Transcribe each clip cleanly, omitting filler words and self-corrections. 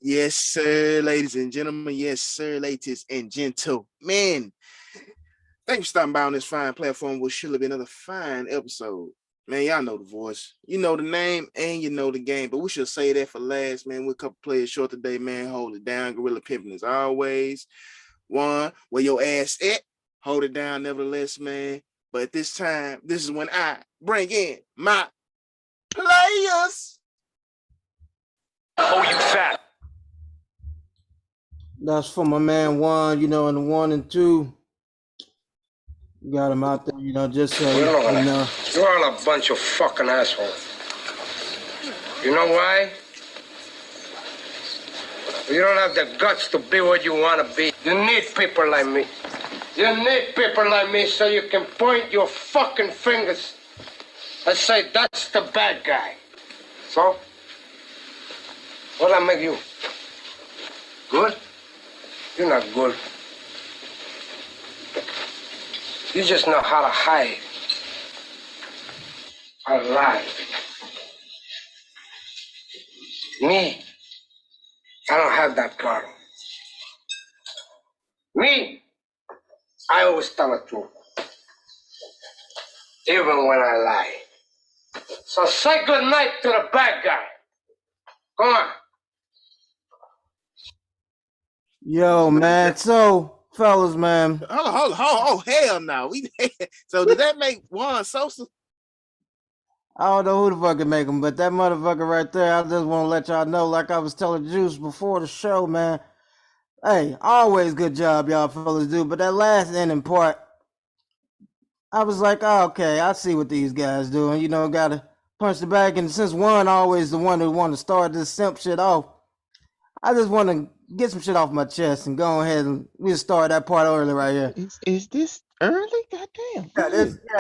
Yes, sir, ladies and gentlemen. Yes, sir, ladies and gentlemen. Thank you for stopping by on this fine platform. Will surely be another fine episode. Man, y'all know the voice. You know the name and you know the game. But we should say that for last, man. We're a couple players short today, man. Hold it down. Gorilla pimping as always. One, where your ass at? Hold it down, nevertheless, man. But this time, this is when I bring in my players. Oh, you fat. That's for my man Juan, and the 1 and 2. Got him out there, just so You you know, know. you're all a bunch of fucking assholes. You know why? You don't have the guts to be what you want to be. You need people like me. You need people like me so you can point your fucking fingers and say, that's the bad guy. So, what'll I make you? Good? You're not good. You just know how to hide. How to lie. Me, I don't have that problem. Me, I always tell the truth. Even when I lie. So say good night to the bad guy. Come on. Yo, man. So, fellas, man. Hold on. Oh, hell no. So did that make Juan Sosa? I don't know who the fuck can make him, but that motherfucker right there, I just want to let y'all know, like I was telling Juice before the show, man. Hey, always good job y'all fellas do, but that last ending part, I was like, oh, okay, I see what these guys doing. Gotta punch the bag, and since Juan always the one who want to start this simp shit off, I just want to get some shit off my chest and go ahead and we'll start that part early right here. Is this early? Goddamn.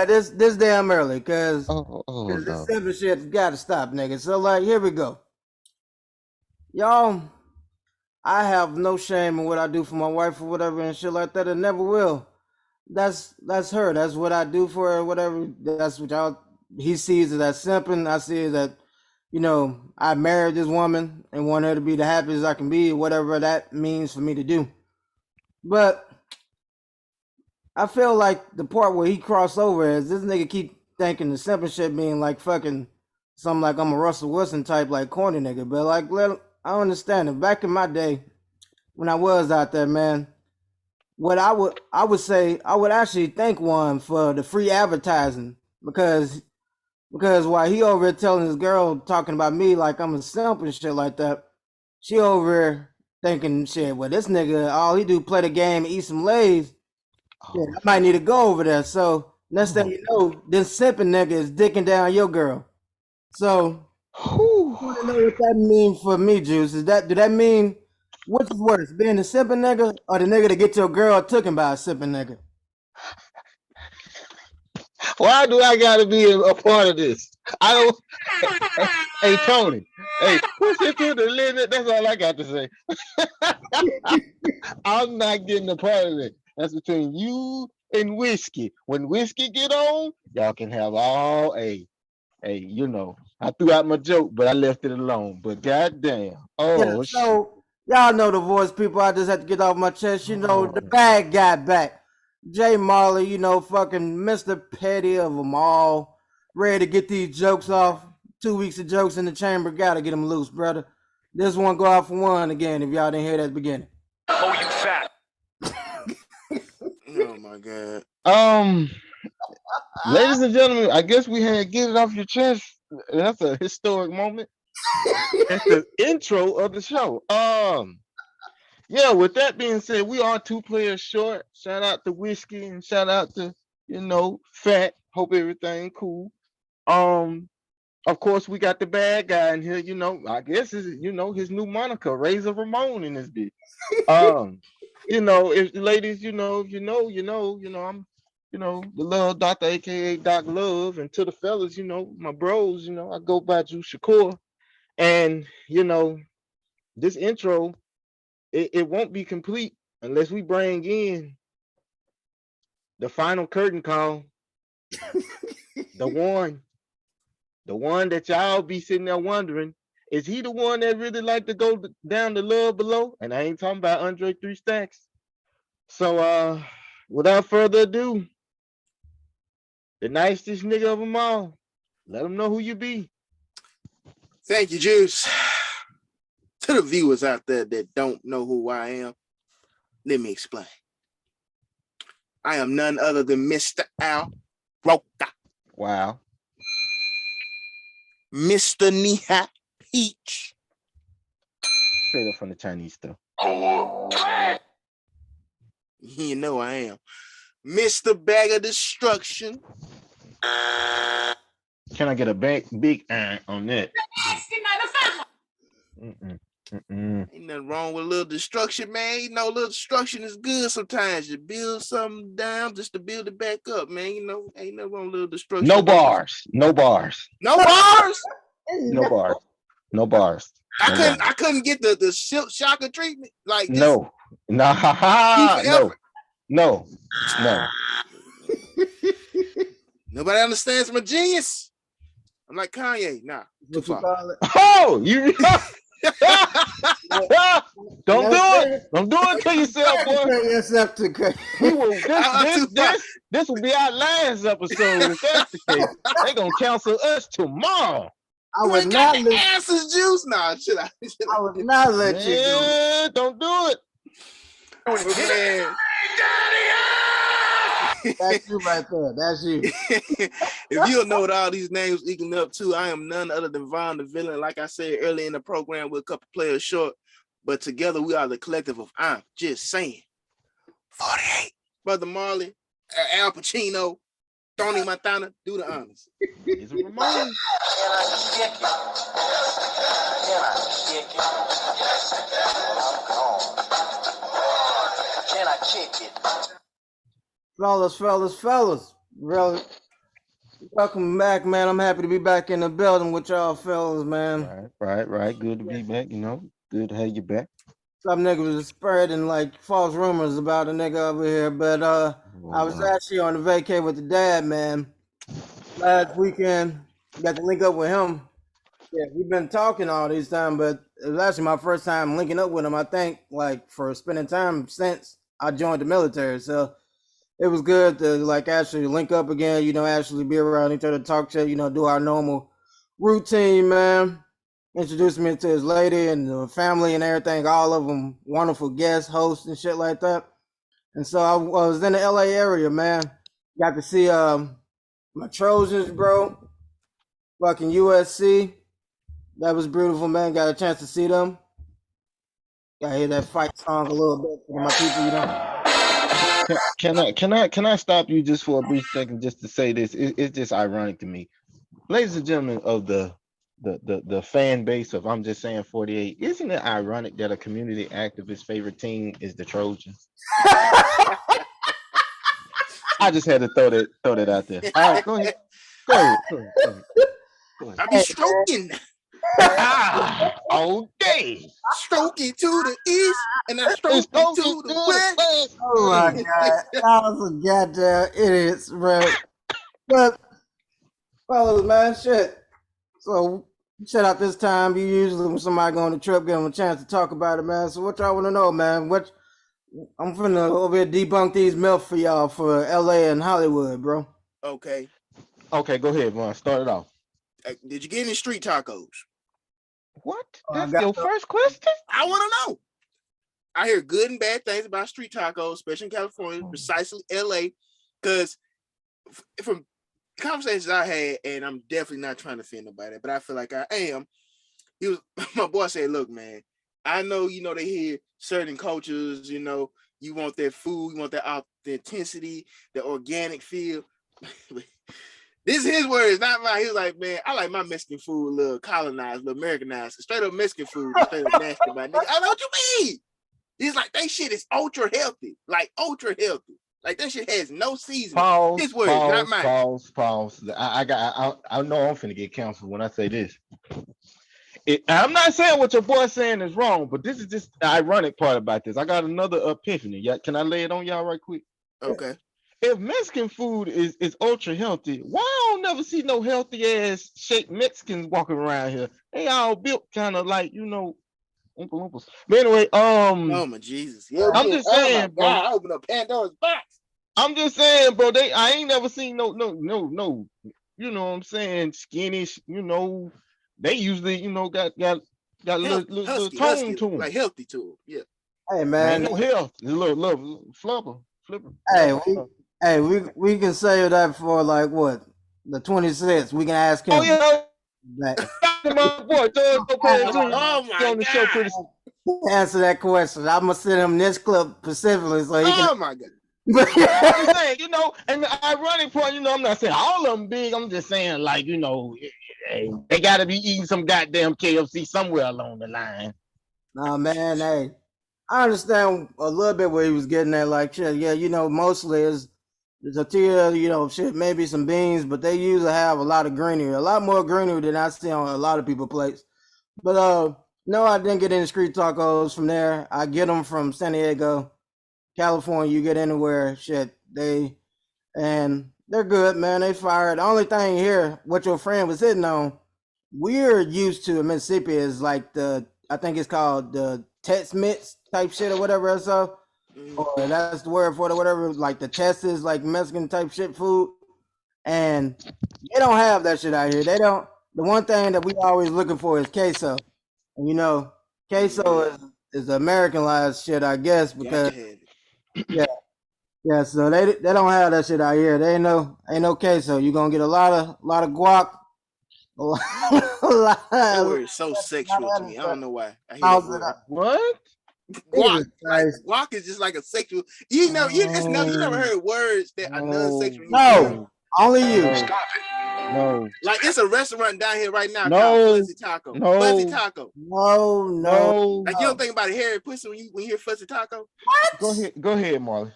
This damn early, cause Oh this no. simple shit gotta stop, nigga. So like, here we go, y'all. I have no shame in what I do for my wife or whatever and shit like that, and never will. That's her. That's what I do for her, whatever. That's what y'all. He sees it as simping. I see it that, I married this woman and want her to be the happiest I can be, whatever that means for me to do. But I feel like the part where he crossed over is this nigga keep thinking the simping shit being like fucking something like I'm a Russell Wilson type like corny nigga. But like, I understand it. Back in my day, when I was out there, man, what I would say I would actually thank one for the free advertising because while he over here telling his girl talking about me like I'm a simp and shit like that, she over here thinking shit. Well, this nigga all he do play the game, eat some lays. Yeah, I might need to go over there. So next thing you know, this simping nigga is dicking down your girl. So I want to know what that mean for me, Juice. Do that mean which is worse, being a simping nigga or the nigga to get your girl taken by a simping nigga? Why do I gotta be a part of this? I don't. Hey Tony. Hey, push it to the limit. That's all I got to say. I'm not getting a part of it. That's between you and whiskey. When whiskey get on, y'all can have all a. Hey, I threw out my joke, but I left it alone. But goddamn, Yeah, shit. so y'all know the voice, people. I just had to get off my chest. The bad guy back. Jay Marley, fucking Mr. Petty of them all. Ready to get these jokes off. 2 weeks of jokes in the chamber. Gotta get them loose, brother. This one go out for one again if y'all didn't hear that at the beginning. Oh, you fat. Oh my god. Ladies and gentlemen, I guess we had to get it off your chest. That's a historic moment. It's the intro of the show. Yeah, with that being said, we are 2 players short. Shout out to Whiskey and shout out to, Fat. Hope everything cool. Of course, we got the bad guy in here, I guess is his new moniker, Razor Ramon in this bitch. If ladies, if I'm the love doctor, aka Doc Love, and to the fellas, my bros, I go by Juice Shakur. And this intro, it won't be complete unless we bring in the final curtain call. the one that y'all be sitting there wondering Is he the one that really like to go down the love below? And I ain't talking about Andre 3 Stacks. So without further ado, the nicest nigga of them all. Let them know who you be. Thank you, Juice. To the viewers out there that don't know who I am, let me explain. I am none other than Mr. Al Roca. Wow. Mr. Nihat Peach. Straight up from the Chinese stuff. You know I am. Mr. Bag of Destruction. Can I get a big on that? Ain't nothing wrong with a little destruction, man. You know, a little destruction is good sometimes. You build something down just to build it back up, man. You know, ain't nothing wrong with a little destruction. No bars. No bars. No bars? No bars. No bars. I couldn't get the silk shocker treatment. Like this. No. Nah. No. Nobody understands my genius. I'm like Kanye. Nah. Too far. Oh, you don't do it. Don't do it to yourself, boy. Yourself to this will be our last episode. If that's the case, they're gonna cancel us tomorrow. I would not let asses juice. Nah, should I? I would not let you do it. Don't do it. Man. That's you right there. That's you. If you don't know what all these names equaling up to, I am none other than Von the Villain. Like I said earlier in the program, we're a couple players short, but together we are the collective of I'm Just Saying. 48. Brother Marley, Al Pacino, Tony Montana, do the honors. It's a Ramon. Can I kick it? Fellas. Really, welcome back, man. I'm happy to be back in the building with y'all fellas, man. Right. Good to be back, you know. Good to have you back. Some niggas was spreading like false rumors about a nigga over here, but I was actually on a vacay with the dad, man. Last weekend, got to link up with him. Yeah, we've been talking all this time, but it was actually my first time linking up with him, I think, like for spending time since I joined the military. So it was good to like actually link up again, you know, actually be around each other, talk shit, you know, do our normal routine, man. Introduced me to his lady and the family and everything, all of them wonderful guests, hosts and shit like that. And so I was in the LA area, man. Got to see my Trojans, bro. Fucking USC. That was beautiful, man. Got a chance to see them. Got to hear that fight song a little bit for my people, you know. Can I stop you just for a brief second just to say this? It's just ironic to me. Ladies and gentlemen of the fan base of I'm Just Saying 48, isn't it ironic that a community activist's favorite team is the Trojans? I just had to throw that out there. All right, go ahead. I be stroking. All day. Stroking to the east and then stroking to the west. Oh my God. That was a goddamn idiots, bro. But fellas, man, shit. So shut out this time. You usually when somebody go on a trip, give them a chance to talk about it, man. So what y'all want to know, man? I'm finna over here debunk these myths for y'all for LA and Hollywood, bro. Okay, go ahead, man. Start it off. Did you get any street tacos? What? That's your first question? I want to know. I hear good and bad things about street tacos, especially in California, precisely LA, because from conversations I had, and I'm definitely not trying to offend nobody, but I feel like I am. My boy said, look, man, I know, you know, they hear certain cultures, you know, you want that food, you want that authenticity, the organic feel. This is his words, not mine. He was like, man, I like my Mexican food a little colonized, a little Americanized. Straight up Mexican food, straight up nasty, my nigga. I know what you mean. He's like, that shit is ultra healthy. Like, ultra healthy. Like, that shit has no seasoning. His words, not mine. Pause. I know I'm finna get canceled when I say this. I'm not saying what your boy's saying is wrong, but this is just the ironic part about this. I got another epiphany. Can I lay it on y'all right quick? Okay. if Mexican food is ultra healthy, why I don't never see no healthy ass shaped Mexicans walking around here? They all built kind of like Oompa Loompas. But anyway, Oh my Jesus. Yeah, I'm just oh my saying, bro. God, I opened up Pandora's box. I'm just saying, bro. I ain't never seen no. You know what I'm saying? Skinny. They usually got a little tone Husky, to them. like healthy to them. Yeah. Hey Ain't man, no health. A little flipper. we can save that for like what the 26th. We can ask him. Oh yeah, That, my boy George Lopez Jr. Oh my on the show God. pretty. answer that question. I'm gonna send him this clip specifically so he can. Oh my God. I'm just saying, and the ironic part, I'm not saying all of them big. I'm just saying, like, they got to be eating some goddamn KFC somewhere along the line. Nah, man, hey, I understand a little bit where he was getting at. Like, shit, yeah, mostly is the tortilla, shit, maybe some beans, but they usually have a lot of greenery, a lot more greenery than I see on a lot of people's plates. But no, I didn't get any street tacos from there. I get them from San Diego, California. You get anywhere, shit, and they're good, man. They fired. The only thing here, what your friend was hitting on, we're used to in Mississippi is like I think it's called the Tex-Mex type shit or whatever. So, or that's the word for it or whatever. Like the Texas, like Mexican type shit food, and they don't have that shit out here. They don't. The one thing that we always looking for is queso, and queso is Americanized shit, I guess, because yeah. So they don't have that shit out here. They ain't no queso. You're gonna get a lot of guac. That word is so sexual to me. I don't know why. I hear that word. What? Guac is just like a sexual. You never heard words that are non-sexual. No, only you. Stop it. No. Like it's a restaurant down here right now No. called Fuzzy Taco. No. Fuzzy Taco. No. Like you don't think about a hairy pussy when you hear Fuzzy Taco? What? Go ahead, Marley.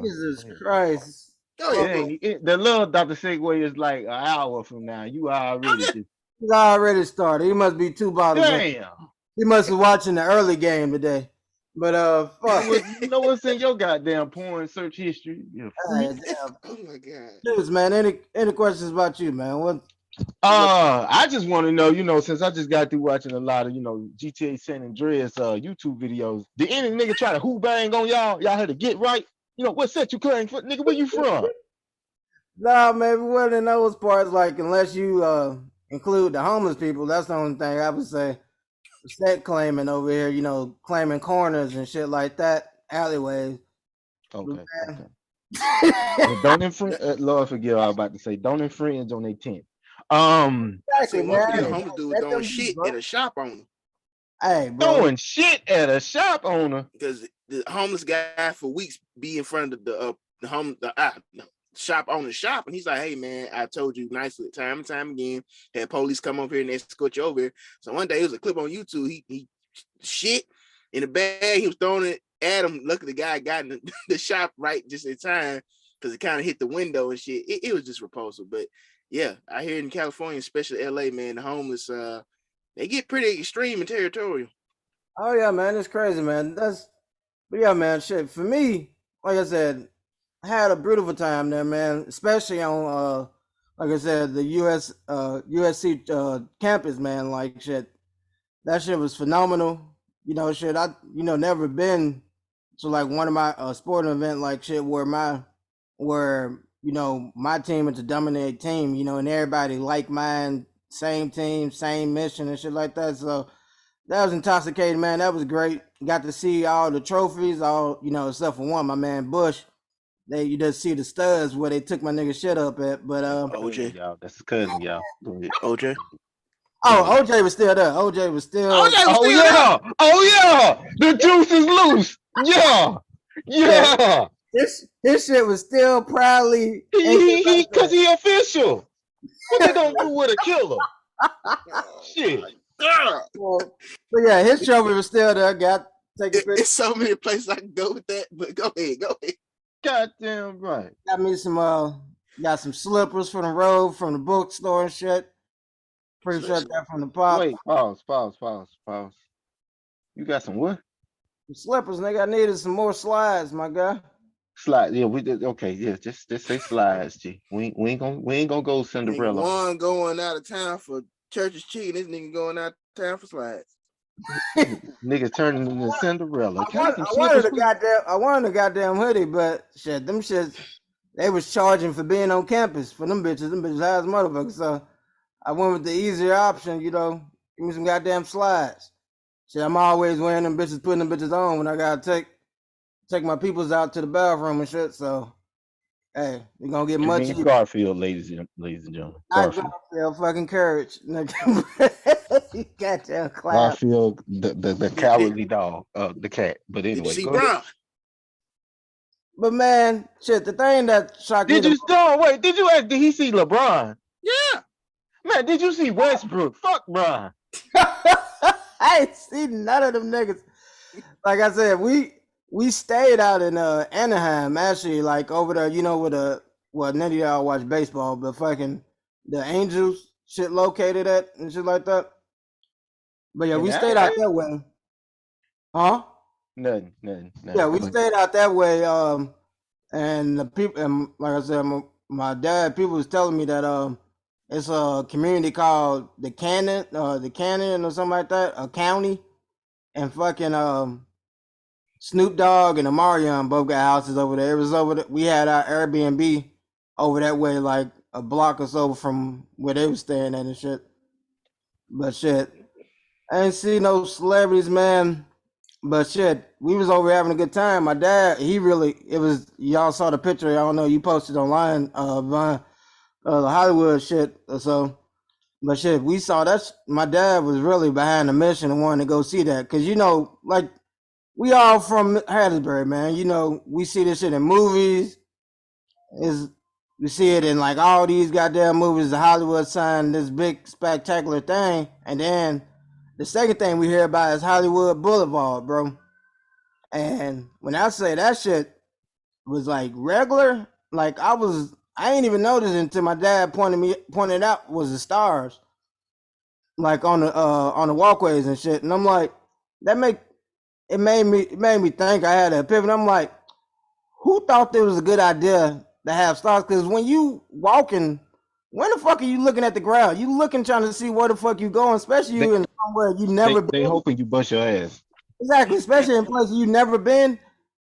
Jesus Christ. Go ahead, bro. The little Dr. Segway is like an hour from now. You already He's already started. He must be 2 bottles. Damn. He must be watching the early game today. But fuck. You know what's in your goddamn porn search history? Oh my God. Dudes, man. Any questions about you, man? What? I just want to know, since I just got through watching a lot of, GTA San Andreas YouTube videos, did any nigga try to who bang on y'all? Y'all had to get right? What set you claim for? Nigga, where you from? Nah, man, we wasn't in those parts, like, unless you include the homeless people. That's the only thing I would say. Set claiming over here, claiming corners and shit like that, alleyways. Okay. Well, don't infringe. Lord forgive, I was about to say, don't infringe on their tent. Exactly, So man. the homeless dude throwing shit at a shop owner. Hey, bro. Throwing shit at a shop owner because the homeless guy for weeks be in front of the shop owner's shop, and he's like, "Hey man, I told you nicely time and time again. Had police come over here and escort you over here." So one day it was a clip on YouTube. He shit in the bag. He was throwing it at him. Luckily, the guy got in the shop right just in time because it kind of hit the window and shit. It was just repulsive, but yeah, I hear in California, especially LA, man, the homeless they get pretty extreme and territorial. Oh yeah, man, it's crazy, man. But yeah, man, shit. For me, like I said, I had a beautiful time there, man. Especially on like I said, the USC campus, man. Like shit, that shit was phenomenal. Shit, I never been to like one of my sporting event like shit where my team is a dominant team, and everybody like mine, same team, same mission and shit like that. So that was intoxicating, man. That was great. Got to see all the trophies, all except for one, my man Bush. You just see the studs where they took my nigga shit up at. But OJ, y'all, that's his cousin, y'all. OJ. Oh, OJ was still there. OJ was still. Oh yeah, the juice is loose. Yeah. His shit was still proudly. Because he official. What they gonna do with a killer? Shit. But yeah, his trophy was still there. Take a picture. It's so many places I can go with that, but go ahead. Goddamn right. Got me some slippers from the road, from the bookstore and shit. Pretty sure that from the pop. Wait, pause. You got some what? Some slippers, nigga. I needed some more slides, my guy. Slide. Yeah, we did. Okay, yeah, just say slides, G. We ain't gonna go Nigga, Cinderella. one going out of town for church's cheating. This nigga going out of town for slides. Niggas turning into Cinderella. Can I have some I slippers, wanted a please? goddamn hoodie, but shit, them shits, they was charging for being on campus for them bitches. Them bitches high as motherfuckers. So I went with the easier option, you know, give me some goddamn slides. Shit, I'm always wearing them bitches, putting them bitches on when I gotta take my peoples out to the bathroom and shit. So hey, we gonna get You much mean easier. Garfield, ladies and gentlemen. Not Garfield. Garfield, fucking courage. You goddamn clown. Garfield, the cowardly dog, the cat. But Did you anyway, see go ahead. Brown? But man, shit, the thing that shocked me Did you ask, did he see LeBron? Yeah. Man, did you see Westbrook? Fuck Bron. I ain't seen none of them niggas. Like I said, we stayed out in Anaheim, actually, like over there, you know, none of y'all watch baseball, but fucking the Angels shit located at and shit like that. But yeah, we stayed out that way. Huh? Nothing. Yeah, we stayed out that way. And the people, and like I said, my dad, people was telling me that it's a community called the Cannon or something like that, a county, and fucking Snoop Dogg and Omarion both got houses over there. It was over there. We had our Airbnb over that way, like a block or so from where they was staying at and shit. But shit, I ain't see no celebrities, man. But shit, we was over having a good time. My dad, y'all saw the picture. I don't know, you posted online, Vine, the Hollywood shit or so. But shit, we saw that. My dad was really behind the mission and wanted to go see that. Cause you know, like, we all from Hattiesburg, man. You know, we see this shit in movies. We see it in like all these goddamn movies, the Hollywood sign, this big spectacular thing. And then the second thing we hear about is Hollywood Boulevard, bro. And when I say that shit was like regular, like I ain't even noticed until my dad pointed out was the stars, like on the walkways and shit. And I'm like, it made me think. I had an epiphany. I'm like, who thought it was a good idea to have stars? Because when you walking, when the fuck are you looking at the ground? You looking trying to see where the fuck you going, especially you in somewhere you never been. They hoping you bust your ass. Exactly, especially in places you never been.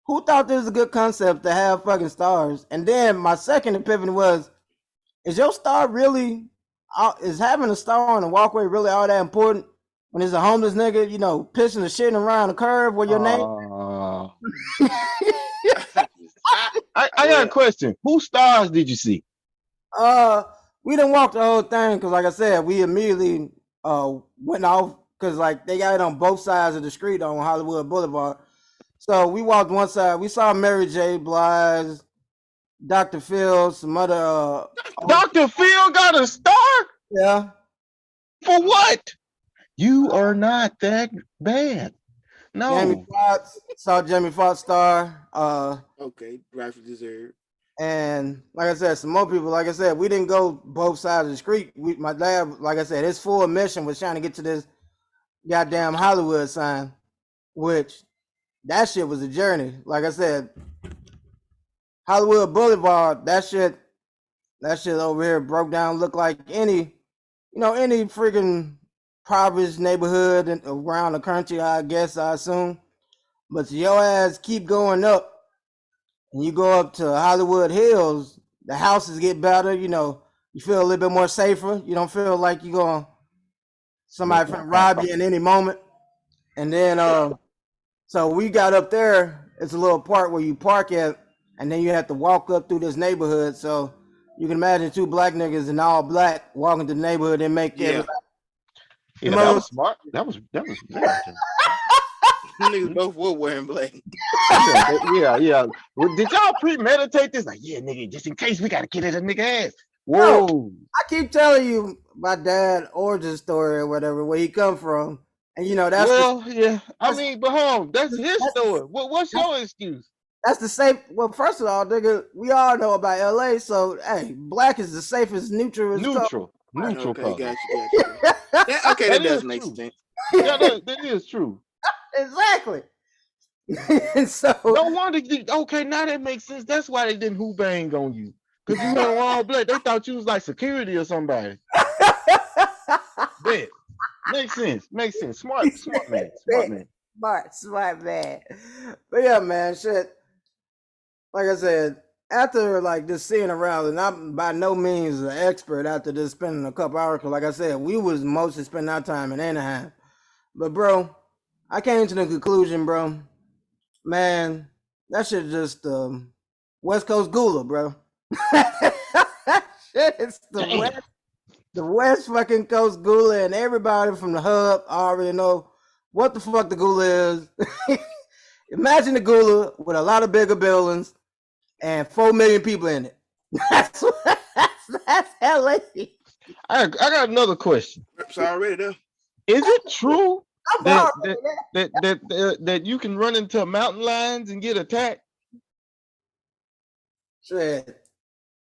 Who thought this was a good concept to have fucking stars? And then my second epiphany was, is your star really, is having a star on the walkway really all that important? When there's a homeless nigga, you know, pissing and shitting around the curb where your name. I got a question. Whose stars did you see? We didn't walk the whole thing because, like I said, we immediately went off because like they got it on both sides of the street on Hollywood Boulevard. So we walked one side. We saw Mary J. Blige, Dr. Phil, some other. Dr. Phil got a star? Yeah. For what? You are not that bad. No. Jamie Foxx, saw Jamie Foxx star. Okay, rightfully deserved. And like I said, some more people. Like I said, we didn't go both sides of the street. My dad, like I said, his full mission was trying to get to this goddamn Hollywood sign, which that shit was a journey. Like I said, Hollywood Boulevard, that shit over here broke down, looked like any freaking impoverished neighborhood around the country, I guess, I assume. But your ass keep going up and you go up to Hollywood Hills, the houses get better, you know, you feel a little bit more safer. You don't feel like you're going somebody finna rob you in any moment. And then so we got up there, it's a little part where you park at, and then you have to walk up through this neighborhood. So you can imagine two black niggas in all black walking through the neighborhood and make everybody. Yeah, that was smart. That was Niggas both were wearing black. Yeah. Well, did y'all premeditate this? Like, yeah, nigga, just in case we gotta get at a nigga ass. Whoa. No, I keep telling you my dad origin story or whatever, where he come from. And you know, that's I mean, but home, that's his story. What's your excuse? That's the safe. Well, first of all, nigga, we all know about LA, so hey, black is the safest neutral color. Gotcha. Okay, that does make sense. Yeah, that is true. Exactly. And so No wonder. Okay, now that makes sense. That's why they didn't who bang on you. Because you had all black. They thought you was like security or somebody. Bet. Makes sense. Makes sense. Smart man. Smart man. smart man. But yeah, man, shit. Like I said, after like just seeing around, and I'm by no means an expert after just spending a couple hours. Cause like I said, we was mostly spending our time in Anaheim. But bro, I came to the conclusion, bro. Man, that shit just West Coast Gula, bro. Shit, it's the West fucking Coast Gula, and everybody from the hub already know what the fuck the Gula is. Imagine the Gula with a lot of bigger buildings and 4 million people in it. That's LA. I got another question. It's already there. Is it true that you can run into mountain lions and get attacked? Shit.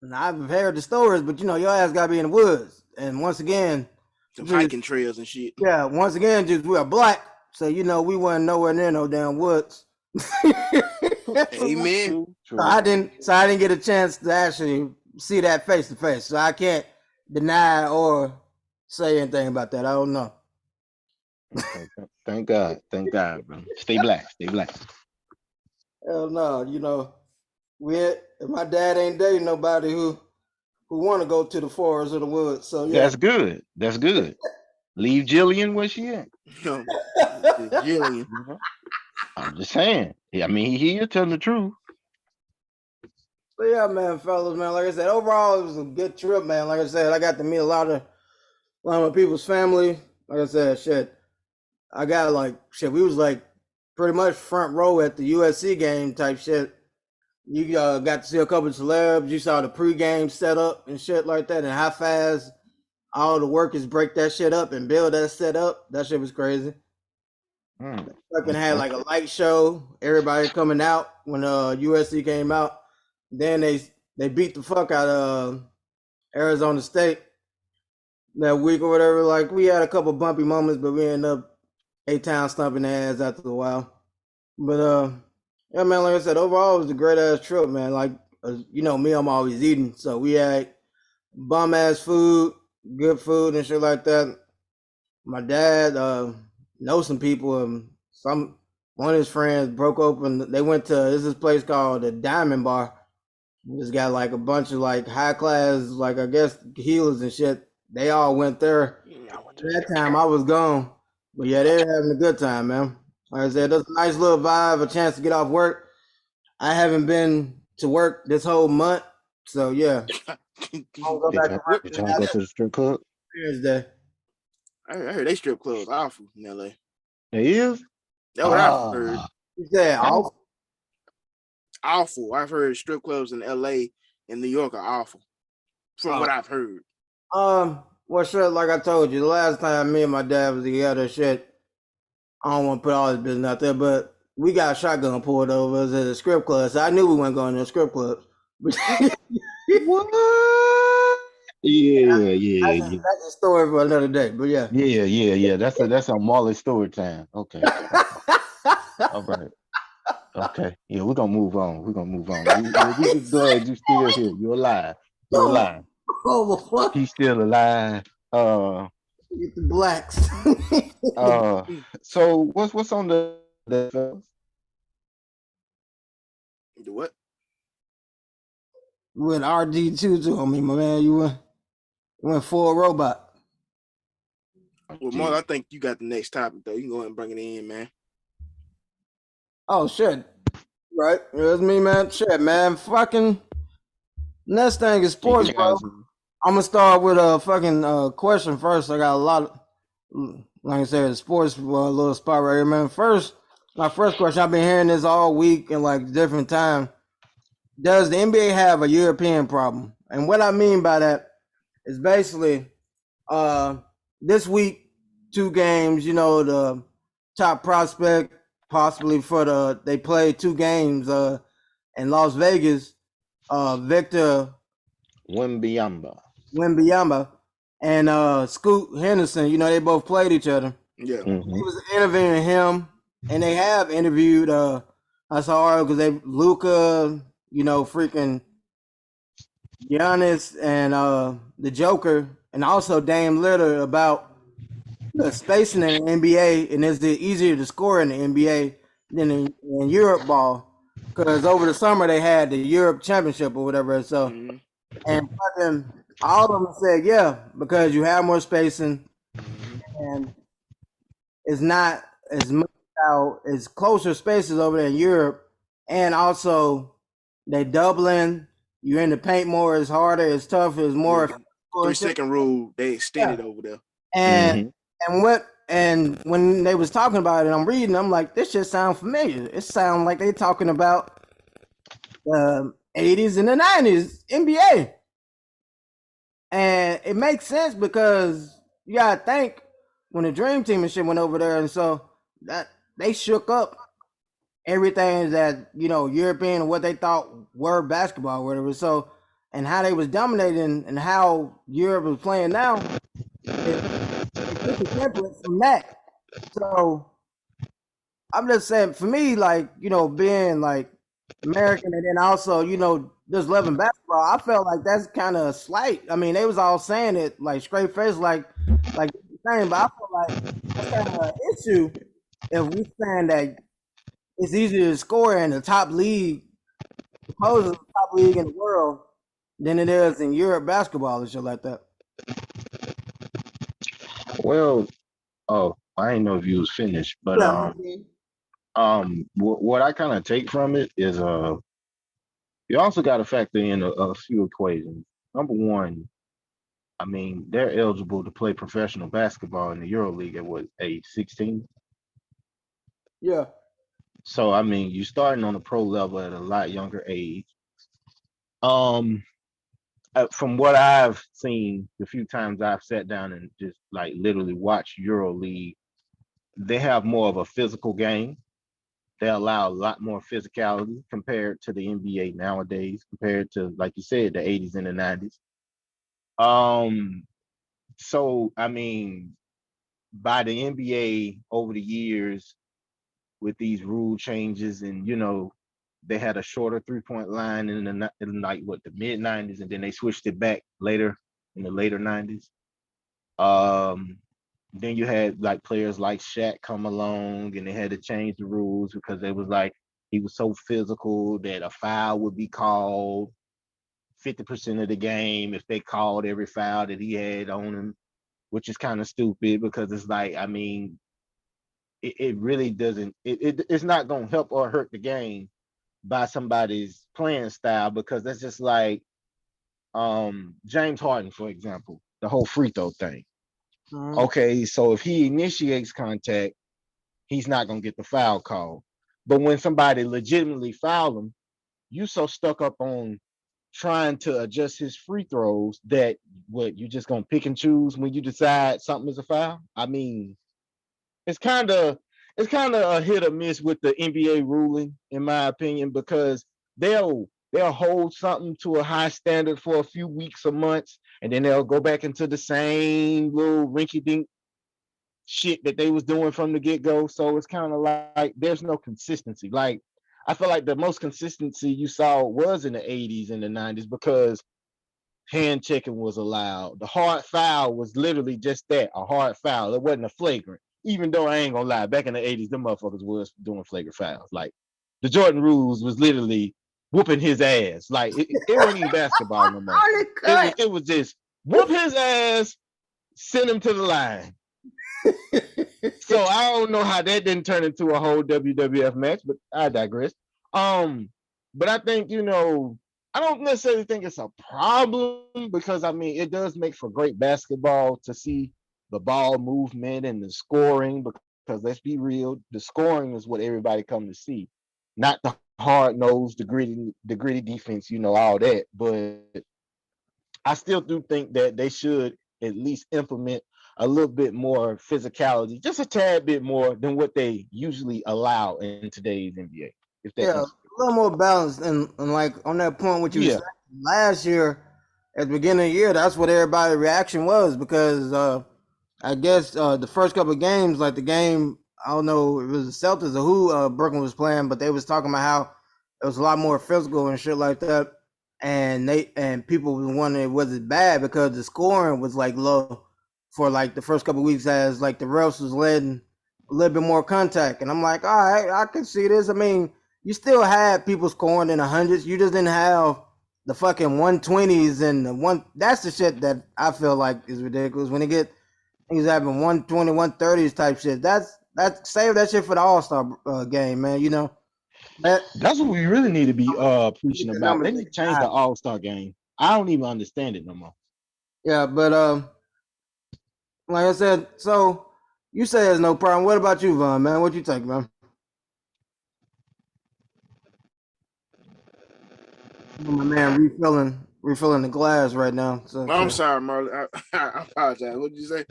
And I've heard the stories, but you know, your ass gotta be in the woods. And once again, Some hiking trails and shit. yeah, once again, just we are black, so you know we wasn't nowhere near no damn woods. Amen. True. So I didn't get a chance to actually see that face to face. So I can't deny or say anything about that. I don't know. Okay, thank God, bro. Stay black. Hell no, you know, my dad ain't dating nobody who want to go to the forest or the woods. So yeah, That's good. Leave Jillian where she at. Jillian. I'm just saying. I mean, he telling the truth. but yeah, man, fellas, man. Like I said, overall it was a good trip, man. Like I said, I got to meet a lot of people's family. Like I said, shit. I got we was like pretty much front row at the USC game type shit. You got to see a couple of celebs. You saw the pregame setup and shit like that, and how fast all the workers break that shit up and build that set up. That shit was crazy. Fucking had like a light show. Everybody coming out when USC came out. Then they beat the fuck out of Arizona State that week or whatever. Like we had a couple bumpy moments, but we ended up A-Town stomping their ass after a while. But yeah, man, like I said, overall it was a great ass trip, man. Like you know me, I'm always eating, so we had bum ass food, good food and shit like that. My dad knows some people, and one of his friends broke open. They went to this place called the Diamond Bar. It's got like a bunch of like high class, like I guess healers and shit. They all went there. That time I was gone, but yeah, they're having a good time, man. Like I said, that's a nice little vibe, a chance to get off work. I haven't been to work this whole month, so yeah. I'll go back to work. Did y'all go to the strip club? Thursday. I heard they strip clubs awful in LA. It is? That's what I've heard. You said awful? Awful. I've heard strip clubs in LA and New York are awful. From what I've heard. Well, shit, like I told you, the last time me and my dad was together, shit, I don't want to put all this business out there, but we got a shotgun pulled over us at a strip club, so I knew we weren't going to the strip club. What? Yeah. That's a story for another day, but yeah. Yeah. That's a Marley story time. Okay. All right. Okay. Yeah, we're gonna move on. We just glad you still here. You're alive. Oh, what? He's still alive. Get the blacks. So what's on the The what? You went RD2 on me, my man. You went full robot. Well, Mark, I think you got the next topic though. You can go ahead and bring it in, man. Oh shit. Right. That's me, man. Shit, man. Fucking next thing is sports, bro. I'm gonna start with a fucking question first. I got a lot of, like I said, sports, a little spot right here, man. My first question, I've been hearing this all week in like different time. Does the NBA have a European problem? And what I mean by that is basically this week, 2 games, you know, the top prospect possibly they played 2 games in Las Vegas, Victor Wembanyama and Scoot Henderson, you know, they both played each other. Yeah. He was interviewing him, and they have interviewed. I saw because they Luca, freaking Giannis and the Joker, and also Dame Lillard about the spacing in the NBA, and is it easier to score in the NBA than in Europe ball? Because over the summer they had the Europe Championship or whatever, so Mm-hmm. and fucking all of them said yeah because you have more spacing Mm-hmm. and it's not as much out, it's closer spaces over there in Europe, and also they doubling. You're in the paint more. It's harder. It's tougher. It's Yeah. more. 3 second rule, they Yeah. extended over there. And Mhm. and when they was talking about it, I'm reading. I'm like, this just sounds familiar. It sounds like they talking about the '80s and the '90s NBA, and it makes sense because you gotta think when the Dream Team and shit went over there, and so that they shook up everything that European and what they thought were basketball, or whatever. So and how they was dominating and how Europe was playing now, it took a template from that. So I'm just saying, for me, like being like American and then also just loving basketball, I felt like that's kind of slight. I mean, they was all saying it like straight face, like the same, but I feel like that's kind of an issue if we saying that it's easier to score in the top league, supposedly the top league in the world, than it is in Europe basketball and shit like that. Well, oh, I didn't know if you was finished, but Yeah, man. what I kind of take from it is you also got to factor in a few equations. Number one, I mean, they're eligible to play professional basketball in the Euro League at what age 16? Yeah. So I mean, you're starting on the pro level at a lot younger age. Um, from what I've seen, the few times I've sat down and just like literally watched Euro League, they have more of a physical game. They allow a lot more physicality compared to the NBA nowadays, compared to, like you said, the 80s and the 90s. Um, so I mean, by the NBA over the years with these rule changes, and they had a shorter 3-point line in like what the mid 90s, and then they switched it back later in the later 90s. Um, then you had like players like Shaq come along, and they had to change the rules because they was like he was so physical that a foul would be called 50% of the game if they called every foul that he had on him, which is kind of stupid because it's like, I mean, it really doesn't, it's not going to help or hurt the game by somebody's playing style, because that's just like James Harden, for example, the whole free throw thing. Mhm. Okay, so if he initiates contact, he's not going to get the foul call. But when somebody legitimately foul him, you so stuck up on trying to adjust his free throws that what you just gonna pick and choose when you decide something is a foul. I mean, it's kind of it's kind of a hit or miss with the NBA ruling, in my opinion, because they'll hold something to a high standard for a few weeks or months, and then they'll go back into the same little rinky dink shit that they was doing from the get go. So it's kind of like there's no consistency. Like I feel like the most consistency you saw was in the 80s and the 90s because hand checking was allowed. The hard foul was literally just that, a hard foul. It wasn't a flagrant. Even though I ain't gonna lie, back in the 80s, them motherfuckers was doing flagrant fouls. Like the Jordan rules was literally whooping his ass. Like it wasn't even basketball no more. It was just whoop his ass, send him to the line. So I don't know how that didn't turn into a whole WWF match, but I digress. But I think I don't necessarily think it's a problem because I mean it does make for great basketball to see the ball movement and the scoring. Because let's be real, the scoring is what everybody come to see, not the hard nose, the gritty defense, all that. But I still do think that they should at least implement a little bit more physicality, just a tad bit more than what they usually allow in today's NBA. If that Yeah, a makes little more balanced, and like on that point, what you were yeah, saying last year at the beginning of the year, that's what everybody's reaction was because I guess the first couple of games, like the game I don't know if it was the Celtics or who Brooklyn was playing, but they was talking about how it was a lot more physical and shit like that. And people was wondering was it bad because the scoring was like low for like the first couple of weeks as like the refs was letting a little bit more contact. And I'm like, all right, I can see this. I mean, you still had people scoring in the hundreds. You just didn't have the fucking 120s and the one. That's the shit that I feel like is ridiculous when they get things having 120, 130s type shit. That's save that shit for the All-Star game, man. You know That's what we really need to be preaching the about. numbers They need to change the All-Star game. I don't even understand it no more. Yeah, but like I said, so you say there's no problem. What about you, Von, man? What you think, man? My man refilling the glass right now. So, I'm sorry, Marlon. I apologize. What did you say?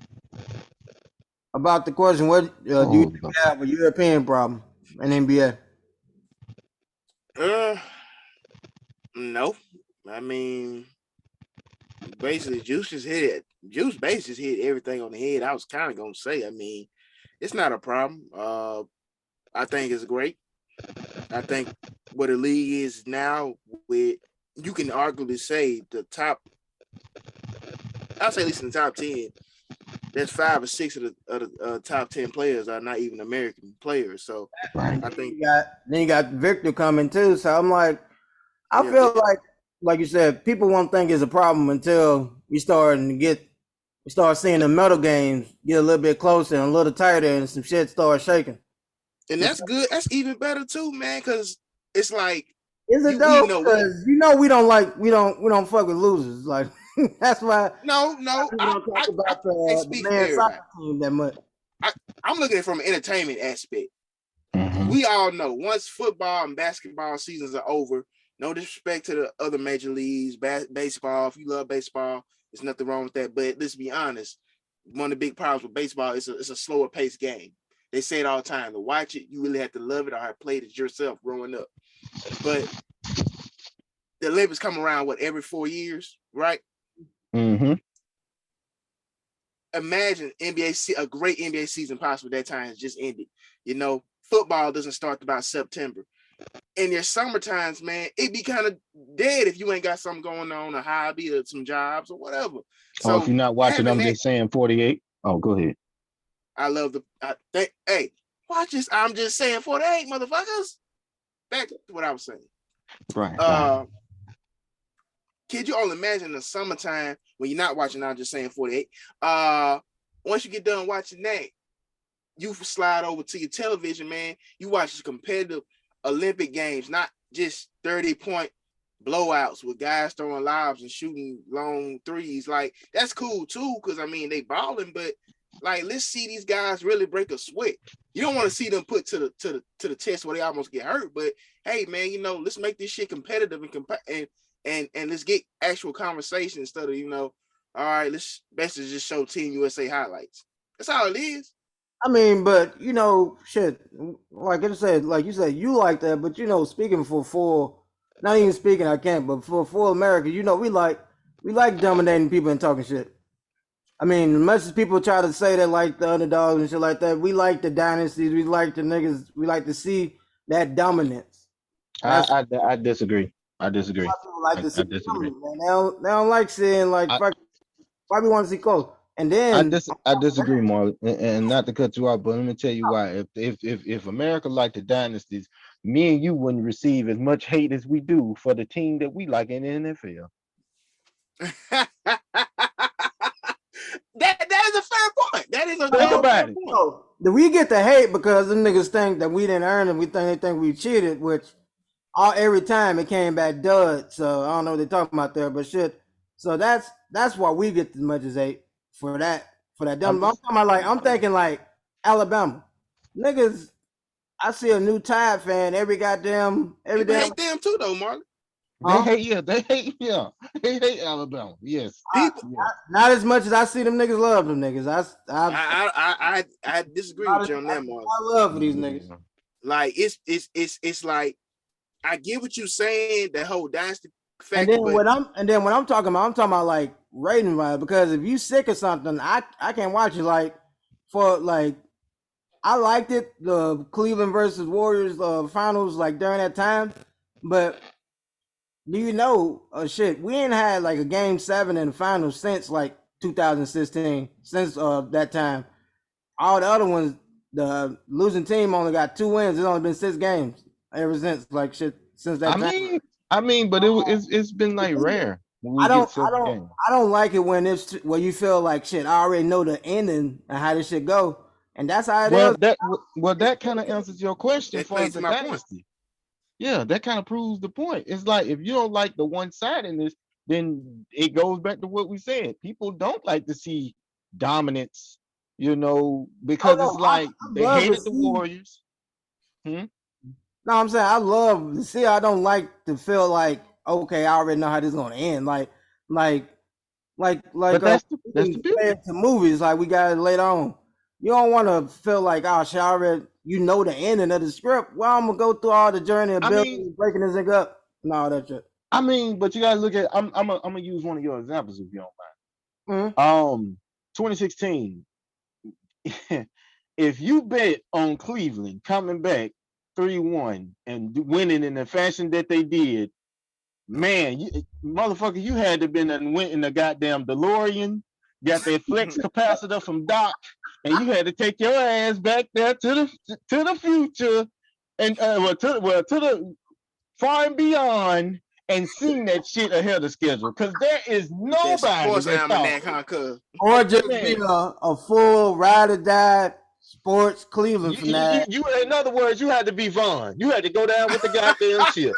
about the question, what do you think we have a European problem in NBA? No. I mean, basically, Juice basically hit everything on the head. I was kind of gonna say. I mean, it's not a problem. I think it's great. I think what the league is now, with you can arguably say the top. I'll say at least in the top 10. There's 5 or 6 of the top 10 players are not even American players. So I think then you got Victor coming too. So I'm like, I feel like you said, people won't think it's a problem until we start seeing the medal games get a little bit closer and a little tighter, and some shit start shaking. And that's good. That's even better too, man. Because it's like, is it though? Because we don't fuck with losers. Like that's why. No. I talk about the man soccer team that much. I'm looking at it from an entertainment aspect. Mm-hmm. We all know once football and basketball seasons are over. No disrespect to the other major leagues, baseball. If you love baseball, there's nothing wrong with that. But let's be honest. One of the big problems with baseball is it's a slower paced game. They say it all the time. To watch it, you really have to love it or have played it yourself growing up. But the Olympics come around, every 4 years, right? Mm-hmm. Imagine a great NBA season possible that time has just ended. You know, football doesn't start about September. In your summer times, man, it be kind of dead if you ain't got something going on, a hobby or some jobs or whatever. So if you're not watching, I'm just saying 48. Oh, go ahead. I love hey, watch this. I'm just saying 48, motherfuckers. Back to what I was saying. Right. Kid, you only imagine the summertime when you're not watching. I'm just saying 48. Once you get done watching that, you slide over to your television, man. You watch competitive Olympic games, not just 30-point blowouts with guys throwing lobs and shooting long threes. Like, that's cool too, because I mean they balling, but like, let's see these guys really break a sweat. You don't want to see them put to the test where they almost get hurt. But hey, man, let's make this shit competitive and let's get actual conversation instead of all right, let's basically just show Team USA highlights. That's all it is. I mean, but shit. Like I said, like you said, you like that, but speaking for full, not even speaking, I can't. But for full America, we like dominating people and talking shit. I mean, as much as people try to say that like the underdogs and shit like that, we like the dynasties. We like the niggas. We like to see that dominance. I disagree. I disagree. Like to see I disagree. Man. They don't like seeing like why we want to see close. And then I disagree, Marlon, and not to cut you off, but let me tell you why. If America liked the dynasties, me and you wouldn't receive as much hate as we do for the team that we like in the NFL. That is a fair point. That is a think about it. Do we get the hate because them niggas think that we didn't earn it? They think we cheated, which every time it came back dud. So I don't know what they're talking about there, but shit. So that's why we get as much as hate for that. I'm thinking like Alabama niggas. I see a new Tide fan every damn. They hate them too, though, Marlon. They hate Alabama. Yes. Not as much as I see them niggas love them niggas. I disagree with you on that, Marlon. I love these niggas. Like it's like I get what you're saying, that whole dynasty factor. And then when I'm talking about like rating wise, because if you sick or something, I can't watch it like for like I liked it, the Cleveland versus Warriors finals, like during that time. But do you know, shit, we ain't had like a game 7 in the finals since like 2016. Since that time, all the other ones, the losing team only got 2 wins. It's only been 6 games ever since, like shit, since that I time. mean, but it's been like rare when we I get don't, to I the don't, game. I don't like it when it's where you feel like shit. I already know the ending and how this shit go, and that's how it is. Well, that kind of answers your question That for plays to the my point. dynasty. Yeah, that kind of proves the point. It's like if you don't like the one-sidedness, then it goes back to what we said. People don't like to see dominance, Oh because no, it's like I they love to hated the see. Warriors. Hmm? No, I'm saying I love to see. I don't like to feel like okay, I already know how this is gonna end. Like, like But that's the compared beauty. to movies, like we got it later on. You don't want to feel like oh, shit, I already you know the ending of the script. Well, I'm gonna go through all the journey of I building, mean, and breaking this thing up, and all that shit. but you gotta look at. I'm gonna use one of your examples if you don't Mhm. mind. 2016. If you bet on Cleveland coming back 3-1 and winning in the fashion that they did, man, motherfucker, you had to been and went in the goddamn DeLorean, got that flex capacitor from Doc, and you had to take your ass back there to the future and to the far and beyond and seen that shit ahead of schedule. Cause there is With that nobody sports that thought, almanac, huh, cuz? Or just be man, a full ride or die sports Cleveland you, fanatic. you in other words, you had to be Vaughn. You had to go down with the goddamn ship.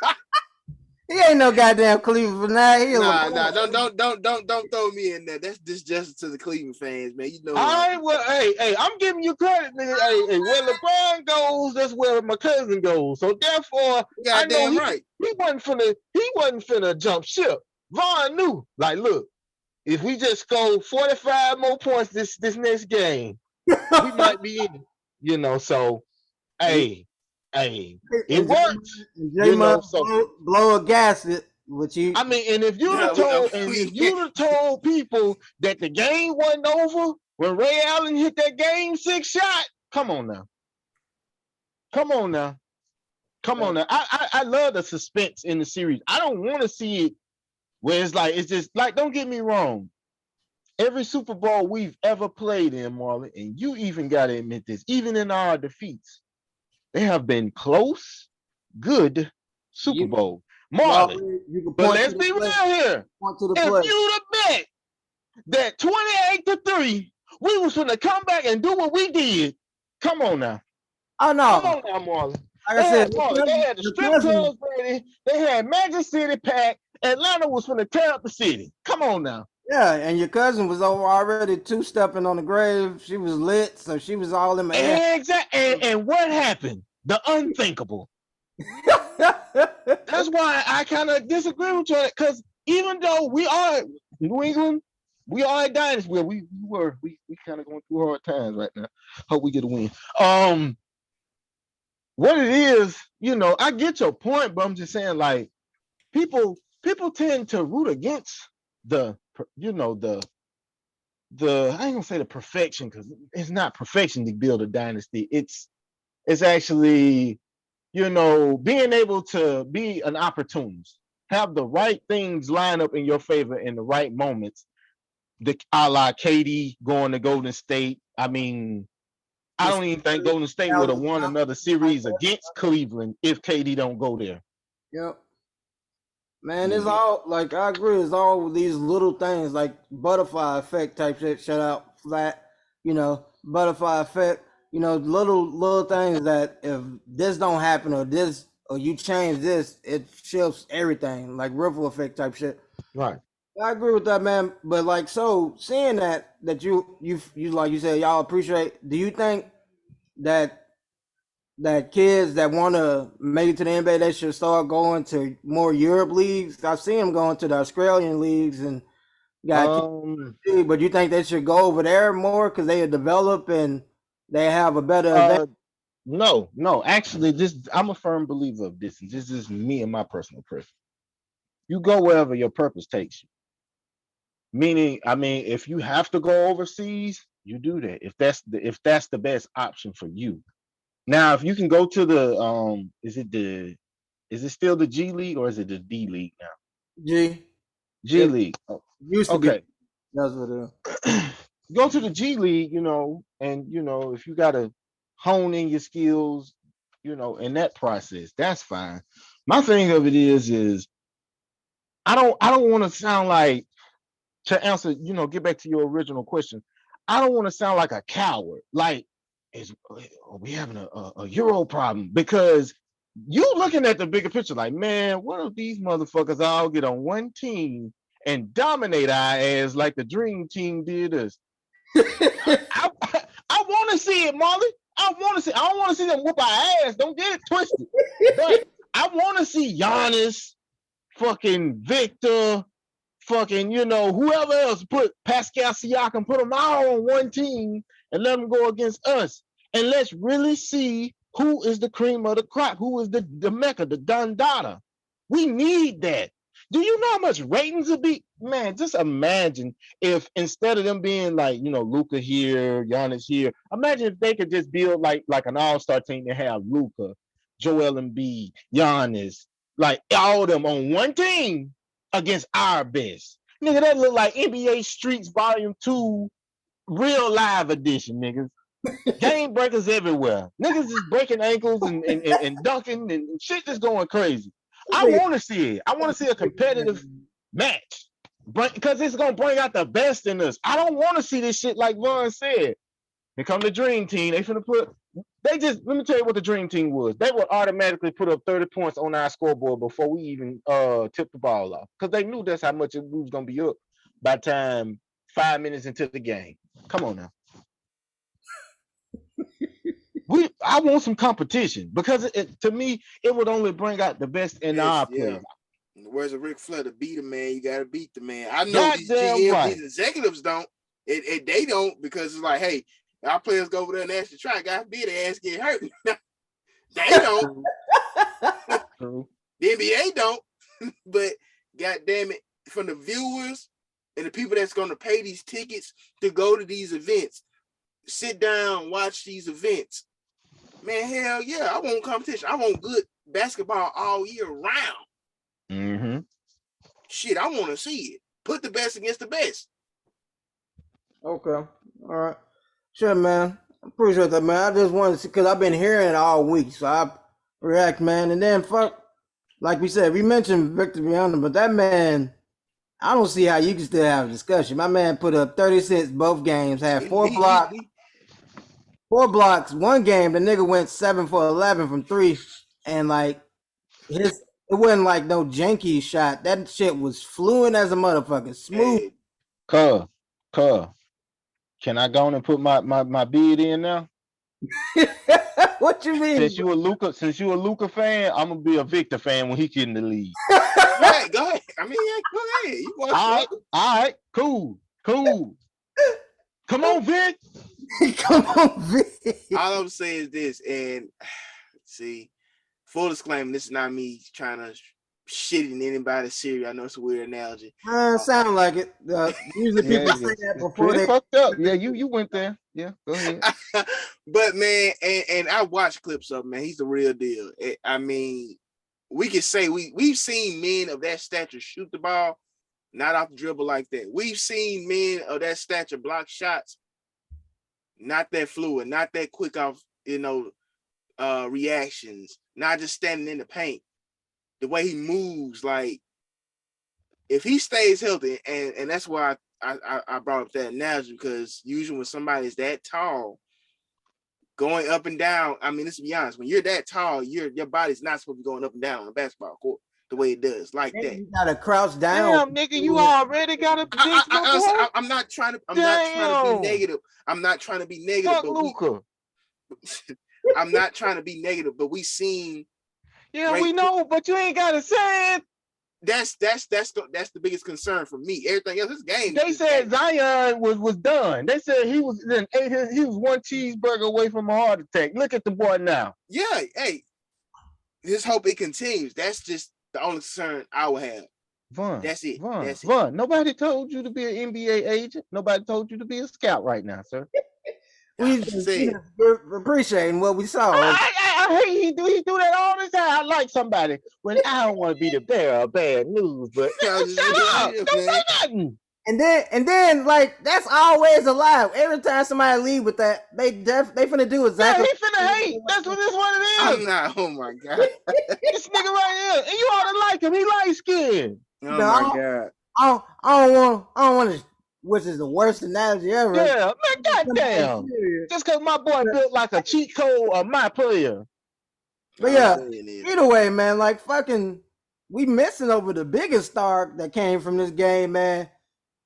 He ain't no goddamn Cleveland fanatic. He a Nah, LeBron. don't throw me in there. That's just to the Cleveland fans, man. You know All who I right, well, hey, I'm giving you credit, nigga. Hey, where LeBron goes, that's where my cousin goes. So therefore, am. I know Goddamn right. he wasn't finna jump ship. Vaughn knew, like, look, if we just score 45 more points this next game, we might be in it. So and, hey, it and worked. J-Mud So blow a gasket, which you I mean, and if We you'd have told people that the game wasn't over when Ray Allen hit that game 6 shot, come on now, come on now, come on now. I love the suspense in the series. I don't want to see it where it's just like, don't get me wrong. Every Super Bowl we've ever played in, Marlon, and you even got to admit this, even in our defeats, they have been close, good Super you Bowl. you Marlon, already you can but point to let's the be play, real here. point to the If play. you'd have bet that 28-3, we was gonna come back and do what we did. Come on now. Oh Come no, on now, Marlon. like I They said, had Marlon. They had the strip clubs ready. They had Magic City packed. Atlanta was gonna tear up the city. Come on now. yeah, and your cousin was over already 2-stepping on the grave. She was lit, so she was all in my air. Exactly. And what happened? The unthinkable. That's why I kind of disagree with you, because even though we are New England, we are a dynasty. Well, we kind of going through hard times right now. Hope we get a win. What it is, I get your point, but I'm just saying, like, people tend to root against the, the I ain't gonna say the perfection, because it's not perfection to build a dynasty. It's actually, being able to be an opportunist, have the right things line up in your favor in the right moments. A la KD going to Golden State. I mean, I don't even think Golden State would have won another series against Cleveland if KD don't go there. Yep. Man, it's all like I agree. It's all these little things like butterfly effect type shit. Shut out flat, butterfly effect. Little things that if this don't happen or this or you change this, it shifts everything. Like ripple effect type shit. Right. I agree with that, man. But like, so seeing that you like you said, y'all appreciate. Do you think that kids that want to make it to the NBA, they should start going to more Europe leagues? I've seen them going to the Australian leagues and got kids, but you think they should go over there more because they develop and they have a better advantage? No. Actually, I'm a firm believer of this. This is me and my personal preference. You go wherever your purpose takes you. Meaning, I mean, if you have to go overseas, you do that. If that's the best option for you. Now, if you can go to the is it still the G League or is it the D League now? G. G League. Oh, Used to okay. be. That's what it is. Go to the G League, and if you gotta hone in your skills, in that process, that's fine. My thing of it is I don't want to sound like, to answer, get back to your original question. I don't want to sound like a coward. Like, are we having a Euro problem? Because you looking at the bigger picture, like, man, what if these motherfuckers all get on one team and dominate our ass like the Dream Team did us? I want to see it, Molly. I don't want to see them whoop our ass. Don't get it twisted. But I want to see Giannis, fucking Victor, fucking, whoever else, put Pascal Siakam, put them all on one team and let them go against us. And let's really see who is the cream of the crop, who is the Mecca, the Dundada. We need that. Do you know how much ratings would be? Man, just imagine if instead of them being like, Luka here, Giannis here, imagine if they could just build like an all-star team and have Luka, Joel Embiid, Giannis, like all of them on one team against our best. Nigga, that look like NBA Streets Volume 2 real live edition, niggas. Game breakers everywhere. Niggas is breaking ankles and dunking and shit just going crazy. I want to see it. I want to see a competitive match, because it's going to bring out the best in us. I don't want to see this shit like Vaughn said. Here come the Dream Team. Let me tell you what the Dream Team was. They would automatically put up 30 points on our scoreboard before we even tipped the ball off, because they knew that's how much it was going to be up by time 5 minutes into the game. Come on now. I want some competition, because to me, it would only bring out the best in our players. In the words of Ric Flair, to beat a man, you got to beat the man. I know these GMs, these executives don't. They don't, because it's like, hey, our players go over there and actually try, guys, beat their ass get hurt. They don't. True. The NBA don't. But God damn it, from the viewers and the people that's going to pay these tickets to go to these events, sit down, watch these events. Man, hell yeah, I want competition. I want good basketball all year round. Mm-hmm. Shit, I want to see it. Put the best against the best. Okay. All right. Sure, man. I appreciate that, man. I just wanted to see, because I've been hearing it all week, so I react, man. And then, like we said, we mentioned Victor Beyond, but that man, I don't see how you can still have a discussion. My man put up 36 both games, had 4 blocks. 4 blocks, one game, the nigga went 7 for 11 from 3, and like it wasn't like no janky shot. That shit was fluent as a motherfucker, smooth. Hey. Can I go on and put my bid in now? What you mean? Since you a Luka fan, I'm gonna be a Victor fan when he get in the league. Go ahead. I mean, go ahead. You want all right, cool. Come on, Vic. Come on, Vic. All I'm saying is this, and see, full disclaimer, this is not me trying to shit in anybody's cereal. I know it's a weird analogy. Sound like it. Usually people say that before they fucked up. Yeah, you went there. Yeah, go ahead. But man, and I watch clips of him, man. He's the real deal. I mean, we can say we've seen men of that stature shoot the ball, not off the dribble like that. We've seen men of that stature block shots, not that fluid, not that quick off, reactions, not just standing in the paint. The way he moves, like if he stays healthy, and that's why I brought up that analogy, because usually when somebody's that tall, going up and down, I mean, let's be honest, when you're that tall, your body's not supposed to be going up and down on a basketball court the way it does, like that. You gotta crouch down. Damn, nigga, you already got a I'm not trying to be negative. I'm not trying to be negative. Fuck Luka. I'm not trying to be negative, but we seen. Yeah, we know, but you ain't gotta say it. That's the biggest concern for me. Everything else, this game. They said Zion was done. They said he was one cheeseburger away from a heart attack. Look at the boy now. Yeah, hey, just hope it continues. That's just the only concern I would have. Vaughn. That's it. Vaughn. That's it. Vaughn. Nobody told you to be an NBA agent. Nobody told you to be a scout right now, sir. We Say it. appreciating what we saw. I hate he do that all the time. I like somebody when I don't want to be the bearer of bad news, but I was just shut up. real, Don't say man. nothing. And then like that's always a lie. Every time somebody leave with that, they finna do Yeah, exactly. he finna hate. That's what it I'm is. not. Oh my god. This nigga right here, and you ought to like him. He light skinned. Oh No, my god. I don't want to, which is the worst analogy ever. Yeah, man, goddamn. Just because my boy built like a Chico or my player. But All yeah, I'm saying is, either way, man, like fucking, we missing over the biggest star that came from this game, man.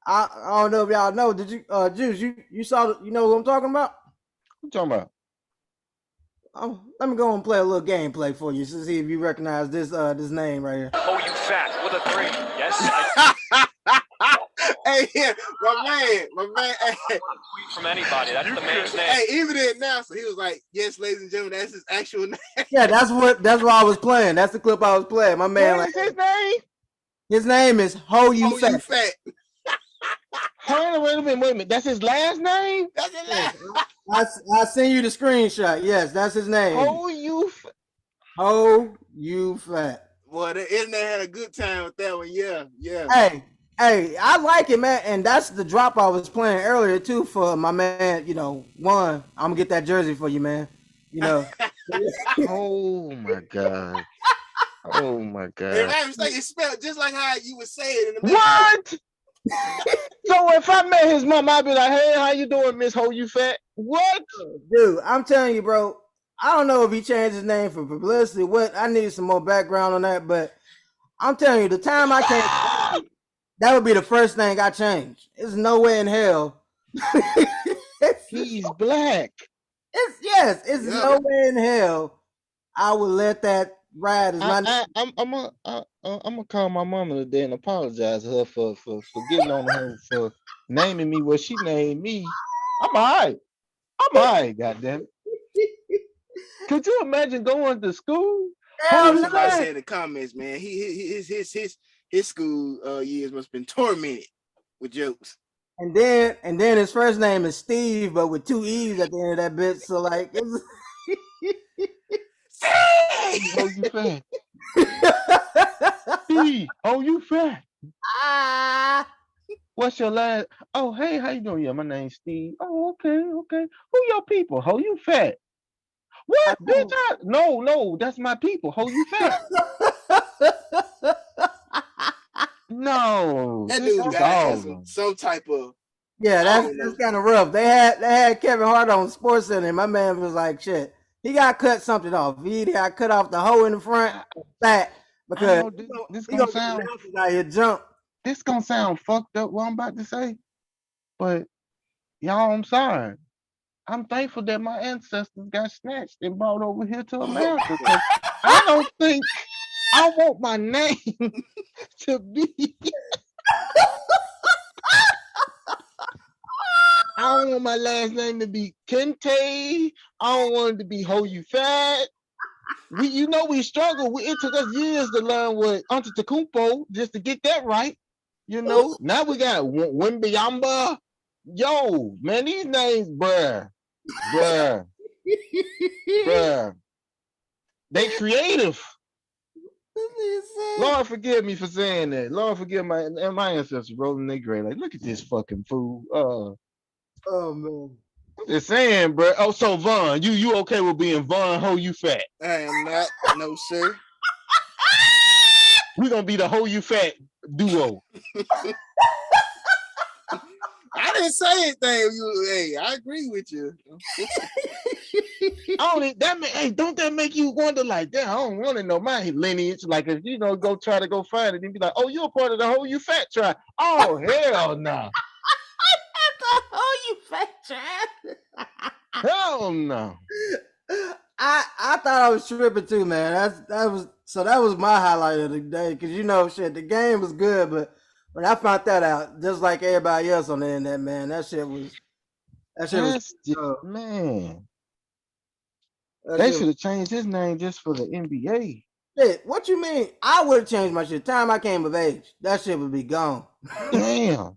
I don't know if y'all know. Did you, Juice? You saw? You know what I'm talking about? What you talking about? Oh, let me go and play a little gameplay for you to see if you recognize this name right here. Oh, you fat with a 3. Yes. hey, yeah, my man, hey, From anybody. That's the man's name. hey, even the announcer, he was like, "Yes, ladies and gentlemen, that's his actual name." Yeah, that's what I was playing. That's the clip I was playing. My man, What like, is his name? his name is Ho You Oh, Fat. you fat. Hold on, wait a minute. That's his last name? That's his name. I send you the screenshot. Yes, that's his name. Ho You Ho You Fat. Boy, the internet had a good time with that one. Yeah. Hey, I like it, man. And that's the drop I was playing earlier too for my man. You know, I'm gonna get that jersey for you, man. You know. Oh my god. Oh my god. If I mistake, it's spelled just like how you would say it in the What? So if I met his mom, I'd be like, "Hey, how you doing, Miss Ho You Fat?" What? Dude, I'm telling you, bro. I don't know if he changed his name for publicity. What? I need some more background on that, but I'm telling you, the time I came, that would be the first thing I change. There's no way in hell. He's black. It's no way in hell I would let that ride as my I'm gonna call my mama today and apologize to her for getting on her for naming me what she named me. I'm all right, goddamn it. Could you imagine going to school? Hell no. Somebody said in the comments, man, his school years must have been tormented with jokes. And then his first name is Steve, but with 2 E's at the end of that bitch. So like, it's Oh, you fat. Steve, oh, you fat. What's your last? Oh, hey, how you doing? Yeah, my name's Steve. Oh, okay. Who your people? Ho, you fat. What, bitch? No, that's my people. Ho, you fat. No, That this dude is got all. some type of. yeah, that's kind of rough. They had Kevin Hart on Sports Center, and my man was like, shit. He got cut something off. He got cut off the hole in the front, fat, because This he gonna gonna sound. out here jump. This gonna sound fucked up. What I'm about to say, but y'all, I'm sorry. I'm thankful that my ancestors got snatched and brought over here to America. I don't think I want my name to be. I don't want my last name to be Kente. I don't want it to be Ho You Fat. We struggled. It took us years to learn what Antetokounmpo just to get that right. Now we got Wimbyamba. Yo, man, these names, bruh. They creative. Lord forgive me for saying that. Lord forgive my ancestors rolling their grave. Like, look at this fucking fool. Oh man. I'm just saying, bro. Oh, so Vaughn, you okay with being Vaughn Ho You Fat? I am not, no sir. We're gonna be the Ho You Fat duo. I didn't say anything. Hey, I agree with you. Don't that make you wonder? Like, damn, I don't want to know my lineage. Like, if go try to go find it, and be like, oh, you're a part of the Ho You Fat tribe. Oh, hell no. Oh, you fat child. Hell no. I thought I was tripping too, man. That was my highlight of the day, because the game was good, but when I found that out, just like everybody else on the internet, man, that shit was man. They should have changed his name just for the NBA. Shit, what you mean? I would have changed my shit. Time I came of age, that shit would be gone. Damn.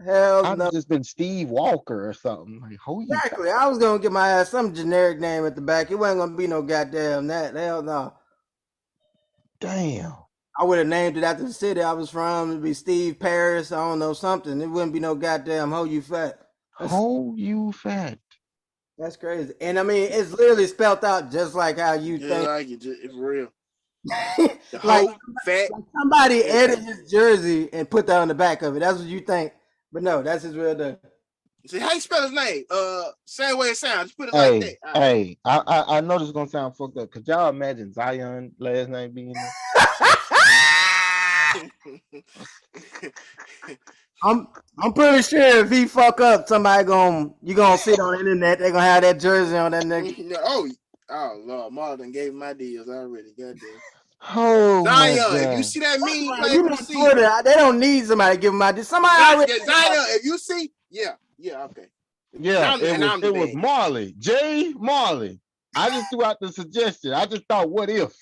Hell I've no. just been Steve Walker or something. Like, who you Exactly. I was gonna get my ass some generic name at the back. It wasn't gonna be no goddamn that. Hell no. Damn. I would have named it after the city I was from. It'd be Steve Paris. I don't know, something. It wouldn't be no goddamn Ho You Fat. Ho You Fat. That's crazy. And I mean, it's literally spelled out just like how you Yeah, think. like it's real. The Like, whole fat. like somebody Yeah. edited his jersey and put that on the back of it. That's what you think. But no, that's his real name. See how you spell his name? Same way it sounds. Just put it Hey, like that. All right. hey, I know this is gonna sound fucked up. Could y'all imagine Zion last name being there? I'm pretty sure if he fuck up, somebody you gonna see it on the internet. They gonna have that jersey on that nigga. Oh Lord, Marlon gave him my deals already. Goddamn. Oh my Zion, if you God. see that meme, play You for know the Twitter, they don't need somebody to give them ideas. Somebody already. Zion, if you see, yeah, okay. Yeah, I'm the it was bad. Marley. J. Marley. I just threw out the suggestion. I just thought, what if?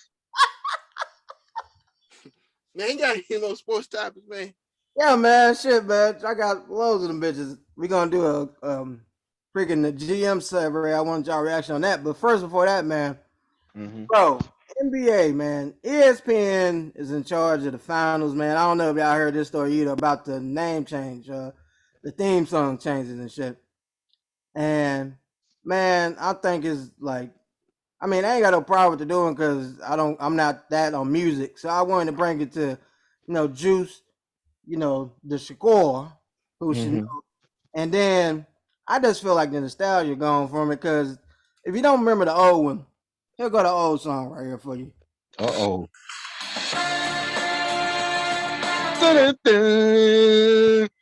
Man, you got any little sports topics, man? Yeah, man, shit, man. I got loads of them bitches. We gonna do a freaking the GM survey. I want y'all reaction on that. But first, before that, man, bro, NBA, man, ESPN is in charge of the finals, man. I don't know if y'all heard this story either about the name change, the theme song changes and shit. And man, I think it's like, I mean, I ain't got no problem with the doing because I'm not that on music. So I wanted to bring it to, Juice, the Shakur, who should know. And then I just feel like the nostalgia going from it because if you don't remember the old one, here go the old song right here for you. Uh-oh.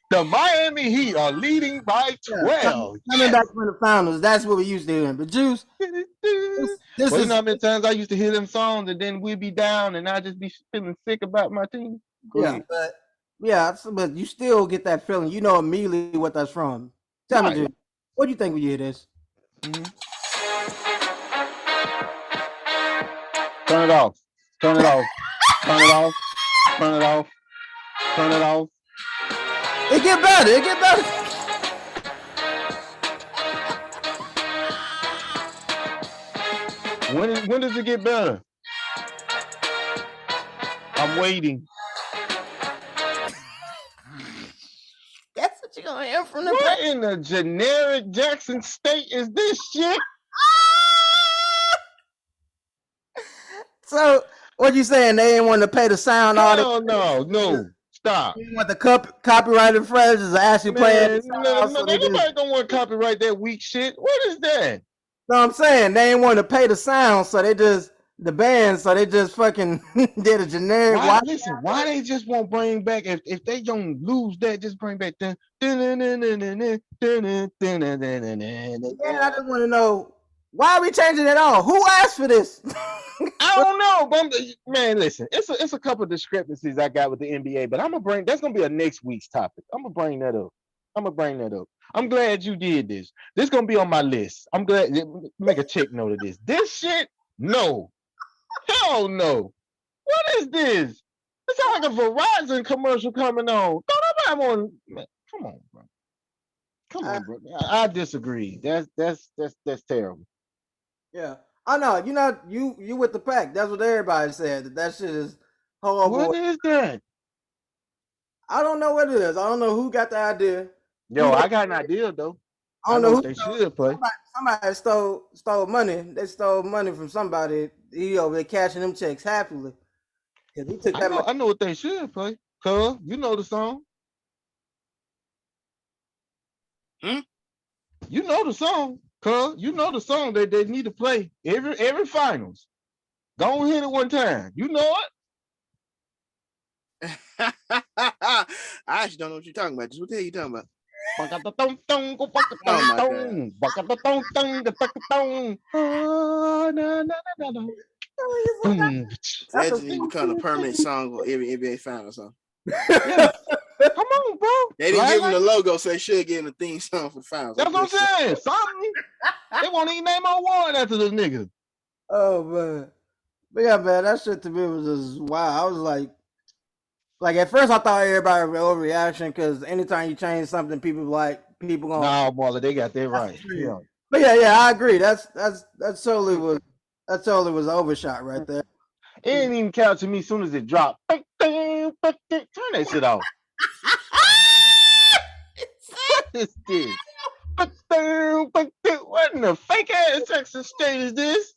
The Miami Heat are leading by 12. Coming back from the finals, that's what we used to hear. But Juice, this Well, you is know how many times I used to hear them songs and then we'd be down and I'd just be feeling sick about my team? Go ahead. but you still get that feeling. You know immediately what that's from. Tell me, Juice, what do you think when you hear this? Turn it off. Turn it off. Turn it off. Turn it off. Turn it off. It get better. It get better. When does it get better? I'm waiting. That's what you're gonna hear from the What in the generic Jackson State is this shit? So what you saying? They didn't want to pay the sound Hell no. Stop. They want the copyrighted phrases are actually playing. Nobody don't want to copyright that weak shit. What is that? No, I'm saying they didn't want to pay the sound, so they just fucking did a generic. Why they just won't bring back if they don't lose that, just bring back the. Yeah, I just want to know why are we changing it all? Who asked for this? I don't know, but man, listen, it's a couple of discrepancies I got with the NBA, but that's gonna be a next week's topic. I'm gonna bring that up. I'm glad you did this. This is gonna be on my list. I'm glad. Make a check note of this. This shit, no. Hell no. What is this? It sounds like a Verizon commercial coming on. Don't nobody want. Man, come on, bro. Come on, bro. I disagree. That's terrible. Yeah, I know. You with the pack. That's what everybody said. That shit is horrible. What is that? I don't know what it is. I don't know who got the idea. Yo, I got an idea though. I don't know who they should play. Somebody stole money. They stole money from somebody. He over there cashing them checks happily. Cause he took that money. I know what they should play. Cuz, you know the song. You know the song. Cuz, you know the song that they need to play every finals. Go hit it one time. You know it. I actually don't know what you're talking about. Just what the hell you talking about? That just need to become a permanent song for every NBA final song. Yeah. Come on, bro. They didn't give him the logo, so they should give him a theme song for the finals. That's what I'm saying. Something. They won't even name on one after this nigga. Oh man. But yeah, man, that shit to me was just wow. I was like at first I thought everybody was overreaction because anytime you change something, people gonna Nah, Marla, they got that that's right. the trend. Yeah. But yeah, I agree. That totally was an overshot right there. It ain't even count to me as soon as it dropped. Turn that shit off. What is this? What in the fake ass Texas state is this?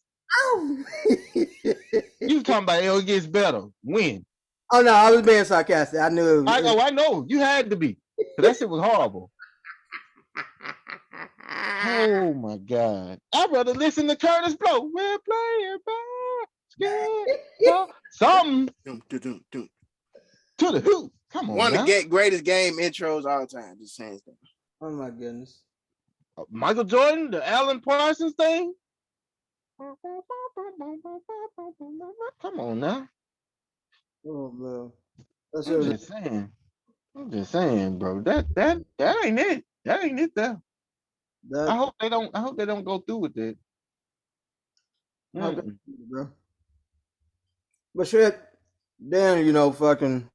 You talking about it gets better. When? Oh no, I was being sarcastic. I knew it was. I know. You had to be. Cause that shit was horrible. Oh my God. I'd rather listen to Curtis Blow. We're playing basketball. Something Dum, dum, dum, dum. to the hoop. Come on One now. of the greatest game intros all time. Just saying stuff. Oh my goodness. Michael Jordan, the Alan Parsons thing. Come on now. Oh man. That shit I'm was, just saying. I'm just saying, bro. That ain't it. That ain't it there. that, I hope they don't go through with it. how good, Mm-mm. bro. But shit, then fucking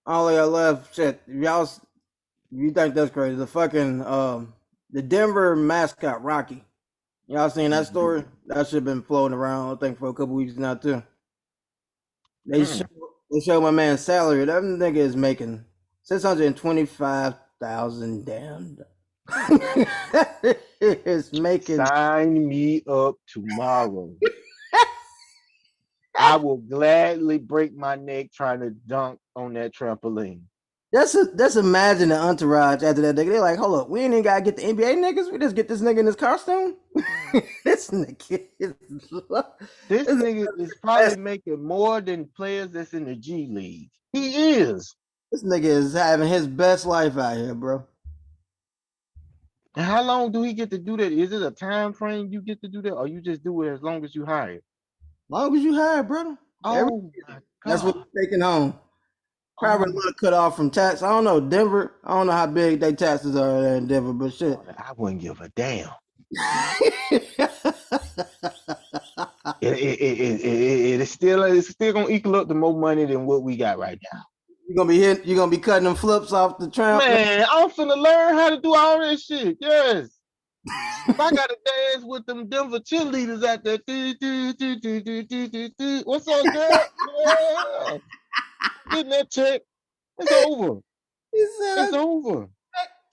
all I left. Shit, if you think that's crazy? The Denver mascot Rocky. Y'all seen that story? That shit been floating around. I think for a couple weeks now too. They show, Mm. they show my man's salary. That nigga is making $625,000. Damn. It's making. Sign me up tomorrow. I will gladly break my neck trying to dunk on that trampoline. Just imagine the entourage after that nigga. They're like, hold up, we ain't even gotta get the NBA niggas. We just get this nigga in his costume. This nigga is This nigga is probably making more than players that's in the G League. He is. this nigga is having his best life out here, bro. And how long do he get to do that? Is it a time frame you get to do that, or you just do it as long as you hire? Long as you hire, brother. Oh my That's what God. he's taking home. Probably Oh a little cut off from tax. I don't know. Denver, I don't know how big they taxes are there in Denver, but shit. I wouldn't give a damn. It's still gonna equal up to more money than what we got right now. You're gonna be cutting them flips off the tramp. Man, I'm finna learn how to do all this shit. Yes. If I gotta dance with them Denver cheerleaders out there. What's up, girl? Yeah. Getting that check. It's over. He said, It's over.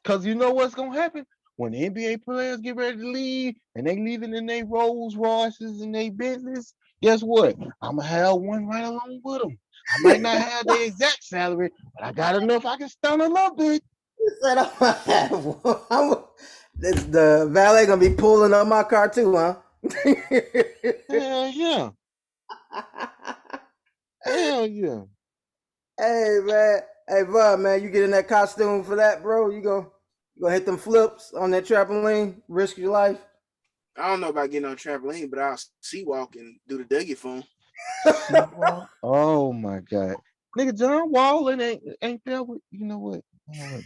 Cause you know what's gonna happen? When the NBA players get ready to leave and they leaving in their Rolls Royces and their business, guess what? I'ma have one right along with them. I might not have the exact salary, but I got enough I can stun a little bit. he said, I'm gonna have one. The valet gonna be pulling up my car too, huh? Hell yeah. Hell yeah. Hey man, hey Bob, man, you get in that costume for that, bro? You gonna hit them flips on that trampoline, risk your life. I don't know about getting on trampoline, but I'll sea walk and do the Dougie phone. Oh my God. Nigga, John Wall ain't there with you know what?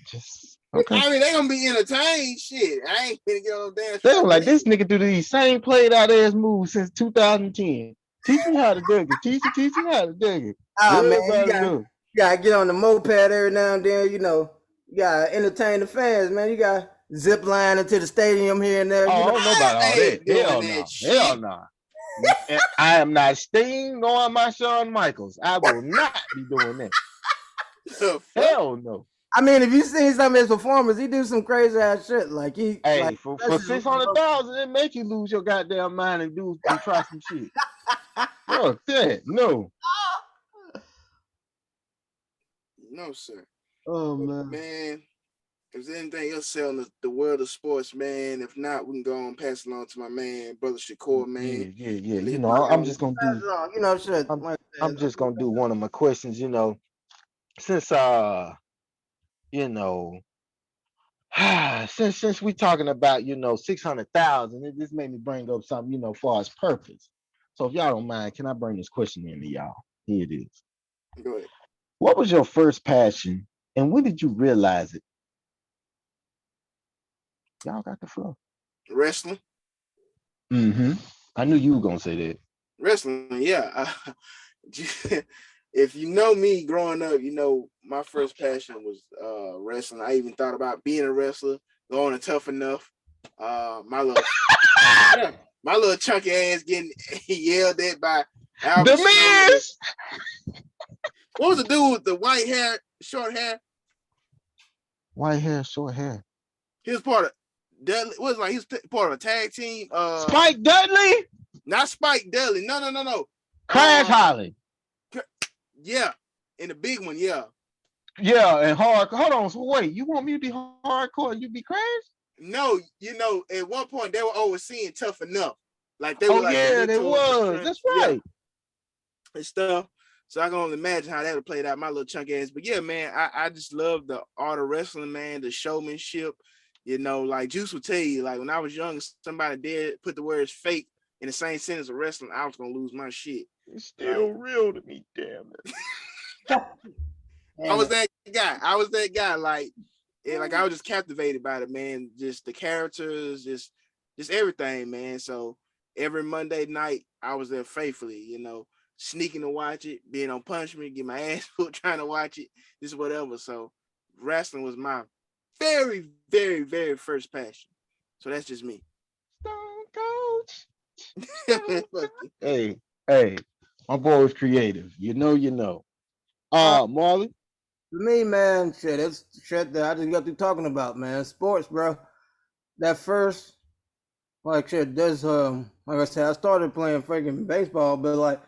Just okay. I mean, they gonna be entertained. Shit, I ain't gonna get on dance. They don't like this nigga do these same played out ass moves since 2010. Teach me how to dig it. Teach me how to dig it. Ah man, Everybody you gotta get on the moped every now and then. You gotta entertain the fans, man. You gotta zip line into the stadium here and there. Oh, I don't know about all I that. ain't doing Hell that no. shit. Hell no. I am not Sting nor my Shawn Michaels. I will not be doing that. Hell no. I mean, if you seen some of his performance, he do some crazy ass shit. Like he, Hey, like, for 600,000, it make you lose your goddamn mind and try some shit. Fuck that. No. No, sir. Oh man. Man, if there's anything else selling the world of sports, man. If not, we can go on and pass it along to my man, brother Shakur, man. Yeah. You know, I'm just gonna do. Shit. I'm just gonna do one of my questions. You know, since you know, since we talking about 600,000, it just made me bring up something for its purpose. So if y'all don't mind, can I bring this question in to y'all? Here it is. Go ahead. What was your first passion, and when did you realize it? Y'all got the floor. Wrestling. Mm-hmm. I knew you were gonna say that. Wrestling, yeah. If you know me growing up, you know my first passion was wrestling. I even thought about being a wrestler, going to Tough Enough. My little yeah, my little chunky ass getting yelled at by Albert The Snow. Miz. What was the dude with the white hair, short hair? White hair, short hair. He was part of Dudley. What was it, like he was part of a tag team. Spike Dudley. Not Spike Dudley. No. Crash Holly. Yeah, in the big one, yeah. Yeah, and hard. Hold on. So wait, you want me to be hardcore and you be Crash? No, you know, at one point they were overseeing Tough Enough. Like they were like yeah, they was. That's right. Yeah, and stuff. So I can only imagine how that would play out, my little chunk ass. But yeah, man, I just love the art of wrestling, man, the showmanship. You know, like Juice would tell you, like when I was young, somebody did put the words fake in the same sentence of wrestling, I was gonna lose my shit. It's still real to me, damn it. I was that guy. Like, yeah, like I was just captivated by it, man. Just the characters, just everything, man. So every Monday night, I was there faithfully, you know, sneaking to watch it, being on punishment, get my ass whooped trying to watch it, just whatever. So wrestling was my very, very, very first passion. So that's just me. Stone Cold. Hey, my boy was creative. You know. Marley. For me, man, shit, it's shit that I just got through talking about, man. Sports, bro. That first, like shit, there's like I said, I started playing freaking baseball, but like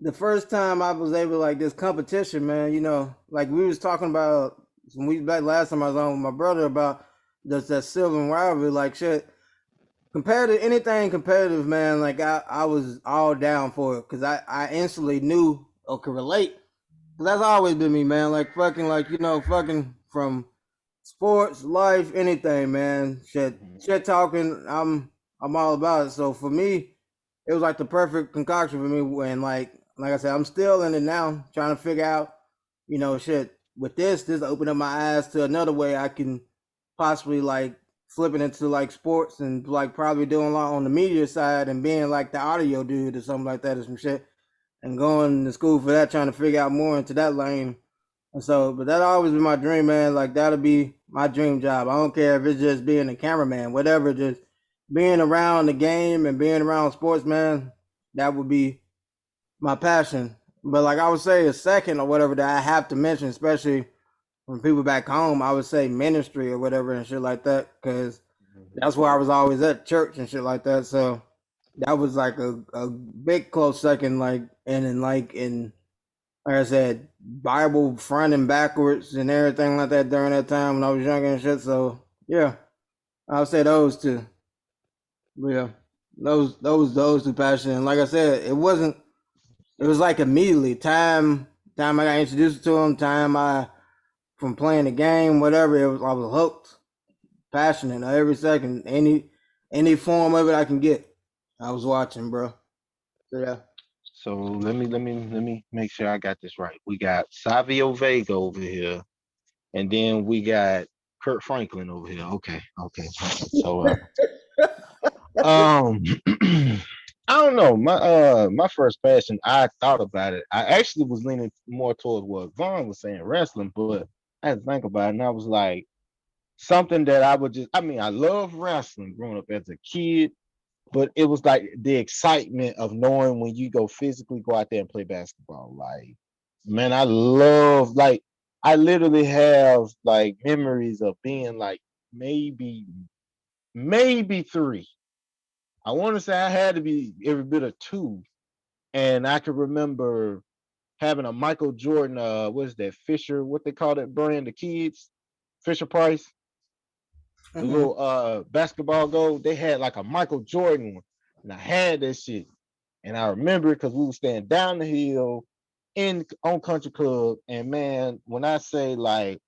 the first time I was able like this competition, man, you know, like we was talking about some weeks back last time I was on with my brother about just that silver rivalry, like shit. Compared to anything competitive, man, like I was all down for it because I instantly knew or could relate. That's always been me, man. Like fucking, like you know, fucking from sports, life, anything, man. Shit talking. I'm all about it. So for me, it was like the perfect concoction for me. When like I said, I'm still in it now, trying to figure out, you know, shit. With this opened up my eyes to another way I can possibly like flipping into like sports and like probably doing a lot on the media side and being like the audio dude or something like that or some shit and going to school for that, trying to figure out more into that lane. And so, but that always been my dream, man. Like that'll be my dream job. I don't care if it's just being a cameraman, whatever, just being around the game and being around sports, man, that would be my passion. But like I would say a second or whatever that I have to mention, especially from people back home, I would say ministry or whatever and shit like that, because that's where I was always at, church and shit like that. So that was like a big close second, like like I said, Bible front and backwards and everything like that during that time when I was younger and shit. So yeah, I would say those two. But yeah, those two passions. And like I said, it was like immediately time I got introduced to them, time I from playing the game, whatever, I was hooked, passionate every second, any form of it I can get. I was watching, bro. So yeah. So let me make sure I got this right. We got Savio Vega over here, and then we got Kurt Franklin over here. Okay. So I don't know. My first passion, I thought about it. I actually was leaning more towards what Vaughn was saying, wrestling, but I had to think about it, and I was like, something that I love wrestling growing up as a kid, but it was like the excitement of knowing when you physically go out there and play basketball. Like, man, I literally have like memories of being like maybe 3. I want to say I had to be every bit of 2. And I can remember having a Michael Jordan, what is that, Fisher, what they call that brand, the kids, Fisher Price, the little basketball goal. They had like a Michael Jordan one, and I had that shit. And I remember it because we were staying down the hill on Country Club. And man, when I say like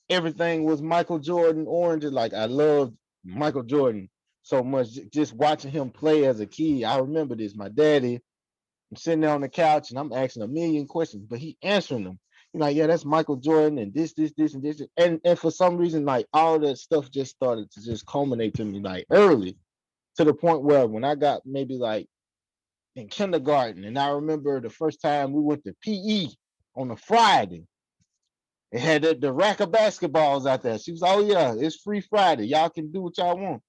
everything was Michael Jordan orange, like I loved Michael Jordan so much. Just watching him play as a kid, I remember this. My daddy, I'm sitting there on the couch and I'm asking a million questions, but he answering them. He's like, yeah, that's Michael Jordan and this, and this. And for some reason, like all that stuff just started to just culminate to me like early, to the point where when I got maybe like in kindergarten, and I remember the first time we went to PE on a Friday. It had the rack of basketballs out there. She was, oh yeah, it's free Friday. Y'all can do what y'all want.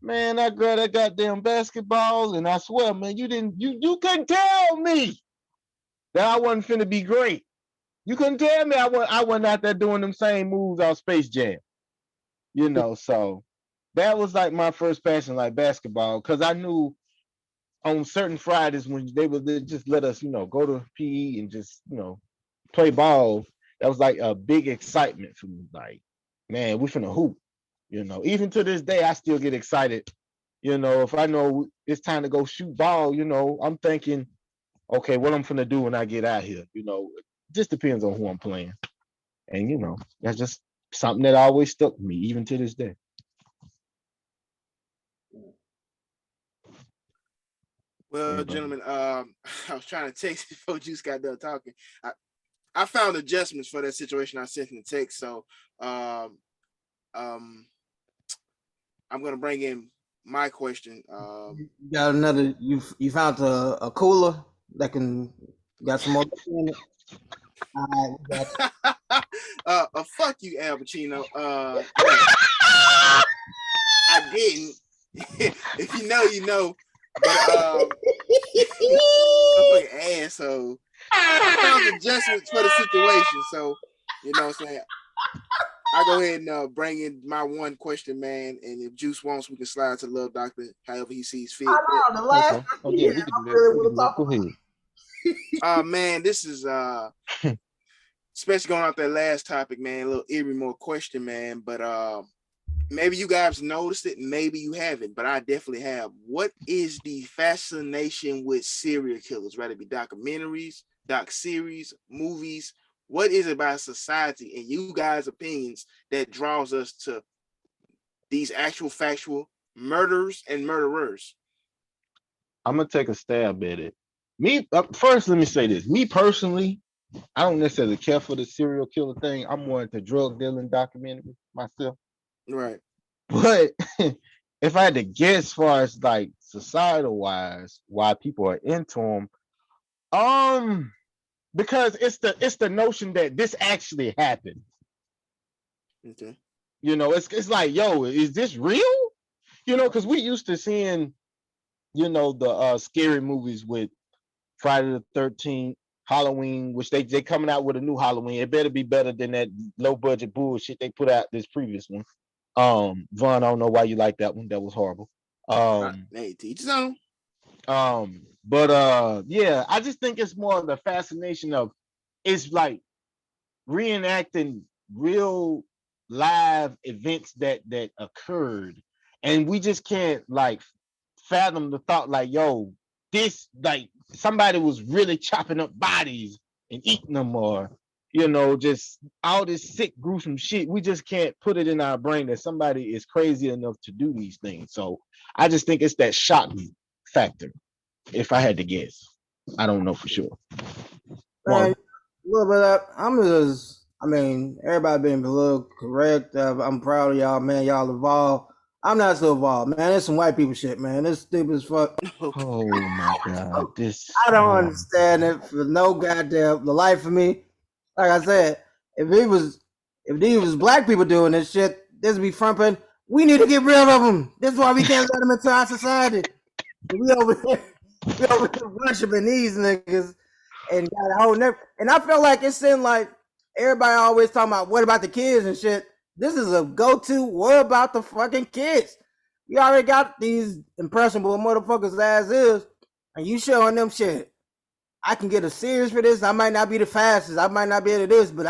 Man, I grabbed that goddamn basketballs, and I swear, man, you couldn't tell me that I wasn't finna be great. You couldn't tell me I wasn't out there doing them same moves on Space Jam. You know, so that was like my first passion, like basketball, because I knew on certain Fridays when they would just let us, go to PE and just, play ball. That was like a big excitement for me. Like, man, we finna hoop. Even to this day, I still get excited. If I know it's time to go shoot ball, I'm thinking, okay, what I'm finna do when I get out here. Just depends on who I'm playing. And that's just something that always stuck with me, even to this day. Well, gentlemen, I was trying to text before Juice got done talking. I found adjustments for that situation I sent in the text, so I'm gonna bring in my question. You got another? You found a cooler that can got some more in it. All right, Fuck you, Al Pacino. I didn't. If you know, you know. But fucking asshole. I found adjustments for the situation, so you know what I'm saying. I go ahead and bring in my one question, man. And if Juice wants, we can slide to Love Doctor, however he sees fit. I know, the last okay. Oh yeah, we can do that. Go ahead. Man, this is especially going off that last topic, man. A little eerie more question, man. But maybe you guys noticed it, maybe you haven't, but I definitely have. What is the fascination with serial killers? Whether it be documentaries, doc series, movies. What is it about society and you guys' opinions that draws us to these actual factual murders and murderers? I'm gonna take a stab at it. First, let me say this. Me personally, I don't necessarily care for the serial killer thing. I'm more into drug dealing documentary myself. Right. But if I had to guess, as far as like societal wise, why people are into them, because it's the notion that this actually happened. Okay. It's like, yo, is this real? Because we used to seeing, the scary movies with Friday the 13th, Halloween, which they coming out with a new Halloween. It better be better than that low budget bullshit they put out this previous one. Vaughn, I don't know why you like that one. That was horrible. Hey, teach his own. But yeah, I just think it's more of the fascination of it's like reenacting real live events that occurred, and we just can't like fathom the thought like, yo, this like somebody was really chopping up bodies and eating them, or just all this sick, gruesome shit. We just can't put it in our brain that somebody is crazy enough to do these things. So I just think it's that shock factor. If I had to guess, I don't know for sure. man, a little bit of, everybody being a little correct. I'm proud of y'all, man. Y'all evolved. I'm not so evolved, man. It's some white people shit, man. It's stupid as fuck. Oh my god, I don't understand it for no goddamn the life of me. Like I said, if these was black people doing this shit, this would be frumping. We need to get rid of them. This is why we can't let them into our society. We over here worshiping these niggas and got a whole and I feel like it's in like everybody always talking about what about the kids and shit. This is a go-to. What about the fucking kids? You already got these impressionable motherfuckers as is, and you showing them shit. I can get a series for this. I might not be the fastest. I might not be able to this, but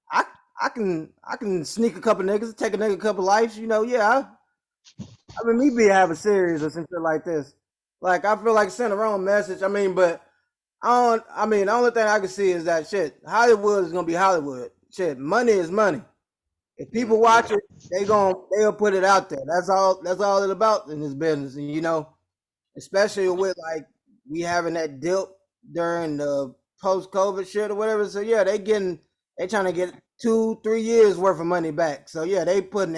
I can sneak a couple niggas, take a nigga a couple lives. Yeah. Me have a series or something like this. Like I feel like send the wrong message. But the only thing I can see is that shit. Hollywood is gonna be Hollywood. Shit, money is money. If people watch it, they'll put it out there. That's all it's about in this business. And especially with like we having that dip during the post-COVID shit or whatever. So yeah, they trying to get 2-3 years worth of money back. So yeah, they putting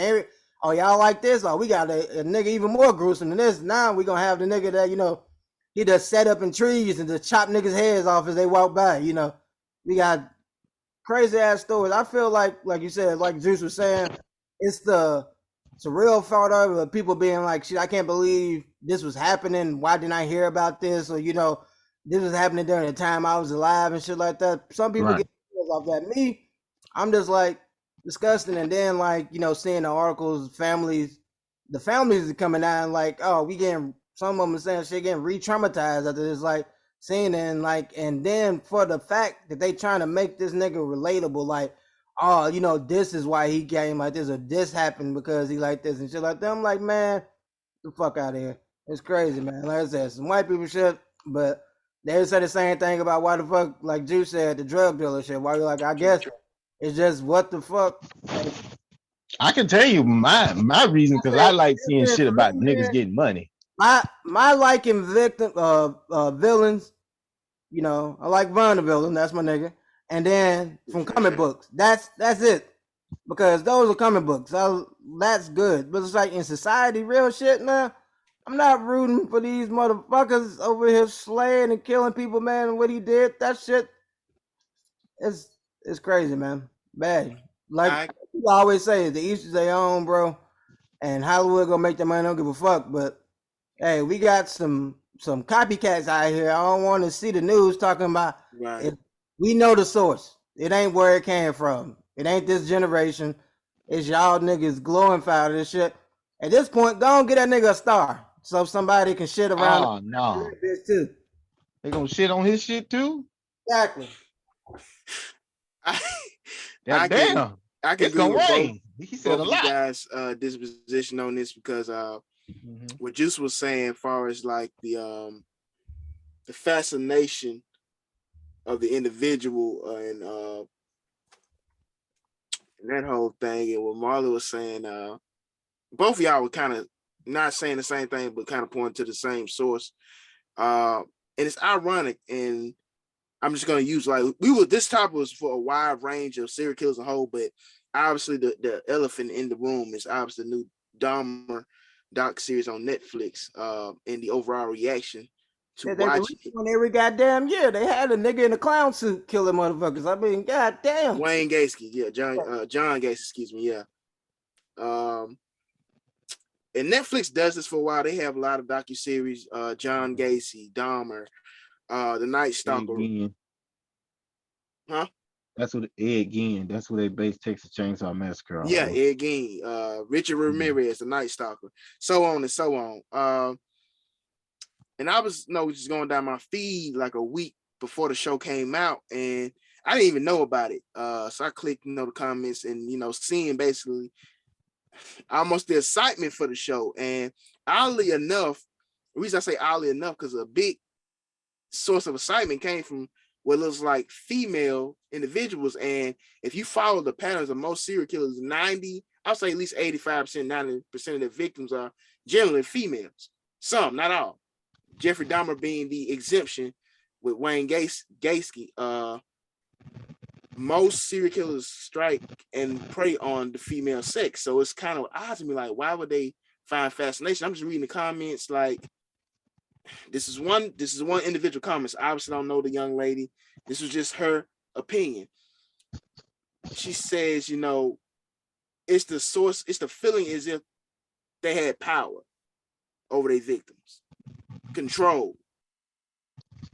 oh, y'all like this? Oh, we got a nigga even more gruesome than this. Now we gonna have the nigga that he just set up in trees and just chop niggas' heads off as they walk by. You know, we got crazy ass stories. I feel like you said, like Juice was saying, it's a real photo of people being like, shit, I can't believe this was happening. Why didn't I hear about this? Or, you know, this was happening during the time I was alive and shit like that. Some people get off that. Me, I'm just like disgusting. And then like, you know, seeing the articles, the families are coming out and like, oh, we getting, some of them are saying shit getting re-traumatized after this, like, seeing it, and like, and then for the fact that they trying to make this nigga relatable, like, oh, you know, this is why he came like this, or this happened because he like this and shit like that. I'm like, man, the fuck out of here. It's crazy, man. Like I said, some white people shit, but they say the same thing about why the fuck, like Juice said, the drug dealer shit. Why you like, I guess it's just what the fuck. Like, I can tell you my reason, because I like seeing shit about niggas getting money. My liking villains, you know, I like Von the villain, that's my nigga. And then from comic books, that's it. Because those are comic books. So that's good. But it's like in society, real shit, man. I'm not rooting for these motherfuckers over here slaying and killing people, man. And what he did, that shit is crazy, man. Bad. Like people always say, the each is their own, bro. And Hollywood gonna make their money, don't give a fuck. But hey, we got some copycats out here. I don't want to see the news talking about it. We know the source. It ain't where it came from. It ain't this generation. It's y'all niggas glorifying this shit. At this point, go and get that nigga a star so somebody can shit around. Oh no, this too. They gonna shit on his shit too? Exactly. I can it's gonna rain. He said a lot. You guys disposition on this, because what Juice was saying, as far as like the fascination of the individual and that whole thing, and what Marley was saying, both of y'all were kind of not saying the same thing, but kind of pointing to the same source. And it's ironic, and I'm just going to use like this topic was for a wide range of serial killers as a whole, but obviously the elephant in the room is obviously the new Dahmer doc series on Netflix, and the overall reaction to watching it. Every goddamn year they had a nigga in a clown suit killing motherfuckers. I mean, goddamn. Wayne Gacy, yeah, John Gacy, excuse me, yeah. And Netflix does this for a while. They have a lot of docuseries, John Gacy, Dahmer, the Night Stalker. Huh? That's what Ed Gein. That's what they base Texas Chainsaw Massacre on. Yeah, Ed Gein, Richard Ramirez, the Night Stalker, so on and so on. And I was just going down my feed like a week before the show came out, and I didn't even know about it. So I clicked, the comments, and seeing basically almost the excitement for the show. And oddly enough, the reason I say oddly enough, because a big source of excitement came from what looks like female individuals. And if you follow the patterns of most serial killers, I'll say at least 85%, 90% of the victims are generally females. Some, not all. Jeffrey Dahmer being the exemption with Wayne Gacy. Most serial killers strike and prey on the female sex. So it's kind of odd to me, like, why would they find fascination? I'm just reading the comments, like, this is one individual comments. I obviously don't know the young lady. This was just her opinion. She says, it's the source, it's the feeling as if they had power over their victims. Control.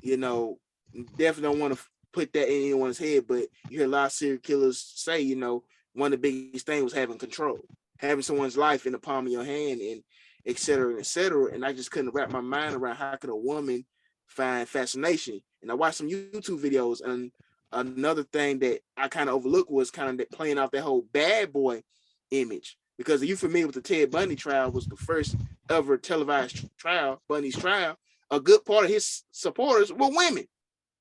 Definitely don't want to put that in anyone's head, but you hear a lot of serial killers say, one of the biggest things was having control, having someone's life in the palm of your hand, and et cetera, et cetera. And I just couldn't wrap my mind around how could a woman find fascination. And I watched some YouTube videos, and another thing that I kind of overlooked was kind of playing off that whole bad boy image. Because if you're familiar with the Ted Bundy trial, was the first ever televised trial, Bundy's trial. A good part of his supporters were women.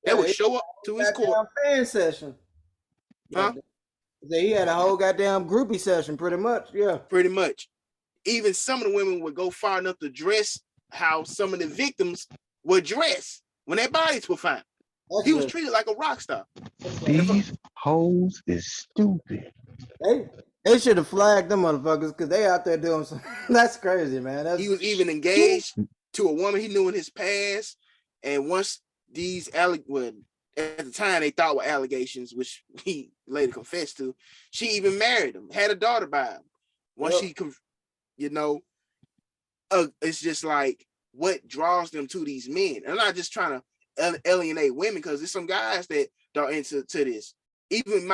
They would show up to his court. Fan session. Huh? He had a whole goddamn groupie session, pretty much. Yeah. Pretty much. Even some of the women would go far enough to dress how some of the victims were dressed when their bodies were found. He was treated like a rock star. These hoes is stupid. They should have flagged them motherfuckers, because they out there doing some. That's crazy, man. He was even engaged to a woman he knew in his past. And once these well, at the time they thought were allegations, which he later confessed to, she even married him, had a daughter by him. Once she, you know, it's just like what draws them to these men. And I'm not just trying to alienate women because there's some guys that are into this. Even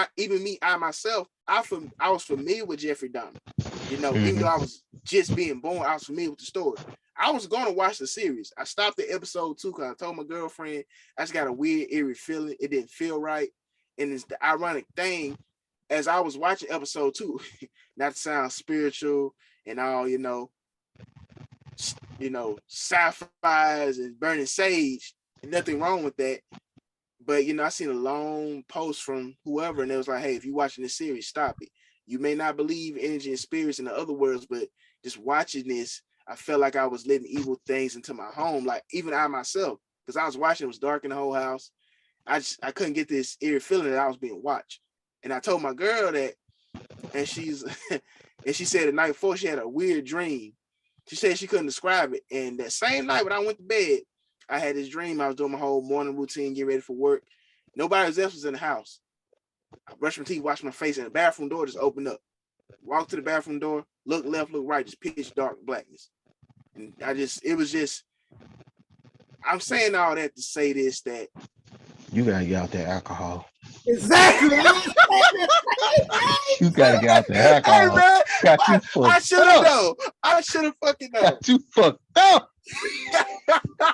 me, I myself, I was familiar with Jeffrey Dahmer. You know, even though I was just being born, I was familiar with the story. I was going to watch the series. I stopped at episode 2 because I told my girlfriend I just got a weird, eerie feeling. It didn't feel right. And it's the ironic thing, as I was watching episode 2, not to sound spiritual and all, you know, sapphires and burning sage, and nothing wrong with that. But, you know, I seen a long post from whoever, and it was like, hey, if you're watching this series, stop it. You may not believe energy and spirits in the other words, but just watching this, I felt like I was letting evil things into my home. Like, even I myself, because I was watching, it was dark in the whole house. I couldn't get this eerie feeling that I was being watched. And I told my girl that, and she said the night before she had a weird dream. She said she couldn't describe it. And that same night when I went to bed, I had this dream. I was doing my whole morning routine, getting ready for work. Nobody else was in the house. I brushed my teeth, washed my face, and the bathroom door just opened up. Walked to the bathroom door, look left, look right, just pitch dark blackness. And I'm saying all that to say this, that you gotta get out that alcohol. Exactly. You gotta get out the alcohol. Hey, man, Got you fucked I should have up. known. I should have fucking known. Got you fucked up.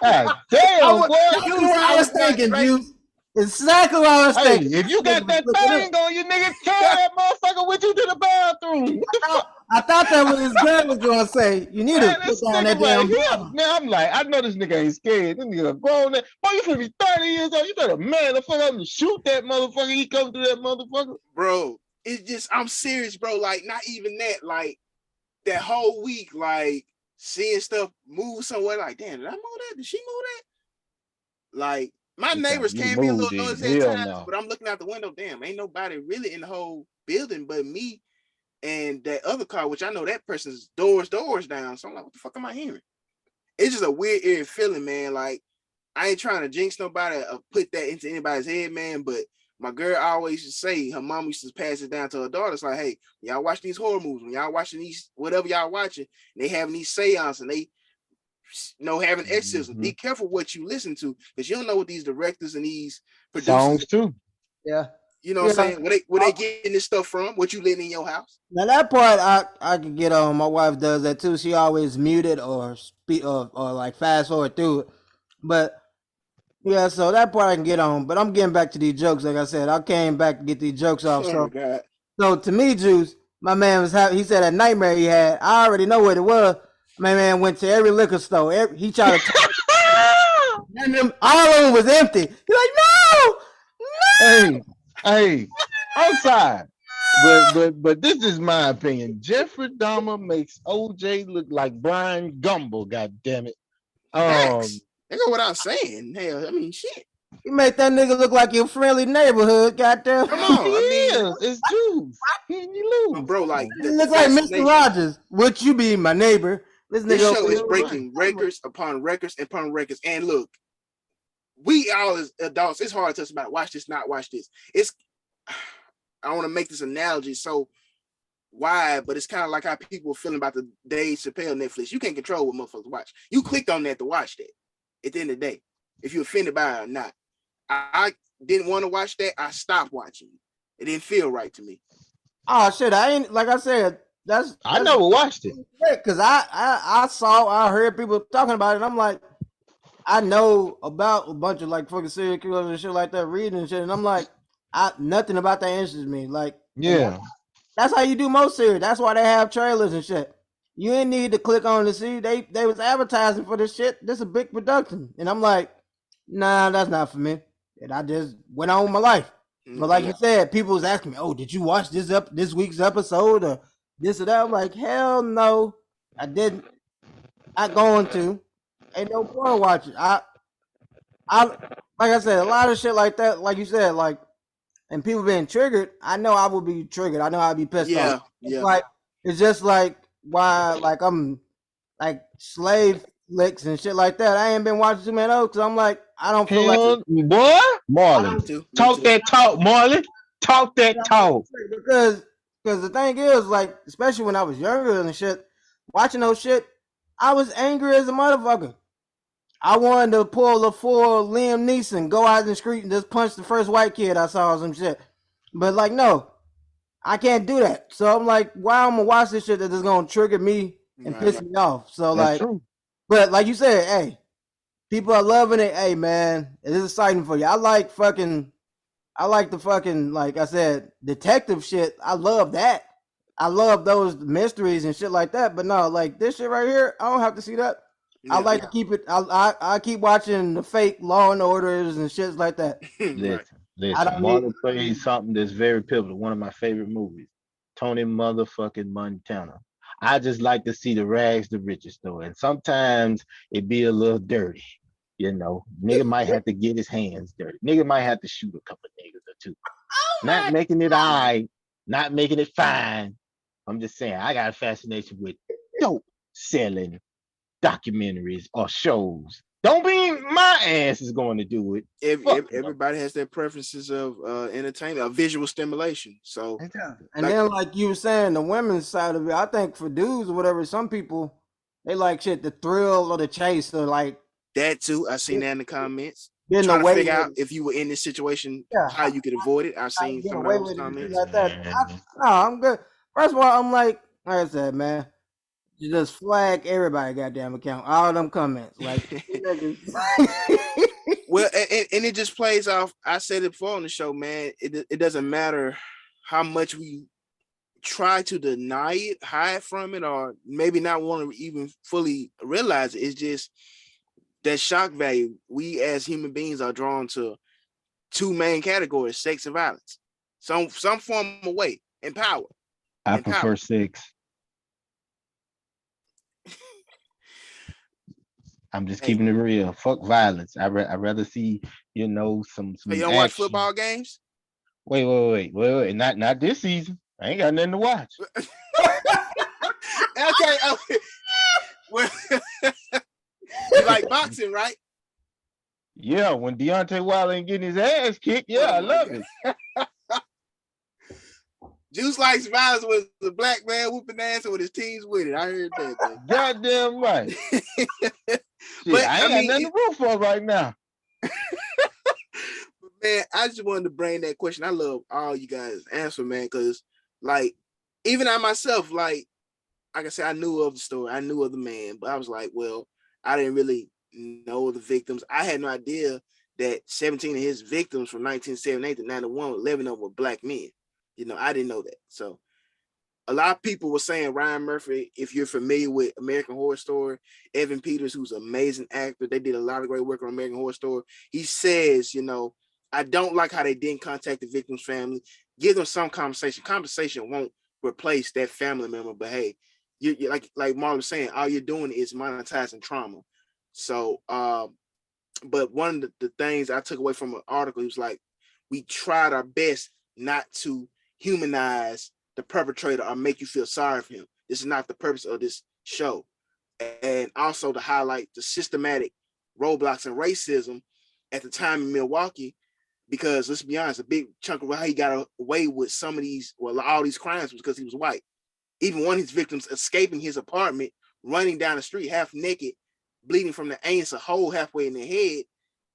God damn, boy. That's what I was thinking, Juice. Exactly what I was Hey, thinking. if you got that thing on you, nigga, carry that motherfucker with you to the bathroom. What the fuck? I thought that was his girl was gonna say. You need to put down that damn bottle. Now I'm like, I know this nigga ain't scared. This nigga grown. Boy, you finna be 30 years old. You better man the fuck up and shoot that motherfucker. He come through that motherfucker. Bro, it's just, I'm serious, bro. Like, not even that. Like, that whole week, like, seeing stuff move somewhere, like, damn, did I move that? Did she move that? Like, my neighbors can be a little noisy at times, but I'm looking out the window, damn, ain't nobody really in the whole building but me and that other car, which I know that person's doors down. So I'm like, what the fuck am I hearing? It's just a weird, eerie feeling, man. Like, I ain't trying to jinx nobody or put that into anybody's head, man, but my girl always used to say, her mom used to pass it down to her daughter. It's like, hey, y'all watch these horror movies, when y'all watching these, whatever y'all watching, and they having these seances and they, having exorcism. Be careful what you listen to, because you don't know what these directors and these producers songs too. Yeah. You know what I'm saying? Where they getting this stuff from? What you living in your house? Now that part I could get on. My wife does that too. She always muted or speak or like fast forward through it. But yeah, so that part I can get on. But I'm getting back to these jokes. Like I said, I came back to get these jokes off. So to me, Juice, my man was he said that nightmare he had. I already know what it was. My man went to every liquor store. He tried to and them, all of them was empty. He's like, no. Hey, I'm sorry. But this is my opinion. Jeffrey Dahmer makes OJ look like Brian Gumble, god damn it. They go without saying. Hell, I mean, shit. You make that nigga look like your friendly neighborhood, goddamn. Come on, it's Juice. You lose, bro. Like, he look like Mr. Rogers. Would you be my neighbor? This show is breaking records upon records upon records. And look, we all as adults, it's hard to tell somebody watch this, not watch this. I want to make this analogy so wide, but it's kind of like how people are feeling about the Dave Chappelle Netflix. You can't control what motherfuckers watch. You clicked on that to watch that. At the end of the day, if you're offended by it or not, I didn't want to watch that. I stopped watching. It didn't feel right to me. Oh shit! I ain't, like I said. I never watched it because I heard people talking about it. I'm like, I know about a bunch of like fucking serial killers and shit like that, reading and shit, and I'm like, nothing about that interests me. Like, yeah, that's how you do most series. That's why they have trailers and shit. You ain't need to click on to see. They was advertising for this shit. This is a big production, and I'm like, nah, that's not for me. And I just went on with my life. But like you said, people was asking me, oh, did you watch this week's episode or this or that? I'm like, hell no, I didn't. Not going to. Ain't no point watching. I like I said, a lot of shit like that, like you said, like, and people being triggered. I know I would be triggered. I know I'd be pissed off. It's like, it's just like why, like I'm like slave Netflix and shit like that. I ain't been watching too many of those because I'm like, I don't feel like Hell, boy, I Marlon, don't Me talk too. that talk, Marlon. Talk that talk. because the thing is like, especially when I was younger and shit, watching those shit, I was angry as a motherfucker. I wanted to pull a full Liam Neeson, go out in the street and just punch the first white kid I saw or some shit. But like, no, I can't do that. So I'm like, why I'm gonna watch this shit that is gonna trigger me and Right. piss me off? So That's like, true. but like you said, hey, people are loving it. Hey man, it is exciting for you. I like the fucking, like I said, detective shit. I love that. I love those mysteries and shit like that. But no, like this shit right here, I don't have to see that. I Yeah. like to keep it. I keep watching the fake Law and Orders and shit like that. Right. I Listen. don't need. Marlon plays something that's very pivotal. One of my favorite movies, Tony motherfucking Montana. I just like to see the rags to riches story, and sometimes it be a little dirty. Nigga might have to get his hands dirty. Nigga might have to shoot a couple niggas or two. Not making it I, not making it fine. I'm just saying I got a fascination with dope selling documentaries or shows. Don't mean my ass is going to do it. Everybody has their preferences of entertainment, of visual stimulation. So, Exactly. And then, like you were saying, the women's side of it, I think for dudes or whatever, some people they like shit, the thrill or the chase, or like that too, I seen that in the comments. getting Trying to away figure with out it. if you were in this situation, Yeah, how you could avoid it. I've how you seen get some of away those with it and shit comments. like that. Man. No, I'm good. First of all, I'm like I said, man, you just flag everybody goddamn account, all them comments, like Well, and it just plays off. I said it before on the show, man. It doesn't matter how much we try to deny it, hide from it, or maybe not want to even fully realize it. It's just that shock value. We as human beings are drawn to two main categories: sex and violence. Some form of way and power. I And power. prefer sex. I'm just Hey, keeping it real. Fuck violence. I rather see some so you don't watch action. football games? Wait. Not this season. I ain't got nothing to watch. Okay. Well, you like boxing, right? Yeah, when Deontay Wilder ain't getting his ass kicked, yeah, I love it. Juice likes violence with the black man whooping ass with his teams with it. I heard that. Man. Goddamn right. But I ain't got nothing to root for right now. Man, I just wanted to bring that question. I love all you guys' answer, man, because like even I myself, like I said, I knew of the story, I knew of the man, but I was like, well, I didn't really know the victims. I had no idea that 17 of his victims from 1978 to 91, 11 of them were black men. I didn't know that. So a lot of people were saying Ryan Murphy, if you're familiar with American Horror Story, Evan Peters, who's an amazing actor, they did a lot of great work on American Horror Story. He says, I don't like how they didn't contact the victim's family. Give them some compensation. Compensation won't replace that family member, but hey, you like Marlon was saying, all you're doing is monetizing trauma. So, but one of the things I took away from an article, he was like, we tried our best not to humanize the perpetrator or make you feel sorry for him. This is not the purpose of this show. And also to highlight the systematic roadblocks and racism at the time in Milwaukee, because let's be honest, a big chunk of how he got away with some of these, all these crimes was because he was white. Even one of his victims escaping his apartment, running down the street half naked, bleeding from the anus, a hole halfway in the head.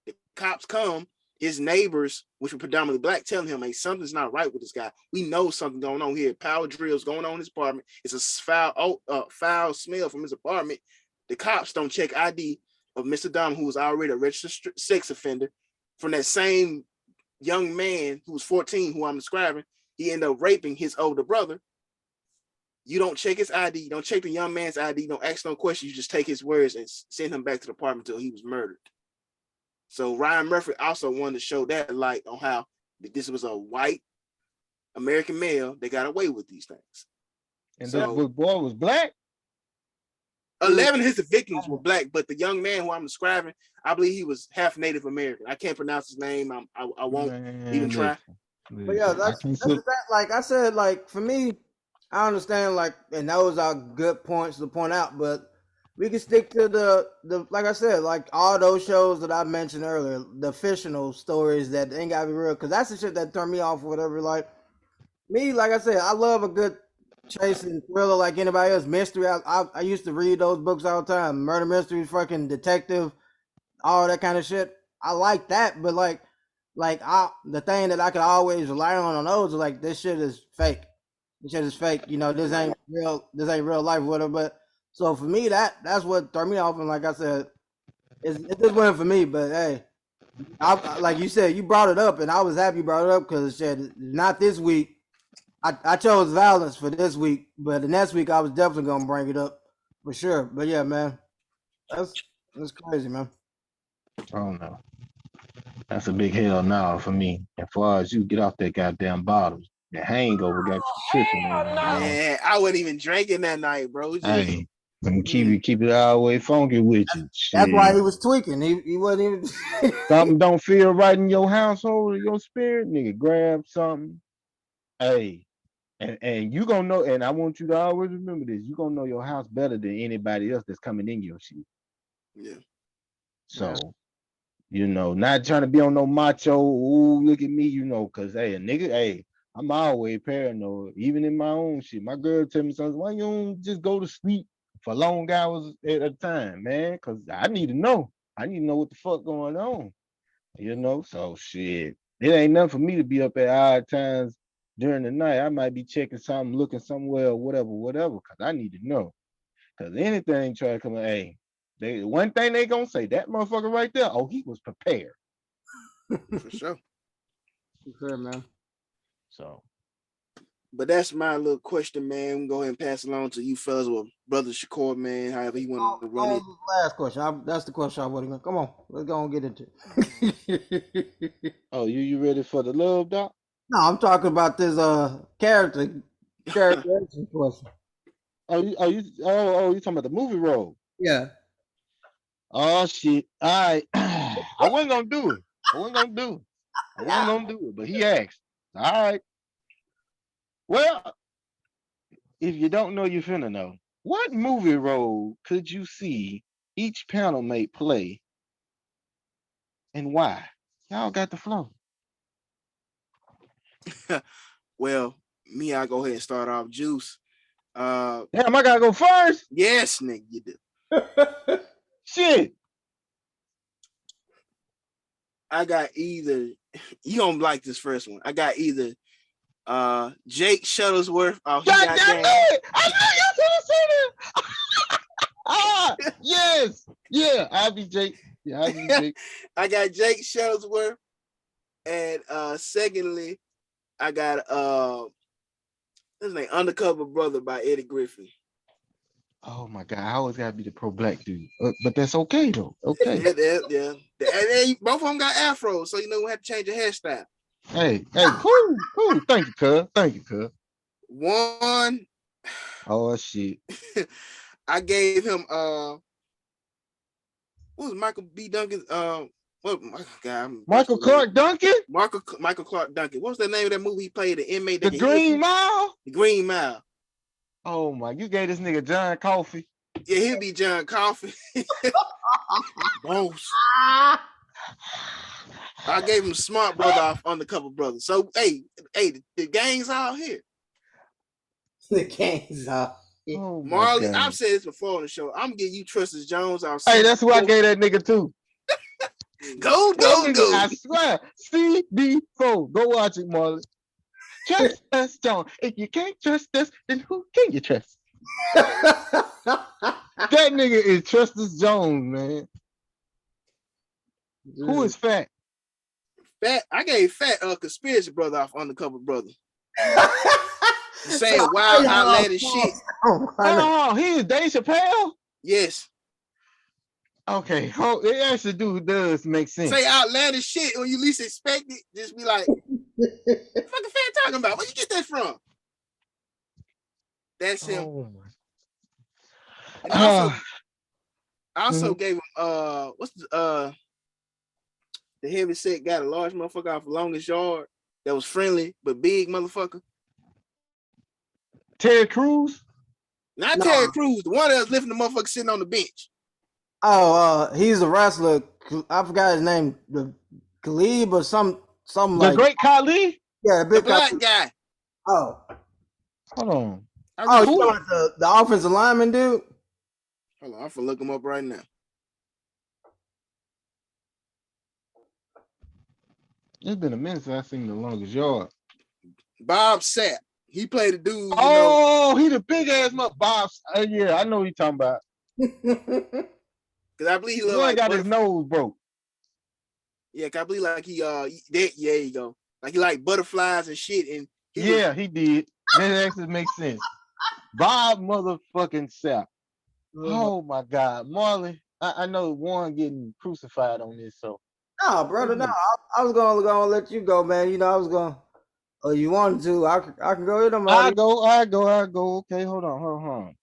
The cops come, his neighbors, which were predominantly black, telling him, hey, something's not right with this guy. We know something going on here. Power drills going on in his apartment. It's a foul smell from his apartment. The cops don't check ID of Mr. Dom, who was already a registered sex offender. From that same young man who was 14, who I'm describing, he ended up raping his older brother. You don't check his ID. You don't check the young man's ID. You don't ask no questions. You just take his words and send him back to the apartment until he was murdered. So Ryan Murphy also wanted to show that light on how this was a white American male that got away with these things. And so, this boy was black? 11 of his victims were black, but the young man who I'm describing, I believe he was half Native American. I can't pronounce his name. I won't even try. But yeah, that's that. Like I said, like for me, I understand, like, and those are good points to point out. But we can stick to the like I said, like all those shows that I mentioned earlier, the fictional stories that ain't gotta be real, because that's the shit that turned me off or whatever. Like me, like I said, I love a good chasing thriller like anybody else. Mystery, I used to read those books all the time. Murder mysteries, fucking detective, all that kind of shit. I like that, but like the thing that I could always rely on those is like this shit is fake. This shit is fake. You know, this ain't real. This ain't real life, or whatever. But so for me, that's what threw me off. And like I said, it just wasn't for me. But hey, like you said, you brought it up, and I was happy you brought it up because shit, not this week. I chose violence for this week, but the next week I was definitely gonna bring it up for sure. But yeah, man, that's crazy, man. I don't know. That's a big hell no for me. As far as you get off that goddamn bottle, the hangover got you tripping. Man, I wasn't even drinking that night, bro. Just, Hey, keep it all the way funky with you. That's why he Shit. was tweaking. He wasn't even. Something don't feel right in your household or your spirit, nigga. Grab something. Hey, and you gonna know, and I want you to always remember this, you gonna know your house better than anybody else that's coming in your shit. yeah. So, you know, not trying to be on no macho, ooh, look at me, you know, cause hey, a nigga, hey, I'm always paranoid, even in my own shit. My girl tell me something, why you don't just go to sleep for long hours at a time, man? Cause I need to know. I need to know what the fuck going on. You know, so shit. It ain't nothing for me to be up at odd times during the night. I might be checking something, looking somewhere, whatever, because I need to know. Because anything try to come, hey, one thing they gonna say, that motherfucker right there, oh, he was prepared. For sure. Fair, man. So But that's my little question, man. We go ahead and pass it along to you fellas or brother Shakur, man, however you want to run it. Last question. That's the question I want to go. Come on, let's go and get into it. oh, you ready for the love, doc? No, I'm talking about this character question. You talking about the movie role? Yeah. Oh shit. All right. I wasn't gonna do it. I wasn't gonna do it, but he asked. All right. Well, if you don't know, you finna know. What movie role could you see each panel mate play and why? Y'all got the flow. Well, me, I go ahead and start off. Juice. Damn, I gotta go first. Yes, nigga, you do. Shit. I got either you don't like this first one. I got either Jake Shuttlesworth. Oh, he God got damn game. it! I knew you was gonna say that. Yes. Yeah, I'll be Jake. Yeah, I'll be Jake. I got Jake Shuttlesworth. And secondly, I got his name Undercover Brother by Eddie Griffin. Oh my god, I always gotta be the pro black dude. But that's okay though. Okay. Yeah. And both of them got afros, so you know we have to change your hairstyle. Hey, cool. Thank you, cuz. One, Oh shit. I gave him what was Michael B. Duncan? What my God, Michael Clark Duncan? Michael Clark Duncan. What was the name of that movie he played? The inmate The that Green Mile? The Green Mile. Oh my, you gave this nigga John Coffey. Yeah, he'll be John Coffey. Boss. I gave him Smart Brother off Undercover Brother. So hey, the gang's all here. The gang's out. Oh Marley, I've said this before on the show. I'm getting you Trustus Jones. Hey, that's who I gave that nigga too. Go. I swear. CD4. Go watch it, Marley. Trust us, Jones. If you can't trust us, then who can you trust? That nigga is Trustus Jones, man. Who is Fat? Fat. I gave Fat Conspiracy Brother off Undercover Brother. Saying wild outlandish shit. Oh, he is Dave Chappelle? Yes. Okay, it actually does make sense. Say outlandish shit when you least expect it. Just be like, what the fucking Fat talking about? Where you get that from? That's him. Oh my. And I also gave him what's the heavy set got a large motherfucker off the Longest Yard that was friendly but big motherfucker. Ted Cruz? Not No. Terry Crews, the one that was lifting the motherfucker sitting on the bench. Oh, he's a wrestler. I forgot his name. The Khalib or something The like. great Cali? Yeah, The big black Khalib. guy. Oh, Hold on. I you just, talking about the offensive lineman dude? hold on, I'm gonna look him up right now. It's been a minute since I've seen the longest yard. Bob Sapp. He played the dude, you know. Oh, he the big ass Bob. Yeah, I know what you're talking about. Because I believe he The looked one like got his nose broke. Yeah, cause I believe like there you go. Like he like butterflies and shit. And he did. That actually makes sense. Bob motherfucking Sapp. Oh my God, Marley. I know Warren getting crucified on this, so. No, brother, no. I was gonna let you go, man. You know, I was gonna. Oh, you wanted to? I can go hit him. I go. Okay, hold on.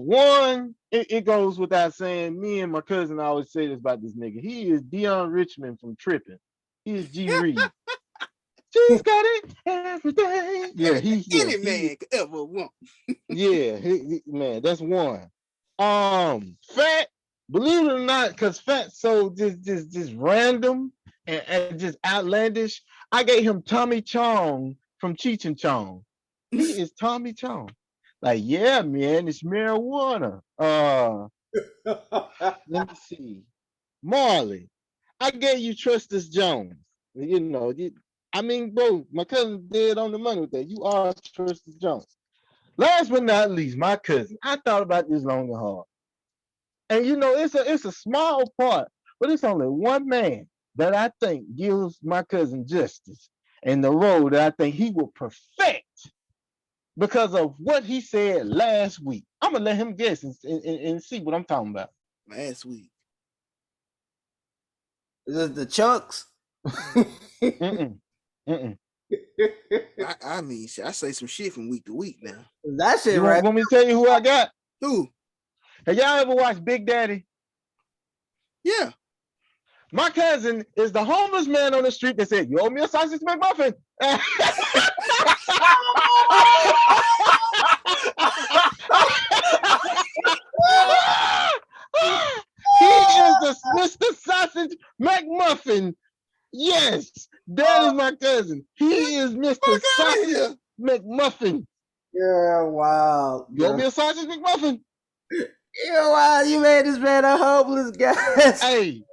One, it goes without saying, me and my cousin always say this about this nigga. He is Deion Richmond from Tripping. He is G Reed. She's got it every day. Yeah, any man could ever want. Yeah, man, that's one. Fat, believe it or not, because Fat's so just random and just outlandish. I gave him Tommy Chong from Cheech and Chong. He is Tommy Chong. Like, yeah, man, it's marijuana. Let me see. Marley, I gave you Trustus Jones. You know, I mean, bro, my cousin dead on the money with that. You are Trustus Jones. Last but not least, my cousin. I thought about this long and hard. And you know, it's a small part, but it's only one man that I think gives my cousin justice and the role that I think he will perfect because of what he said last week. I'm gonna let him guess and see what I'm talking about. Last week. Is it the Chucks? Mm-mm. I mean, I say some shit from week to week now. That shit, You right? want me to tell you who I got? Who? Have y'all ever watched Big Daddy? Yeah. My cousin is the homeless man on the street that said, "You owe me a sausage McMuffin." He is the Mr. Sausage McMuffin. Yes, that is my cousin. He is Mr. Sausage McMuffin. Yeah, wow. You owe me a sausage McMuffin? Yeah, wow. You made this man a homeless guy. Hey,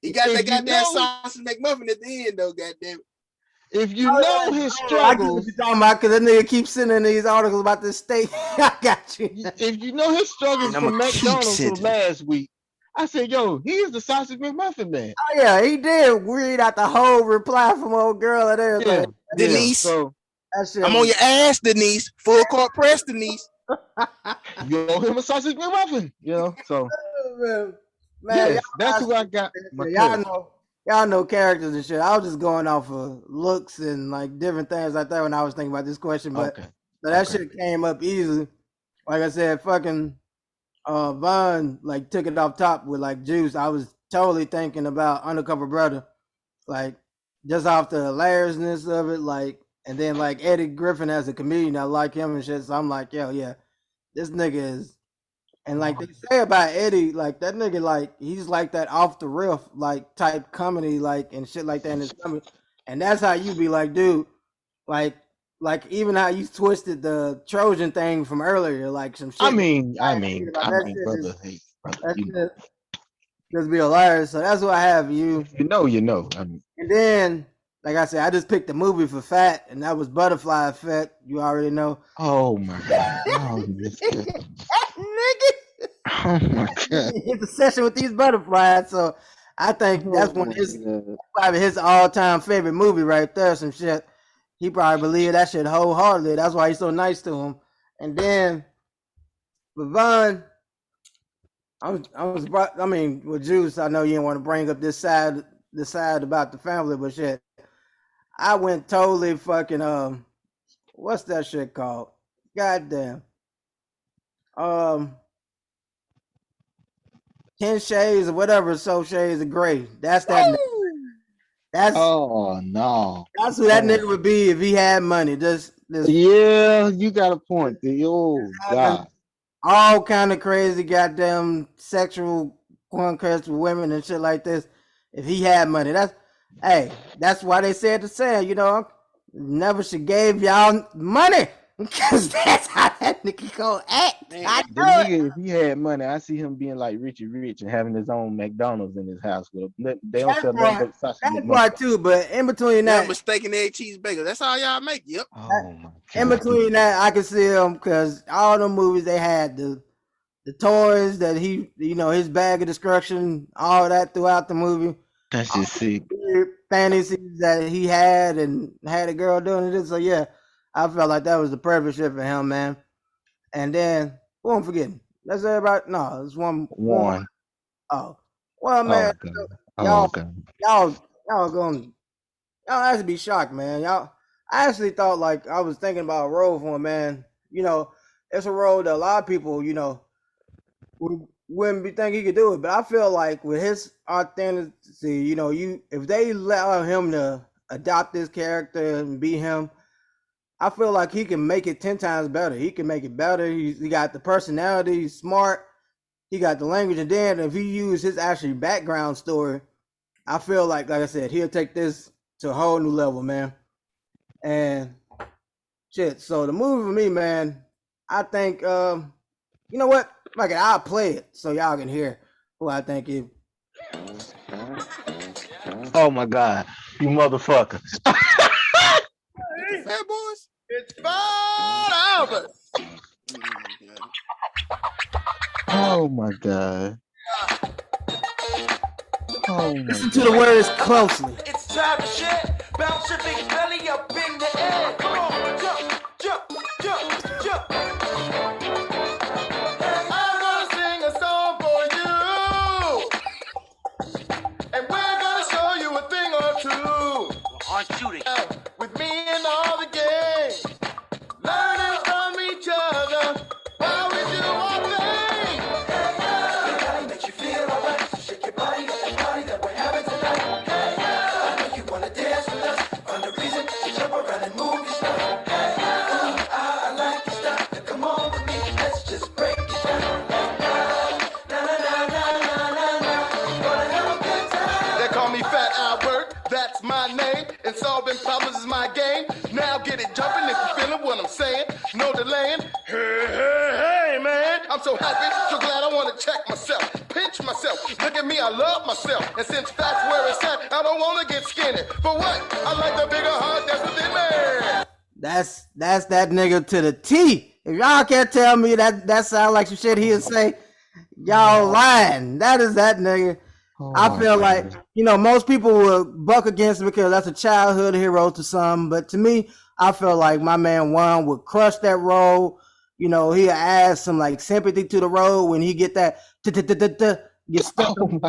he got that goddamn sausage McMuffin at the end, though. Goddamn. If you know his struggles, I get what you're talking about because that nigga keeps sending these articles about this state. I got you. If you know his struggles from McDonald's from last week, I said, "Yo, he is the sausage McMuffin man." Oh yeah, he did read out the whole reply from old girl and everything. Yeah. Denise, so, I'm on your ass, Denise. Full court press, Denise. You owe him a sausage McMuffin, you know. So, man, yes, that's who I got. Y'all know characters and shit. I was just going off of looks and like different things like that when I was thinking about this question, but that shit came up easily. Like I said, fucking Vaughn like took it off top with like Juice. I was totally thinking about Undercover Brother, like just off the hilariousness of it, like, and then like Eddie Griffin as a comedian, I like him and shit. So I'm like, yo, yeah, this nigga is. And like they say about Eddie, like that nigga, like he's like that off the riff, like type comedy, like and shit like that in his comedy. And that's how you be like, dude, like even how you twisted the Trojan thing from earlier, like some shit. I mean, brother, just be hilarious. So that's what I have. You know. And then, like I said, I just picked a movie for Fat, and that was Butterfly Effect. You already know. Oh my god. Oh, nigga. Oh my god. His obsession with these butterflies. So I think that's probably his all-time favorite movie right there. Some shit. He probably believed that shit wholeheartedly. That's why he's so nice to him. And then with Vaughn, with Juice, I know you didn't want to bring up this side about the family, but shit, I went totally fucking what's that shit called? Goddamn. 10 Shades or whatever, so Shades of Grey. That's that. That's Oh no. that's who that Oh. nigga would be if he had money. Just Yeah, you got a point. Oh having God. all kind of crazy goddamn sexual conquest with women and shit like this. If he had money, that's why they said the saying, never should gave y'all money because that's how that nigga gonna act. Man, I The know it. nigga, if he had money, I see him being like Richie Rich and having his own McDonald's in his house. They don't sell nothing but sausage That McMuffins. part too, but in between y'all that, mistaken egg cheese bagel. That's all y'all make. Yep. Oh my in God. between that, I can see him because all the movies they had the toys that his bag of destruction, all that throughout the movie. That's just sick. Weird fantasies that he had and had a girl doing it. So yeah, I felt like that was the perfect shit for him, man. And then who I'm forgetting? That's everybody. No, it's one. One. Oh, well, Oh man, God. y'all, Oh God. y'all going, y'all have to be shocked, man. I actually thought like I was thinking about a role for him, man. It's a role that a lot of people, wouldn't be think he could do it. But I feel like with his authenticity, if they allow him to adopt this character and be him, I feel like he can make it 10 times better. He can make it better. He got the personality, he's smart, he got the language, and then if he used his actually background story, I feel like I said, he'll take this to a whole new level, man. And shit. So the movie for me, man, I think you know what? Like I'll play it so y'all can hear who I think it. Oh my God. You motherfucker. The Fat Boys. It's Fat Albert. Oh my God. Oh my Listen to the words closely. It's time to shit. Bounce your big belly up in the air. Come on, jump, jump, jump, jump. I'm gonna sing a song for you, and we're gonna show you a thing or two. Aren't you the With me and all the gang, learning from each other while we do our thing. The Cali makes you feel alright, so shake your body at the party that we're having tonight. I know you wanna dance with us, find a reason to jump around and move your stuff. Ooh, I like your stuff. Now come on with me, let's just break it down. Na na na na na na na, gonna have a good time. They call me Fat Albert, that's my name, and solving problems is my game. Now get it jumping if you feeling what I'm saying. No delaying. Hey, hey, hey, man. I'm so happy, so glad I want to check myself. Pinch myself. Look at me, I love myself. And since that's where it's at, I don't want to get skinny. For what? I like the bigger heart that's within me. That's that nigga to the T. If y'all can't tell me that sound like some shit he'll say, y'all lying. That is that nigga. I feel like, most people will buck against him because that's a childhood hero to some, but to me, I feel like my man Juan would crush that role. He'll add some like sympathy to the role when he get that get stuck and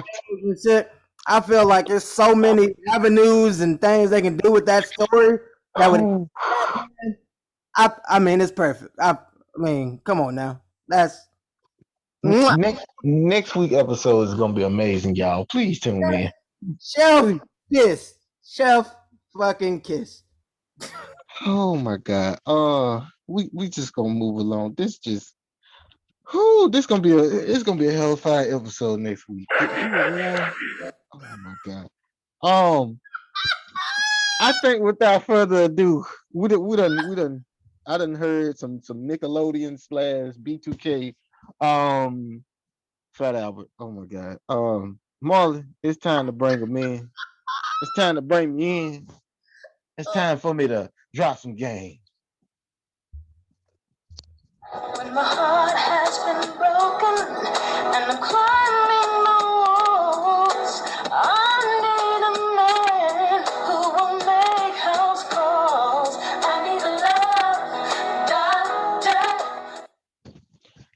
shit. I feel like there's so many avenues and things they can do with that story that would. I mean, it's perfect. I mean, come on now. That's Next week episode is gonna be amazing, y'all. Please tune in. Chef fucking kiss. Oh my God. We just gonna move along. This gonna be a hellfire episode next week. Oh my God. I think without further ado, we done. I done heard some Nickelodeon / B2K. Fat Albert. Oh my God. Marley, it's time to bring him in. It's time to bring me in. It's time for me to drop some game. When my heart has been broken and I'm climbing the walls, I need a man who will make house calls. I need a love doctor.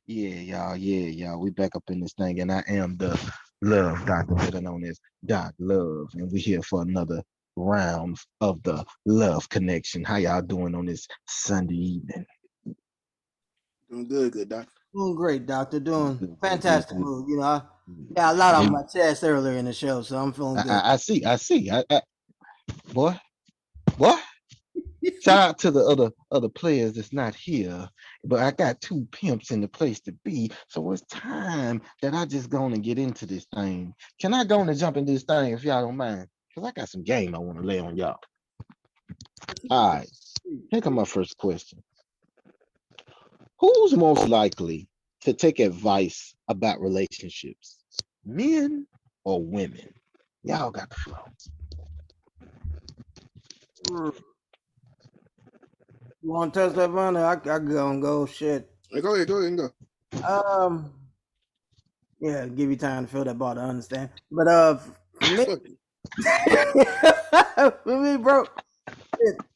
Yeah, y'all. We back up in this thing, and I am the love doctor, better known as Doc Love, and we here for another round of the Love Connection. How y'all doing on this Sunday evening? Doing good, doctor. Doing great, doctor. Doing fantastic move. I got a lot on my chest earlier in the show, so I'm feeling good. I see. boy, boy. Shout out to the other players that's not here, but I got two pimps in the place to be, so it's time that I just go on and get into this thing. Can I go on and jump in this thing if y'all don't mind? Cause I got some game I want to lay on y'all. All right, here come my first question. Who's most likely to take advice about relationships, men or women? Y'all got the flow. You want to touch that, Vonda? I go and go. Shit. Hey, go ahead and go. Yeah, give you time to feel that ball to understand. But for me, Fuck you. for me, bro,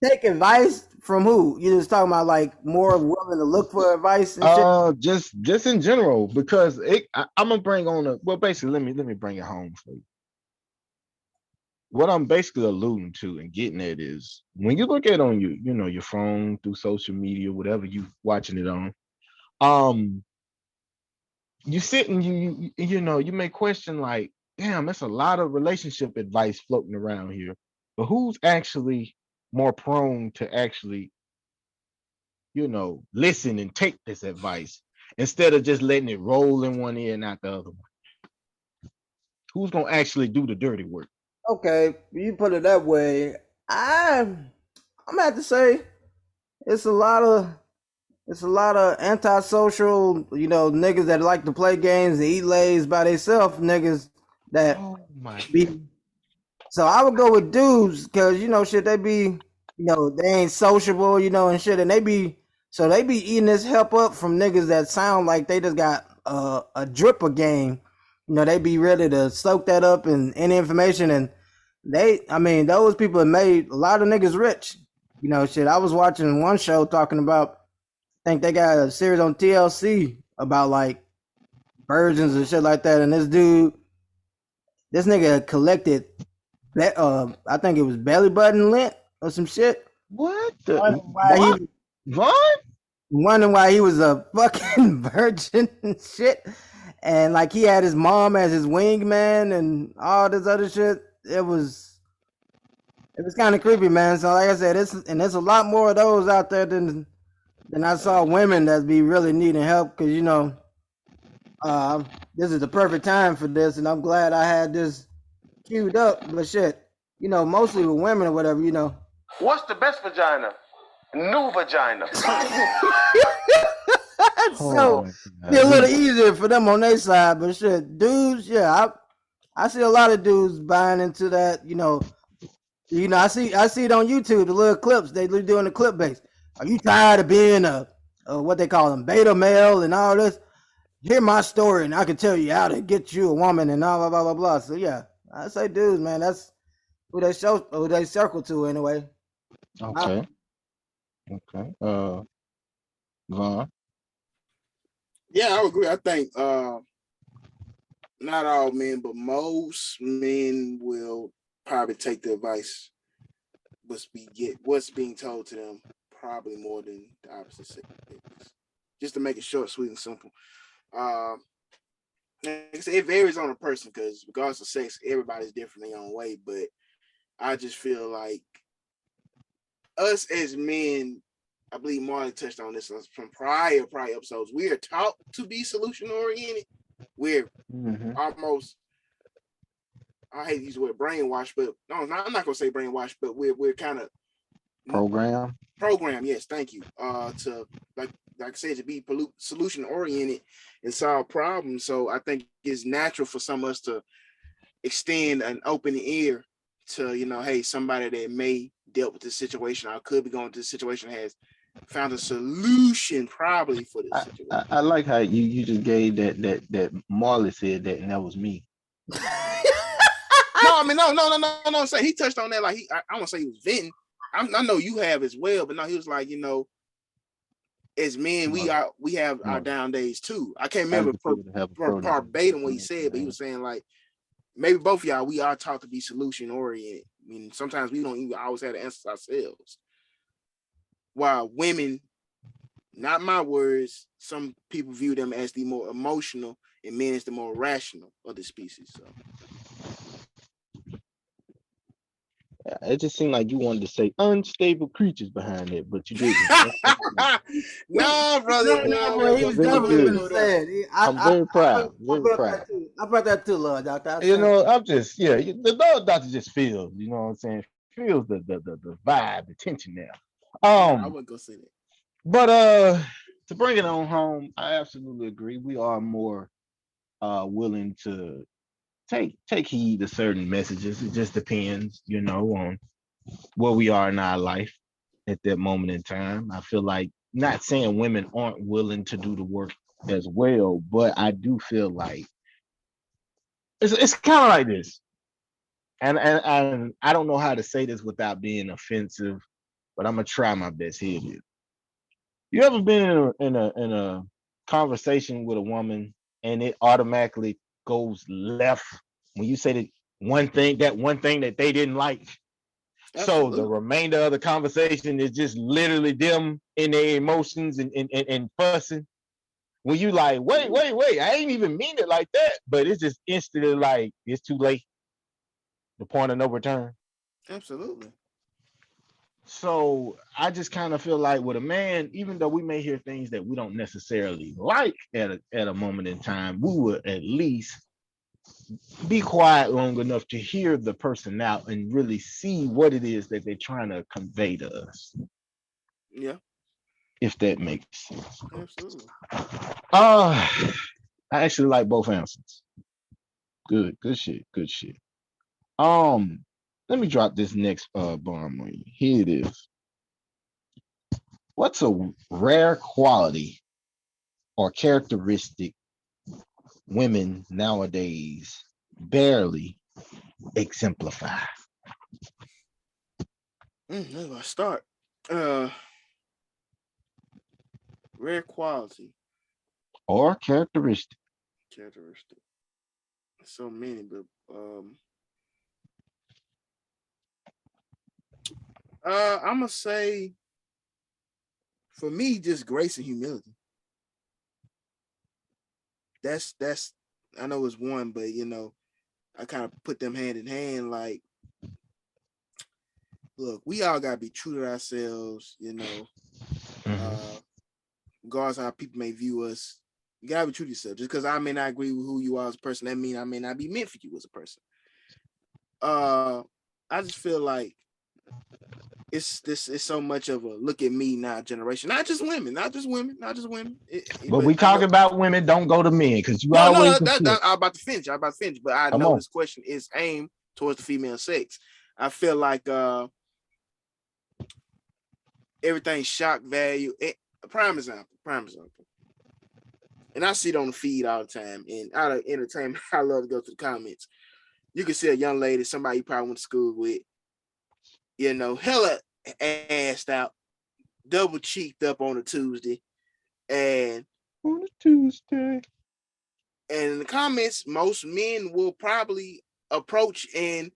take advice from who? You just talking about like more willing to look for advice and shit. Just in general, because I'm gonna bring on basically let me bring it home for you. What I'm basically alluding to and getting at is when you look at on your phone through social media, whatever you watching it on, you sit and you may question like, damn, that's a lot of relationship advice floating around here, but who's actually more prone to actually listen and take this advice instead of just letting it roll in one ear and out the other one? Who's gonna actually do the dirty work? Okay, you put it that way. I'm gonna have to say it's a lot of antisocial, niggas that like to play games and eat lays by themselves, niggas that Oh my be. So I would go with dudes because shit they be, they ain't sociable, and shit, and they be eating this help up from niggas that sound like they just got a drip of game. They be ready to soak that up and any information, and those people have made a lot of niggas rich. Shit. I was watching one show talking about. I think they got a series on TLC about like virgins and shit like that, and this nigga collected. I think it was belly button lint or some shit. What the Wondering why what? he Vaughn? wondering why he was a fucking virgin and shit. And like he had his mom as his wingman and all this other shit. It was kind of creepy, man. So like I said, there's a lot more of those out there than I saw women that be really needing help because this is the perfect time for this, and I'm glad I had this queued up. But shit, mostly with women or whatever, What's the best vagina? New vagina. so be a little easier for them on their side. But shit, dudes, yeah, I see a lot of dudes buying into that. I see it on YouTube. The little clips they doing the clip base. Are you tired of being a what they call them beta male and all this? Hear my story, and I can tell you how to get you a woman and all blah blah blah blah. So yeah, I say dudes, man, that's who they circle to anyway. Okay. Okay. Vaughn. Yeah, I would agree. I think not all men, but most men will probably take the advice what's being told to them probably more than the opposite sex. Just to make it short, sweet, and simple. It varies on a person because regardless of sex, everybody's different in their own way. But I just feel like us as men, I believe Marley touched on this from prior episodes. We are taught to be solution oriented. We're almost, I hate to use the word brainwashed, but no, I'm not gonna say brainwashed, but we're kind of program. Yes, thank you. To like I said, to be solution oriented and solve problems. So I think it's natural for some of us to extend an open ear to hey, somebody that may dealt with this situation or could be going through this situation has found a solution probably for this situation. I like how you just gave that Marley said that, and that was me. No, I mean no. I'm saying he touched on that like I won't say he was venting. I know you have as well, but no, he was like as men we have our down days too. I can't remember verbatim what he said, but he was saying like maybe both of y'all we are taught to be solution oriented. I mean, sometimes we don't even always have the answers ourselves. While women, not my words, some people view them as the more emotional and men as the more rational of the species. So It just seemed like you wanted to say unstable creatures behind it, but you didn't. No, brother. No, No, bro, he was Very definitely good. gonna say it. I'm very proud. I Very brought proud. that too. I brought that too, Lord Doctor. I You said, know, I'm just the dog doctor just feels, you know what I'm saying? Feels the vibe, the tension there. I wouldn't go say that. But to bring it on home, I absolutely agree. We are more willing to take heed to certain messages. It just depends, you know, on where we are in our life at that moment in time. I feel like not saying women aren't willing to do the work as well, but I do feel like it's kind of like this. And I don't know how to say this without being offensive, but I'm gonna try my best. Here it is. You ever been in a conversation with a woman and it automatically goes left when you say that one thing that they didn't like? So the Absolutely. remainder of the conversation is just literally them in their emotions and fussing. When you like, wait, I ain't even mean it like that, but it's just instantly like it's too late. The point of no return. Absolutely. So I just kind of feel like with a man, even though we may hear things that we don't necessarily like at a moment in time, we would at least be quiet long enough to hear the person out and really see what it is that they're trying to convey to us, Yeah. if that makes sense. Absolutely. I actually like both answers. Good shit. Let me drop this next bomb on you. Here it is. What's a rare quality or characteristic women nowadays barely exemplify? Where do I start? Rare quality Or characteristic. characteristic. So many, but I'm gonna say for me, just grace and humility. That's I know it's one, but you know, I kind of put them hand in hand. Like, look, we all gotta be true to ourselves, you know. Regardless of how people may view us, you gotta be true to yourself. Just because I may not agree with who you are as a person, that mean I may not be meant for you as a person. I just feel like it's so much of a look at me now generation. Not just women. But we I know, talking about women, don't go to men because you no, always I'm about to finish. But I come know on. this question is aimed towards the female sex. I feel like everything's shock value. Prime example. And I see it on the feed all the time. And out of entertainment, I love to go to the comments. You can see a young lady, somebody you probably went to school with, you know, hella assed out, double cheeked up on a Tuesday. And On a Tuesday. And in the comments, most men will probably approach and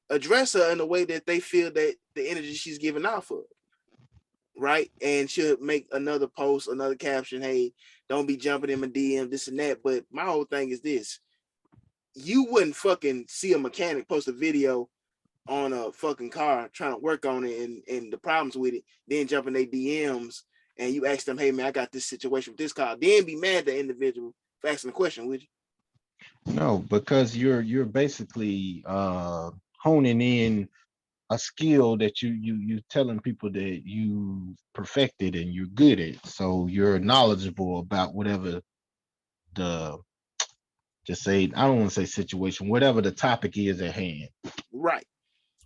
address her in a way that they feel that the energy she's giving off of, right? And she'll make another post, another caption, hey, don't be jumping in my DM, this and that. But my whole thing is this. You wouldn't fucking see a mechanic post a video on a fucking car trying to work on it and the problems with it, then jump in their DMs and you ask them, hey man, I got this situation with this car. Then be mad at the individual for asking the question, would you? No, because you're basically honing in a skill that you telling people that you perfected and you're good at. So you're knowledgeable about whatever the just say I don't want to say situation, whatever the topic is at hand. Right.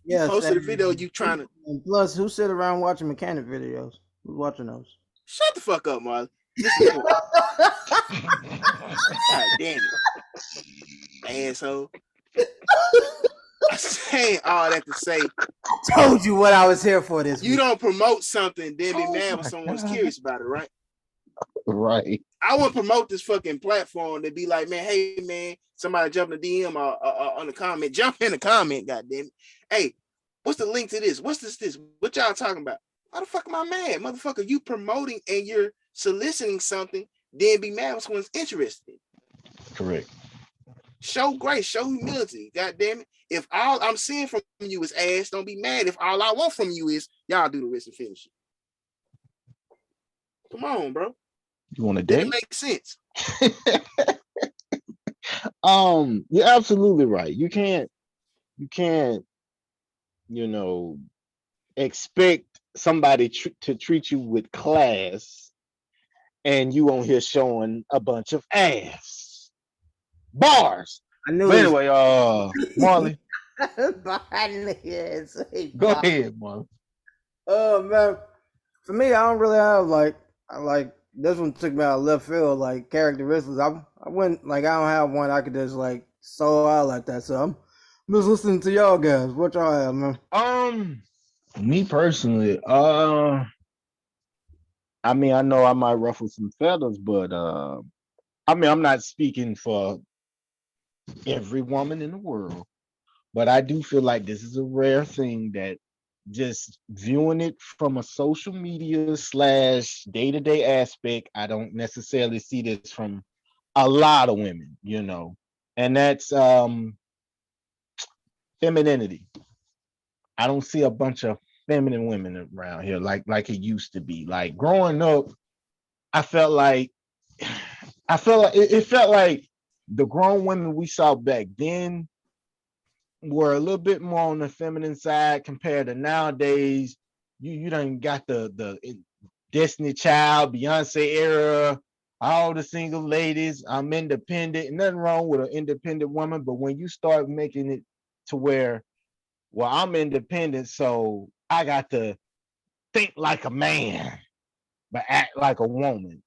You yes. posted a video, you trying to And plus, who sit around watching mechanic videos? Who's watching those? shut the fuck up, Marley. Listen to God damn it. Asshole. I'm saying all that to say Told you what I was here for this you week. don't promote something, then be Oh mad my when someone's God. curious about it, right? Right. I wouldn't promote this fucking platform to be like, man, hey man, somebody jump in the DM or on the comment, jump in the comment, goddamn it. Hey, what's the link to this? What's this? What y'all talking about? Why the fuck am I mad? Motherfucker, you promoting and you're soliciting something, then be mad when someone's interested. Correct. Show grace, show humility. God damn it. If all I'm seeing from you is ass, don't be mad. If all I want from you is y'all do the rest and finish it. Come on, bro. You want to Then it date? makes sense. You're absolutely right. You can't, expect somebody to treat you with class and you on here showing a bunch of ass. Bars. I knew But this. anyway, Marley, Yes, go ahead, Marley. Oh man, for me, I don't really have this one took me out of left field like characteristics. I wouldn't like I don't have one I could just like soul out like that. So I'm just listening to y'all guys. What y'all have, man? Me personally, I mean, I know I might ruffle some feathers, but I mean, I'm not speaking for every woman in the world, but I do feel like this is a rare thing that just viewing it from a social media / day-to-day aspect, I don't necessarily see this from a lot of women, and that's femininity. I don't see a bunch of feminine women around here like it used to be. Like growing up, I felt like it felt like the grown women we saw back then were a little bit more on the feminine side compared to nowadays. You done got the Destiny Child, Beyonce era, all the single ladies. I'm independent. Nothing wrong with an independent woman, but when you start making it to where, well, I'm independent, so I got to think like a man, but act like a woman.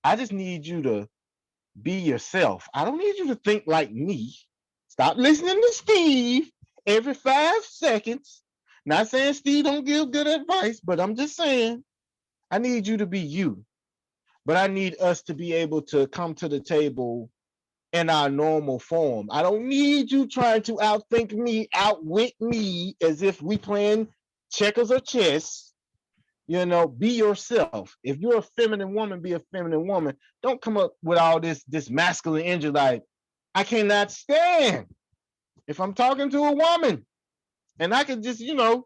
I just need you to be yourself. I don't need you to think like me. Stop listening to Steve every 5 seconds. Not saying Steve don't give good advice, but I'm just saying I need you to be you. But I need us to be able to come to the table in our normal form. I don't need you trying to outthink me, outwit me, as if we playing checkers or chess. Be yourself. If you're a feminine woman, be a feminine woman. Don't come up with all this masculine energy like, I cannot stand if I'm talking to a woman and I can just, be like,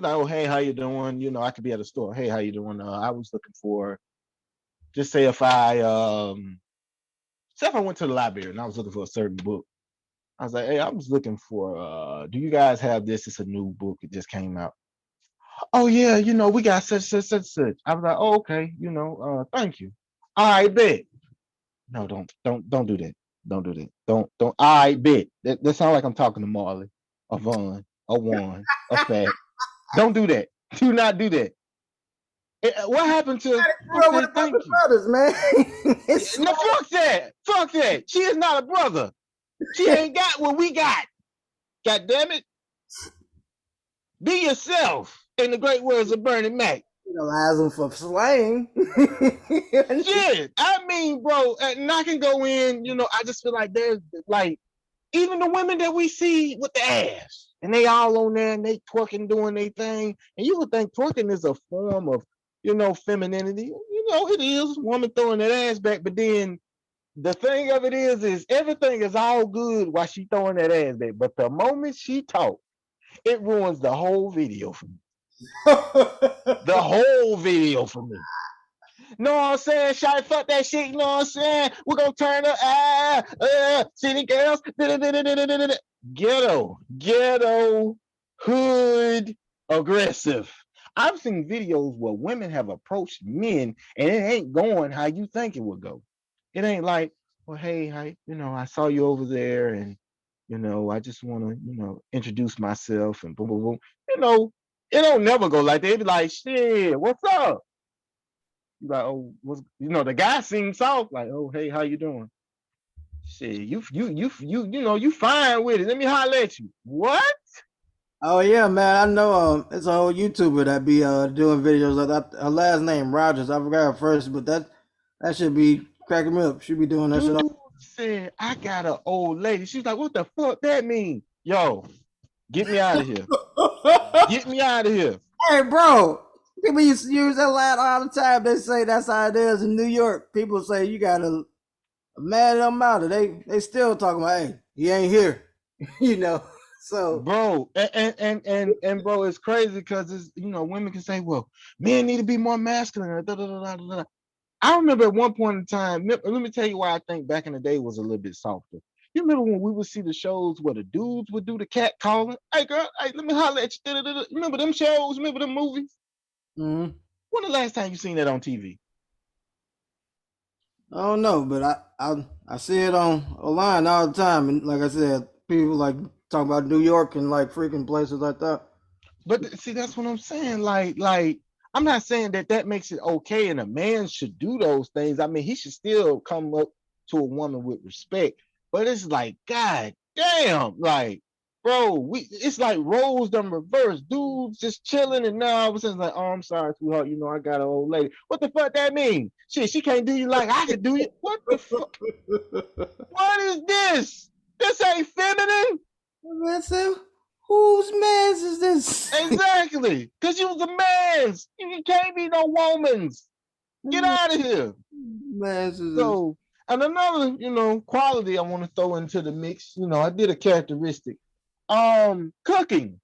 oh, hey, how you doing? I could be at a store. Hey, how you doing? I was looking for, just say if I went to the library and I was looking for a certain book. I was like, hey, I was looking for, do you guys have this? It's a new book. It just came out. Oh yeah, we got such. I was like, oh, okay, thank you. All right, bet. No, don't do that. Don't do that. Don't. All right, bet. That sounds like I'm talking to Marley, a Vaughn, a Juan, a Fat. Don't do that. Do not do that. What happened to? I said, thank you. Brothers, man. No, fuck that. Fuck that. She is not a brother. She ain't got what we got. God damn it. Be yourself. In the great words of Bernie Mac. Penalize them for slang. Yeah, I mean, bro, and I can go in, I just feel like there's like even the women that we see with the ass, and they all on there and they twerking, doing their thing, and you would think twerking is a form of, femininity. It is woman throwing that ass back, but then the thing of it is everything is all good while she throwing that ass back, but the moment she talk, it ruins the whole video for me. The whole video for me. Know what I'm saying? Shawty, fuck that shit. You know what I'm saying? We're gonna turn up. City girls. Ghetto, hood, aggressive. I've seen videos where women have approached men and it ain't going how you think it would go. It ain't like, well, hey, I saw you over there and, I just want to, introduce myself and boom, boom, boom. It don't never go like that. They be like, shit, what's up? You like, oh, the guy seems soft, like, oh, hey, how you doing? Shit, you fine with it. Let me holler at you. What? Oh yeah, man. I know. It's a whole YouTuber that be doing videos of that. Her last name Rogers. I forgot her first, but that should be cracking me up. She be doing that Dude shit. said, I got an old lady. She's like, what the fuck that mean? Yo, get me out of here. Get me out of here. Hey, bro. People used to use that line all the time. They say that's how it is in New York. People say you gotta mad at them out. They still talking about, hey, he ain't here. You know. So Bro, and bro, it's crazy because it's women can say, well, men need to be more masculine. Da, da, da, da, da, da. I remember at one point in time, let me tell you why I think back in the day was a little bit softer. You remember when we would see the shows where the dudes would do the cat calling? Hey girl, hey, let me holler at you. Da, da, da, da. Remember them shows? Remember them movies? mhm. When the last time you seen that on TV? I don't know, but I see it online all the time, and like I said, people like talk about New York and like freaking places like that. But see, that's what I'm saying. Like I'm not saying that that makes it okay, and a man should do those things. I mean, he should still come up to a woman with respect. But it's like, God damn, like, bro, it's like roles done reversed. Dudes just chilling, and now all of a sudden, it's like, oh, I'm sorry, sweetheart. I got an old lady. What the fuck that mean? Shit, she can't do you like I could do you. What the fuck? What is this? This ain't feminine. Man, say, whose man's is this? Exactly. Because you was a man's. You can't be no woman's. Get out of here. Man's is this? So, and another, quality I want to throw into the mix, I did a characteristic. Cooking.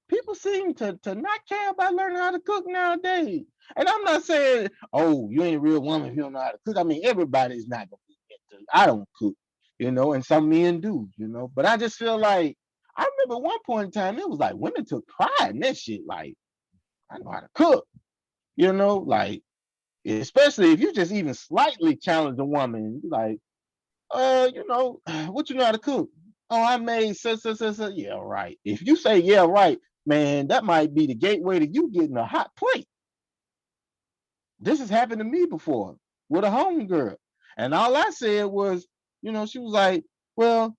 People seem to not care about learning how to cook nowadays. And I'm not saying, oh, you ain't a real woman if you don't know how to cook. I mean, everybody's not going to be into it. I don't cook, and some men do, But I just feel like, I remember one point in time, it was like women took pride in that shit. Like, I know how to cook, like, especially if you just even slightly challenge a woman, like, what you know how to cook? Oh, I made so. Yeah, right. If you say yeah, right, man, that might be the gateway to you getting a hot plate. This has happened to me before with a homegirl. And all I said was, she was like, well,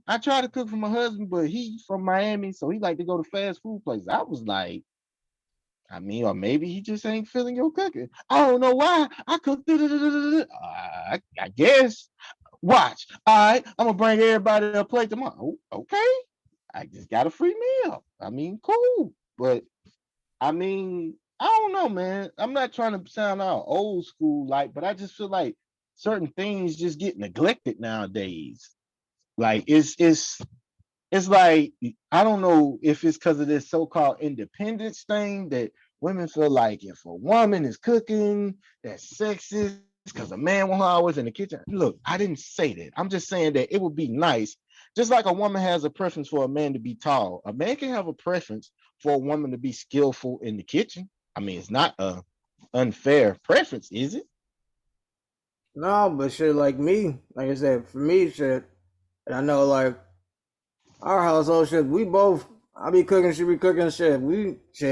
I try to cook for my husband, but he's from Miami, so he like to go to fast food places. I was like, I mean, or maybe he just ain't feeling your cooking. I don't know why. I cook. I guess. Watch. All right, I'm gonna bring everybody a plate tomorrow. Okay. I just got a free meal. I mean, cool. But I mean, I don't know, man. I'm not trying to sound all old school like, but I just feel like certain things just get neglected nowadays. Like it's like I don't know if it's because of this so-called independence thing that women feel like if a woman is cooking, that's sexist because a man won't always in the kitchen. Look, I didn't say that. I'm just saying that it would be nice, just like a woman has a preference for a man to be tall. A man can have a preference for a woman to be skillful in the kitchen. I mean, it's not a unfair preference, is it? No, but shit, like me, like I said, for me, shit, and I know like our household shit, we both. I be cooking, she be cooking shit.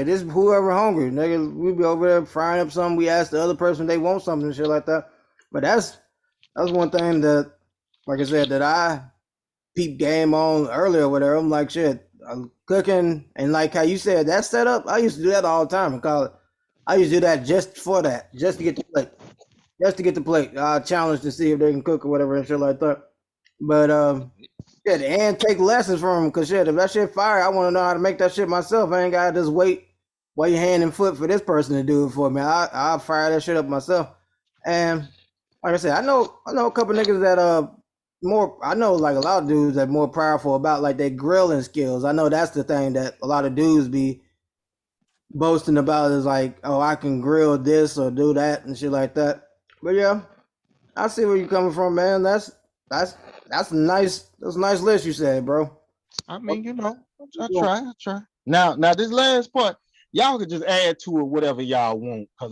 This whoever hungry, nigga. We be over there frying up something. We ask the other person if they want something and shit like that. But that's one thing that, like I said, that I peep game on earlier. Whatever. I'm like shit. I'm cooking and like how you said that setup. I used to do that all the time in college. I used to do that just for that, just to get the plate, just to get the plate. Challenge to see if they can cook or whatever and shit like that. But yeah, and take lessons from them because shit, if that shit fire, I want to know how to make that shit myself. I ain't gotta just wait hand and foot for this person to do it for me. I'll fire that shit up myself. And like I said, I know a couple niggas that more. I know like a lot of dudes that more powerful about like their grilling skills. I know that's the thing that a lot of dudes be boasting about is like, oh, I can grill this or do that and shit like that. But yeah, I see where you're coming from, man. That's that's a nice list you said, bro. I mean, I try. Now this last part, y'all could just add to it whatever y'all want, cause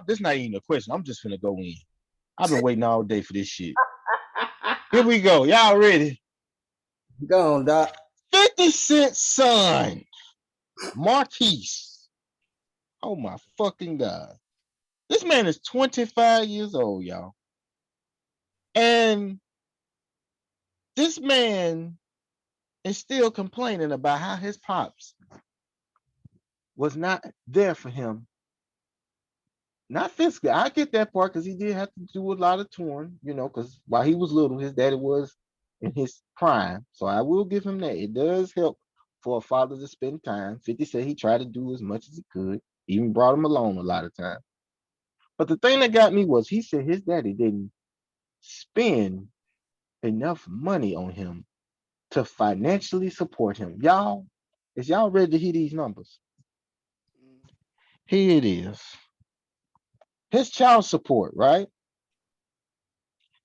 this not even a question. I'm just gonna go in. I've been waiting all day for this shit. Here we go. Y'all ready? Go on, Doc. 50 Cent son, Marquise. Oh my fucking God. This man is 25 years old, y'all. And this man is still complaining about how his pops was not there for him. Not physically. I get that part because he did have to do a lot of touring, because while he was little, his daddy was in his prime. So I will give him that. It does help for a father to spend time. 50 said he tried to do as much as he could, even brought him along a lot of times. But the thing that got me was he said his daddy didn't spend enough money on him to financially support him. Y'all, is y'all ready to hear these numbers? Here it is. His child support, right?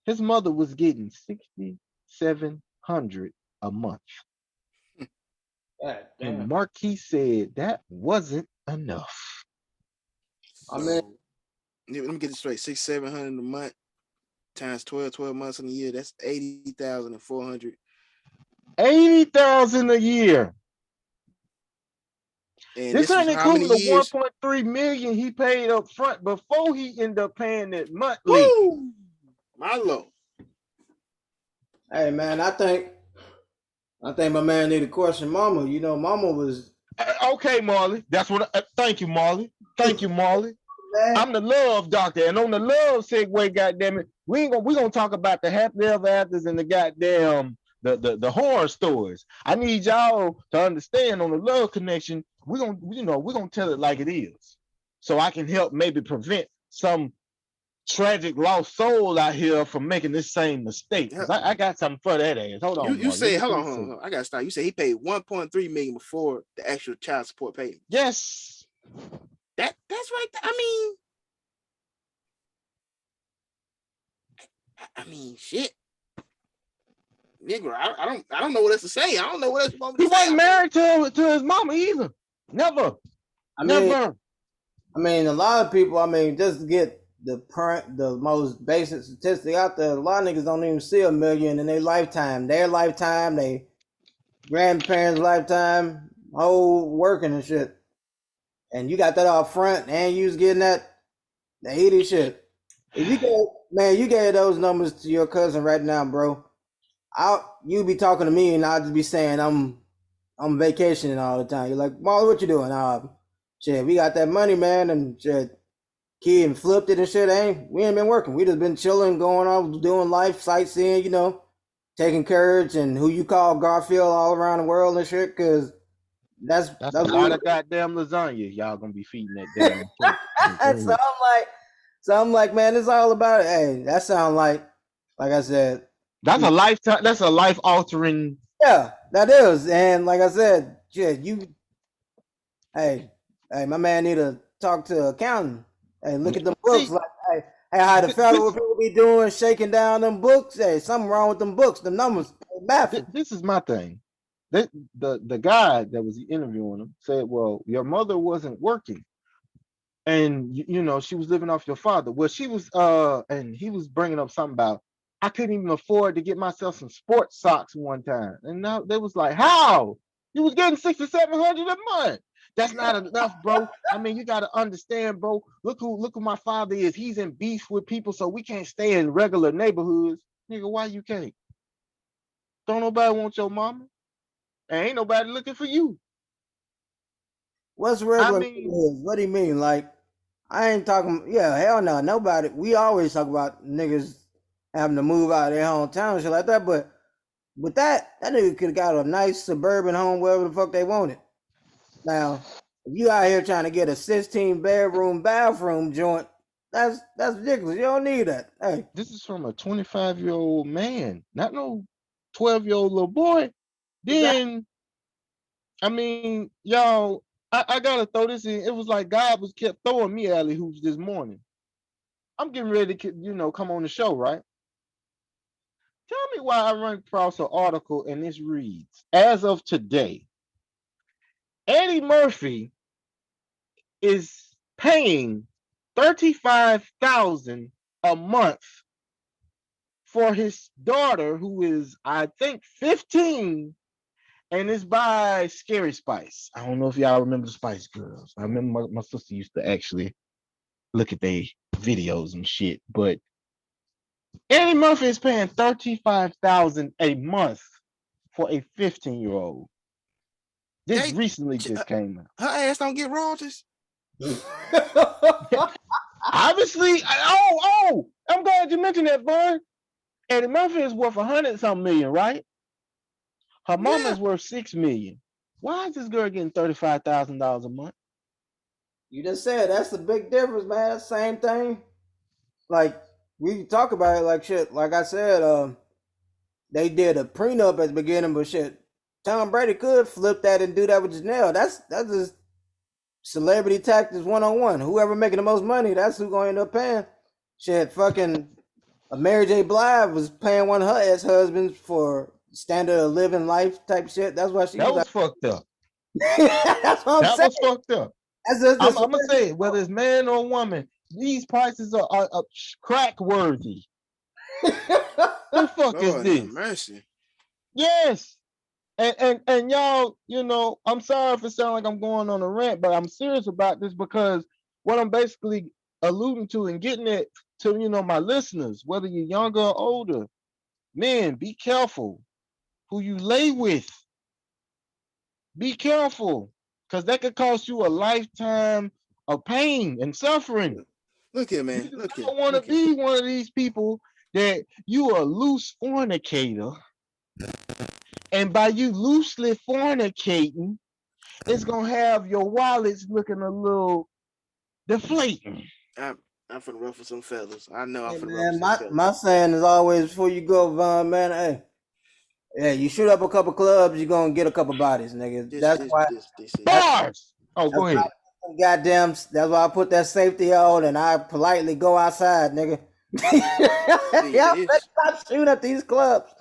His mother was getting 6,700 a month. God And damn. Marquis said that wasn't enough. I mean, So let me get this straight. 600-700 a month times 12 months in a year. That's 80,400. 80,000 a year. And This this was ain't how many including the years? 1.3 million he paid up front before he ended up paying it monthly. Woo! My Lord. hey man, I think my man need to question Mama. You know, Mama was Okay, Marley. That's what. Thank you, Marley. Thank you, Marley. man. I'm the love doctor, and on the love segue, goddamn it, we gonna talk about the happy ever afters and the goddamn the horror stories. I need y'all to understand on the love connection. We're gonna tell it like it is, so I can help maybe prevent some tragic lost soul out here from making this same mistake. Because I got something for that ass. Hold on, You Marley. Let say, me hold finish on. I gotta stop. You say he paid 1.3 million before the actual child support payment. Yes. That's right. I mean, shit. Nigga, I don't know what else to say. I don't know what else you want me He to say. wasn't married to his mama either. Never. I mean, Never. a lot of people. I mean, just to get the most basic statistic out there, a lot of niggas don't even see $1 million in their lifetime. Their lifetime, they grandparents' lifetime, whole working and shit. And you got that all front, and you was getting that 80 shit. If you gave those numbers to your cousin right now, bro, you be talking to me, and I'll just be saying I'm vacationing all the time. You're like, Molly, what you doing? Shit, we got that money, man, and shit, kid and flipped it and shit. We ain't been working. We just been chilling, going on, doing life, sightseeing, taking courage and who you call Garfield all around the world and shit. Cause that's a lot of goddamn lasagna y'all gonna be feeding that damn kid. so I'm like, man, it's all about it. Hey, that sound like I said, That's a lifetime. That's a life altering. yeah, that is. And like I said, shit, hey, my man need to talk to an accountant. Hey, look at them books. See, Like, hey, how the federal people be doing, shaking down them books. Hey, something wrong with them books. The numbers baffling. this is my thing. The guy that was interviewing him said, "Well, your mother wasn't working, and she was living off your father." Well, she was, and he was bringing up something about I couldn't even afford to get myself some sports socks one time, and now they was like, "How? You was getting 600 or 700 a month? That's not enough, bro. I mean, you got to understand, bro. Look who my father is. He's in beef with people, so we can't stay in regular neighborhoods, nigga. Why you can't? Don't nobody want your mama, and ain't nobody looking for you. What's I regular? mean, What do you mean? Like, I ain't talking. Yeah, hell no. Nobody. We always talk about niggas having to move out of their hometown and shit like that. But with that nigga could have got a nice suburban home wherever the fuck they wanted. Now, if you out here trying to get a 16 bedroom bathroom joint, that's ridiculous. You don't need that. Hey, this is from a 25-year-old man, not no 12-year-old little boy. exactly. Then, I mean, y'all, I gotta throw this in. It was like God was kept throwing me alley hoops this morning. I'm getting ready to, come on the show, right? Tell me why I run across an article and this reads, as of today, Eddie Murphy is paying $35,000 a month for his daughter, who is, I think, 15, and it's by Scary Spice. I don't know if y'all remember the Spice Girls. I remember my sister used to actually look at their videos and shit. But Eddie Murphy is paying $35,000 a month for a 15-year-old. This recently just came out. Her ass don't get royalties. Obviously, I'm glad you mentioned that, boy. Eddie Murphy is worth 100-something million, right? Her mama is worth $6 million. Why is this girl getting $35,000 a month? You just said that's the big difference, man. Same thing. Like we talk about it like shit. Like I said, they did a prenup at the beginning, but shit, Tom Brady could flip that and do that with Janelle. That's just celebrity tactics 101. Whoever making the most money, that's who gonna end up paying. Shit, fucking Mary J. Blige was paying one of her ex-husbands for standard of living life type shit. That's why she That was was like, fucked up. that's what I'm That saying. was fucked up. That's just I'm gonna say, whether it's man or woman, these prices are crack worthy. The fuck is Lord have this? mercy. Yes. And y'all, you know, I'm sorry if it sounds like I'm going on a rant, but I'm serious about this because what I'm basically alluding to and getting it to, you know, my listeners, whether you're younger or older, men, be careful who you lay with. Be careful, because that could cost you a lifetime of pain and suffering. Look here, You man. do Look here. not want to Look here. be one of these people that you are loose fornicator, and by you loosely fornicating, it's gonna have your wallets looking a little deflating. I'm finna ruffle some feathers. I know I'm Hey finna ruffle man, some my, feathers. my saying is always before you go, Von, man, hey, yeah, you shoot up a couple clubs, you're gonna get a couple bodies, nigga. That's why This is. Bars. Oh, that's go ahead. goddamn that's why I put that safety on and I politely go outside, nigga. Y'all better this. stop shooting at these clubs.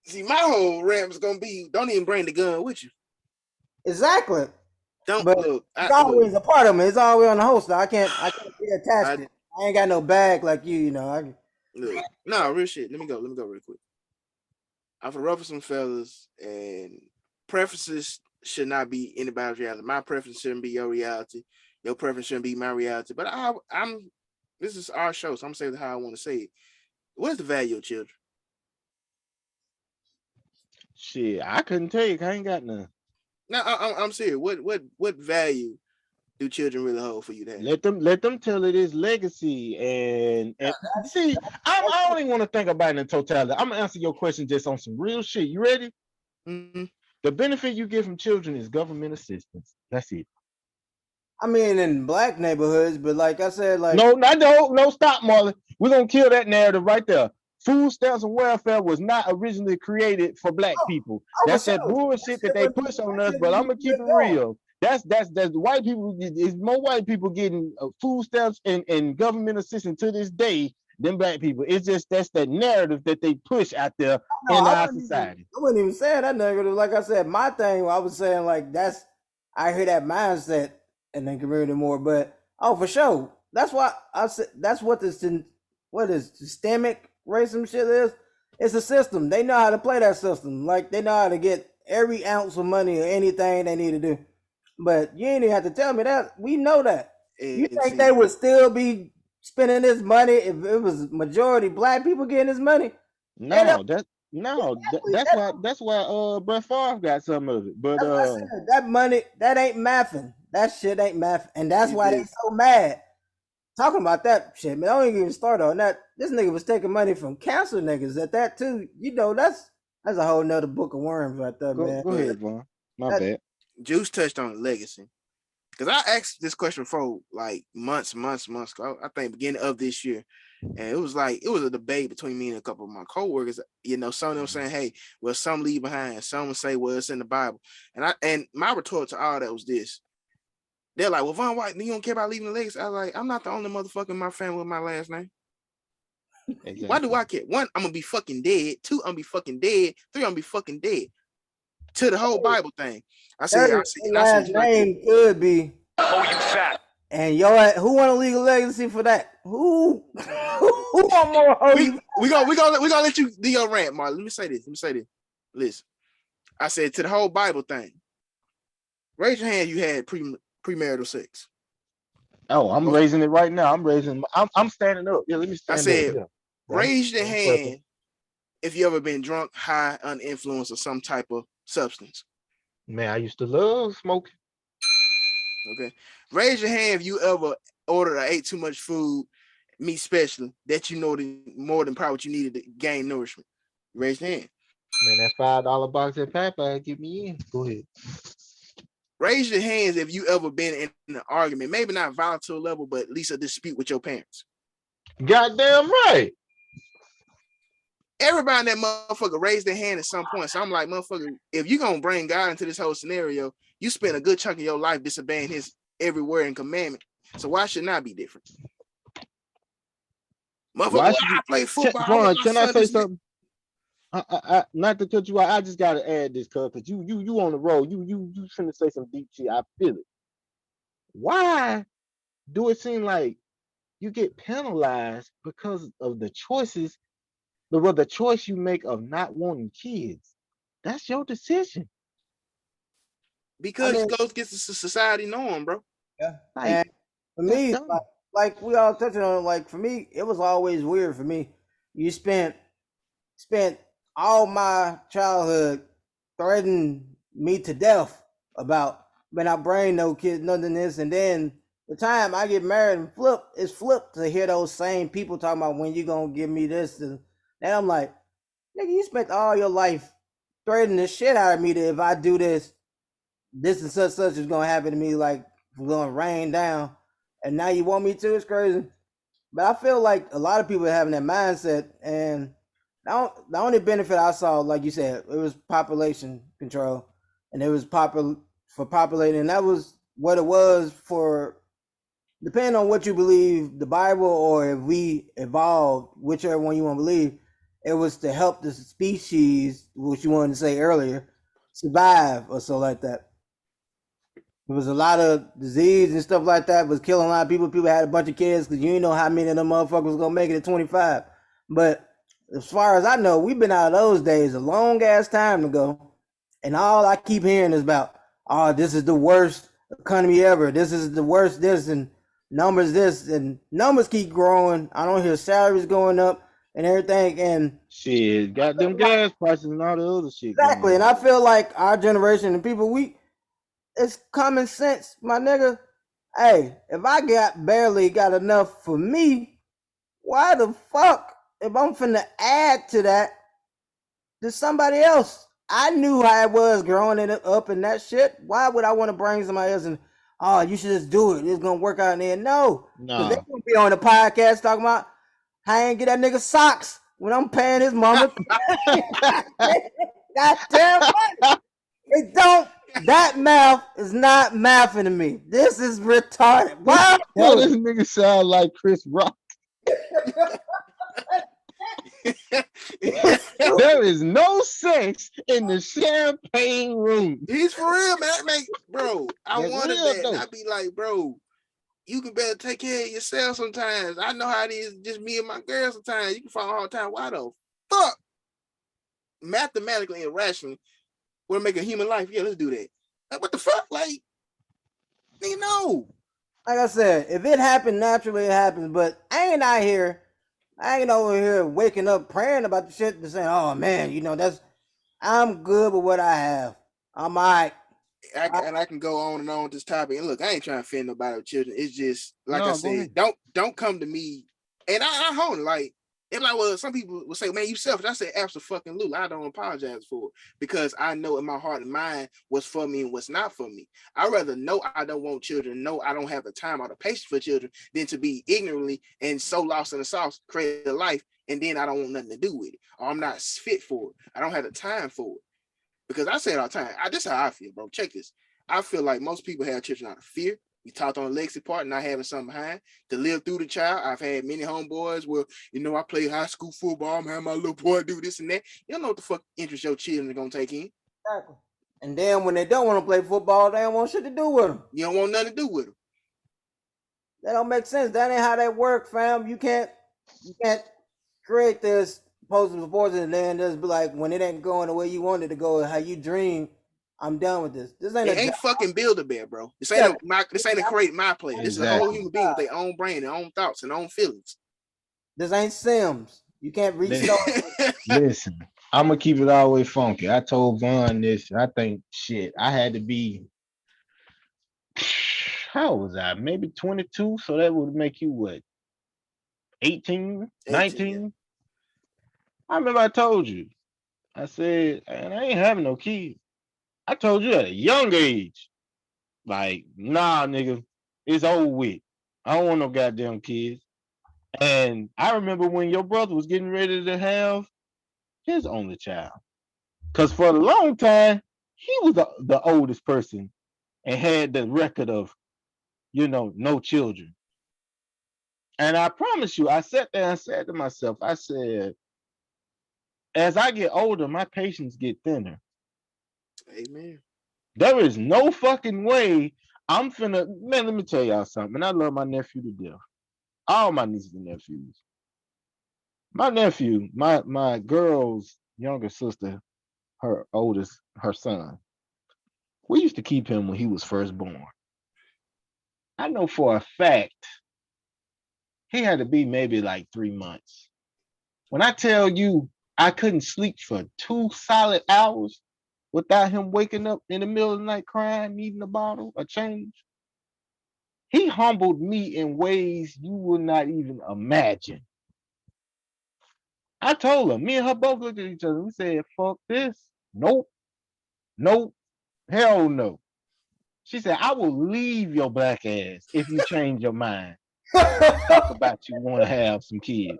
See, my whole rant was gonna be: don't even bring the gun with you. Exactly. Don't But look. it's always Look. a part of me. It's always on the holster. I can't be attached I to it. I ain't got no bag like you know. look. No, real shit. Let me go real quick. I'm finna ruffle some feathers, and preferences should not be anybody's reality. My preference shouldn't be your reality. Your preference shouldn't be my reality. But I'm. This is our show, so I'm saying how I want to say it. What is the value of children? Shit, I couldn't tell you. I ain't got none. No, I'm serious. What value do children really hold for you to have? Let them tell it is legacy and see. I don't even want to think about it in totality. I'm gonna answer your question just on some real shit. You ready? Mm-hmm. The benefit you get from children is government assistance. That's it. I mean, in black neighborhoods, but like I said, like No, stop, Marlon. We're gonna kill that narrative right there. Food stamps and welfare was not originally created for black people. oh, for That's that sure, bullshit that they push on us. But I'm gonna keep it going. real. That's the white people. Is more white people getting food stamps and government assistance to this day than black people. It's just that's the narrative that they push out there No, in our society. I wasn't even saying that negative. Like I said, my thing, I was saying like I hear that mindset in the community more, but oh, for sure, that's why I said that's what what is systemic racism shit is. It's a system. They know how to play that system. Like they know how to get every ounce of money or anything they need to do. But you ain't even have to tell me that. We know that. You And think they see, would still be spending this money if it was majority black people getting this money? No, that's why Brett Favre got some of it. But That's what I said. That money, that ain't mathing. That shit ain't math, and that's it why they is. so mad. Talking about that shit, man. I don't even start on that. This nigga was taking money from cancer niggas at that too. You know, that's a whole nother book of worms right there, man. go But ahead, Vaughn. My That, bad. Juice touched on legacy. Because I asked this question before, like months ago. I think beginning of this year. And it was a debate between me and a couple of my coworkers. You know, some of them saying, hey, well, some leave behind. Some would say, well, it's in the Bible. And my retort to all that was this. They're like, well, Von White, you don't care about leaving a legacy. I was like, I'm not the only motherfucker in my family with my last name. Exactly. Why do I care? One, I'm gonna be fucking dead. Two, I'm gonna be fucking dead. Three, I'm gonna be fucking dead. To the whole Bible thing. I said your last it like name could be. Oh, you fat. And who want a legal legacy for that? Who want more? we gonna let you do your rant, Mark. Let me say this. Listen, I said to the whole Bible thing. Raise your hand. You had premarital sex. Oh, I'm raising it right now. I'm standing up. Yeah, let me stand I said, up. Yeah. raise your hand if you ever been drunk, high, under influence of some type of substance. Man, I used to love smoking. Okay. Raise your hand if you ever ordered or ate too much food, meat special, that you know more than probably what you needed to gain nourishment. Raise your hand. Man, that $5 box at Popeye get me in. Go ahead. Raise your hands if you ever been in an argument, maybe not volatile level, but at least a dispute with your parents. Goddamn right. Everybody in that motherfucker raised their hand at some point. So I'm like, motherfucker, if you gonna bring God into this whole scenario, you spend a good chunk of your life disobeying his every word and commandment. So why should not be different? Motherfucker, Why well, should I you, play football. I want Vaughn? my Can I son say this. something? Not to cut you out. I just gotta add this, cause you on the road. You finna say some deep shit. I feel it. Why do it seem like you get penalized because of the choices, the choice you make of not wanting kids? That's your decision. I Because mean, it goes against the society norm, bro. yeah. Like And for that's me, dumb. like we all touching on, like for me, it was always weird for me. You spent all my childhood threatening me to death about when I bring no kids, nothing this, and then the time I get married and it's flipped to hear those same people talking about when you gonna give me this, and I'm like, nigga, you spent all your life threatening the shit out of me that if I do this and such is gonna happen to me, like gonna rain down, and now you want me to? It's crazy. But I feel like a lot of people are having that mindset, and the only benefit I saw, like you said, it was population control, and it was for populating, and that was what it was for. Depending on what you believe, the Bible or if we evolved, whichever one you want to believe, it was to help the species, which you wanted to say earlier, survive or so like that. There was a lot of disease and stuff like that was killing a lot of people. People had a bunch of kids because you didn't know how many of them motherfuckers was gonna make it at 25. But as far as I know, we've been out of those days a long ass time ago. And all I keep hearing is about, oh, this is the worst economy ever. This is the worst this and numbers keep growing. I don't hear salaries going up and everything. And Shit, got them gas prices and all the other shit exactly, going and on. I feel like our generation and people, it's common sense, my nigga. Hey, if I barely got enough for me, why the fuck if I'm finna add to that to somebody else? I knew how it was growing it up and that shit. Why would I want to bring somebody else and oh, you should just do it. It's gonna work out in there. No, because they're Nah, gonna be on the podcast talking about how I ain't get that nigga socks when I'm paying his mama. Goddamn money. It don't. That math is not mathing to me. This is retarded. Why? why this nigga sound like Chris Rock? There is no sex in the champagne room. He's for real, man. That make, bro. I That's wanted real that, and though. I be like, bro, you can better take care of yourself sometimes. I know how it is, just me and my girl sometimes. You can fall all the time. Why the fuck? Mathematically and rationally, we'll make a human life. Yeah, let's do that. Like, what the fuck? Like, nigga, no. Like I said, if it happened naturally, it happens. But I ain't out here. I ain't over here waking up praying about the shit and saying, "Oh man, that's." I'm good with what I have. I'm alright. I can go on and on with this topic. And look, I ain't trying to offend nobody with children. It's just like I No, go said, ahead. don't come to me. And I hold it. Like, it's like, well, some people will say, man, you selfish. I say, absolutely. I don't apologize for it because I know in my heart and mind what's for me and what's not for me. I'd rather know I don't want children, know I don't have the time or the patience for children than to be ignorantly and so lost in the sauce, create a life, and then I don't want nothing to do with it. Or I'm not fit for it. I don't have the time for it. Because I say it all the time. This is how I feel, bro. Check this. I feel like most people have children out of fear. We talked on the legacy part, not having something behind to live through the child. I've had many homeboys where, I play high school football. I'm having my little boy do this and that. You don't know what the fuck interest your children are going to take in. Exactly. And then when they don't want to play football, they don't want shit to do with them. You don't want nothing to do with them. That don't make sense. That ain't how that work, fam. You can't create this positive sports and then just be like, when it ain't going the way you want it to go, how you dream, I'm done with this. This ain't It ain't fucking Build-A-Bear, bro. This ain't a create my play. This is a whole Exactly. human being with their own brain, their own thoughts, and own feelings. This ain't Sims. You can't restart. Listen, I'm gonna keep it all the way funky. I told Vaughn this. I think shit. I had to be. How was I? Maybe 22. So that would make you what? 18, 19. Yeah. I remember I told you. I said, and I ain't having no kids. I told you at a young age. Like, nah, nigga, it's over with. I don't want no goddamn kids. And I remember when your brother was getting ready to have his only child. Because for a long time, he was the oldest person and had the record of, no children. And I promise you, I sat there and said to myself, I said, as I get older, my patience get thinner. Amen. There is no fucking way I'm finna, man, let me tell y'all something. I love my nephew to death. All my nieces and nephews. My nephew, my girl's younger sister, her son, we used to keep him when he was first born. I know for a fact he had to be maybe like 3 months. When I tell you I couldn't sleep for 2 solid hours without him waking up in the middle of the night crying, needing a bottle, a change, he humbled me in ways you would not even imagine. I told her, me and her both looked at each other. We said, fuck this. Nope. Nope. Hell no. She said, I will leave your black ass if you change your mind. Talk about you want to have some kids.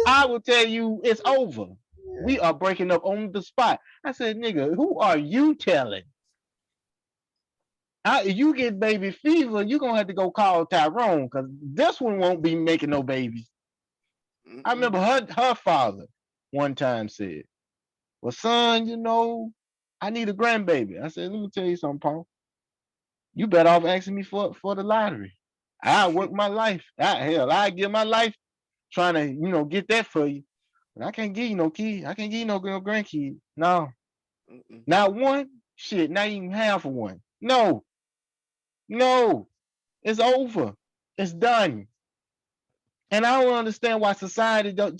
I will tell you it's over. We are breaking up on the spot. I said, nigga, who are you telling? You get baby fever, you're going to have to go call Tyrone because this one won't be making no babies. I remember her father one time said, well, son, I need a grandbaby. I said, let me tell you something, Paul. You better off asking me for the lottery. I work my life. I give my life trying to, get that for you. But I can't give you no kid. I can't give you no girl grandkid. No. Not one. Shit, not even half of one. No. It's over. It's done. And I don't understand why society don't.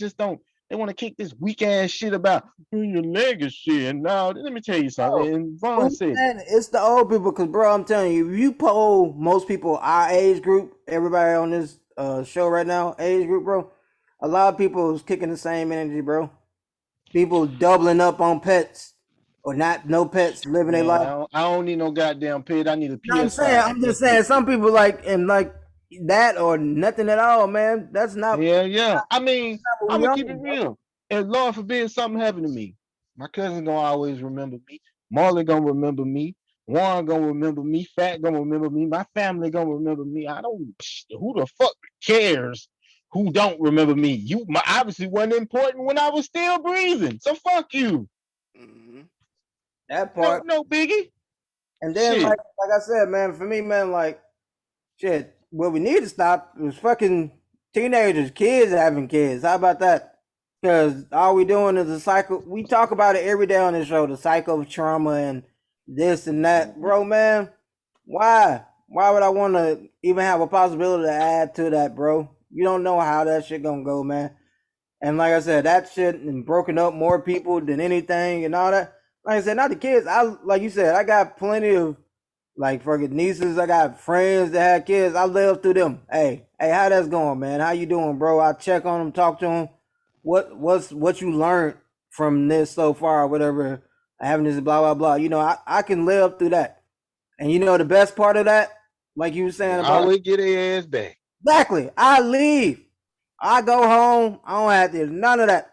They want to kick this weak ass shit about your legacy. And now, let me tell you something. And Vaughn said, it's the old people, because, bro, I'm telling you, if you poll most people our age group, everybody on this show right now, age group, bro, a lot of people is kicking the same energy, bro. People doubling up on pets or not, no pets, living their man, life. I don't need no goddamn pet. I need a No, PS5. I'm just saying, some people like that or nothing at all, man. That's not Yeah. I mean, what I'm we gonna keep it on, bro. real. And Lord forbid something happened to me. My cousin gonna always remember me. Marley gonna remember me. Warren gonna remember me. Fat gonna remember me. My family gonna remember me. I don't. Who the fuck cares? Who don't remember me? You obviously wasn't important when I was still breathing. So fuck you. That No, part. no biggie. And then, Shit. like I said, man, for me, man, like, shit, what we need to stop is fucking teenagers, kids having kids. How about that? Because all we doing is a cycle. We talk about it every day on this show, the cycle of trauma and this and that. Bro, man, why? Why would I want to even have a possibility to add to that, bro? You don't know how that shit gonna go, man. And like I said, that shit and broken up more people than anything and all that. Like I said, not the kids. Like you said, I got plenty of like fucking nieces. I got friends that had kids. I live through them. Hey, how that's going, man? How you doing, bro? I check on them, talk to them. What you learned from this so far, whatever. Having this blah blah blah. I can live through that. And the best part of that, like you were saying I about always get their ass back. exactly. I leave. I go home. I don't have to do none of that.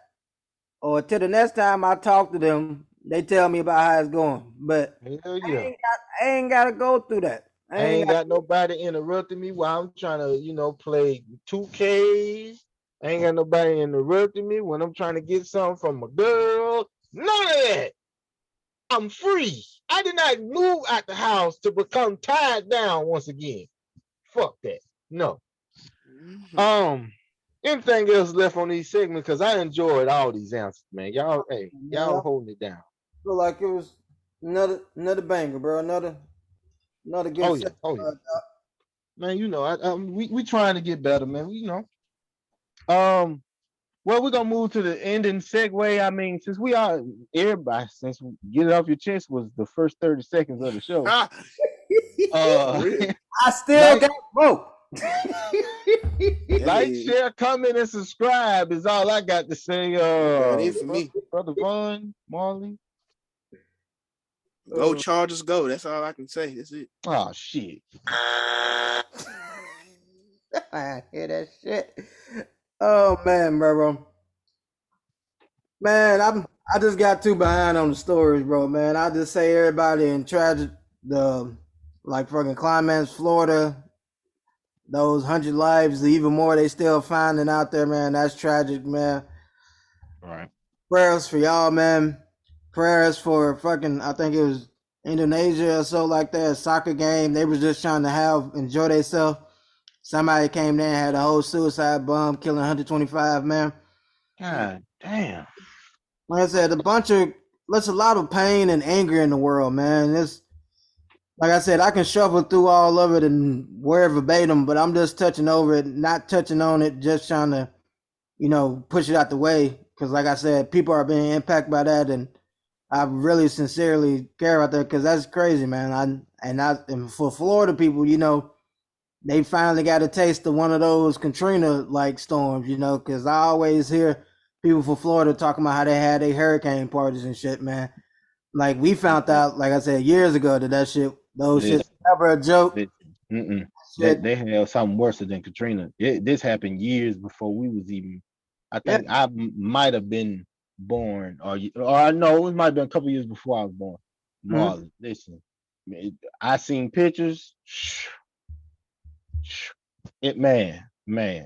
Or till the next time I talk to them, they tell me about how it's going. But Hell yeah. I ain't got to go through that. I ain't got nobody interrupting me while I'm trying to, play 2K. I ain't got nobody interrupting me when I'm trying to get something from a girl. None of that. I'm free. I did not move out the house to become tied down once again. Fuck that. No. Anything else left on these segments? Because I enjoyed all these answers, man. Y'all holding it down. Feel like it was another banger, bro. Another good. Oh yeah. Man, we trying to get better, man. Well, we're gonna move to the ending segue. I mean, since get it off your chest was the first 30 seconds of the show. I still got broke. Like, share, comment, and subscribe is all I got to say. That is for me. Brother Vaughn, Marley. Go Chargers, go. That's all I can say. That's it. Oh shit. I hear that shit. Oh man, bro. Man, I just got too behind on the stories, bro. Man, I just say everybody in tragic the like fucking climax, Florida, those 100 lives, even more they still finding out there, man. That's tragic, man. Right. Prayers for y'all, man. Prayers for fucking I think it was Indonesia or so like that, a soccer game. They was just trying to have enjoy themselves. Somebody came there and had a whole suicide bomb, killing 125, man. God damn. Like I said, there's a lot of pain and anger in the world, man. It's like I said, I can shuffle through all of it and word verbatim, but I'm just touching over it, not touching on it, just trying to, push it out the way. Because, like I said, people are being impacted by that, and I really sincerely care about that because that's crazy, man. And for Florida people, they finally got a taste of one of those Katrina like storms, because I always hear people from Florida talking about how they had their hurricane parties and shit, man. Like we found out, like I said, years ago that those Listen, shit's never a joke. listen. Shit, They had something worse than Katrina. This happened years before we was even. I yeah, think might have been born, or no, it might have been a couple years before I was born. mhm. Marlon, listen, I seen pictures. Man,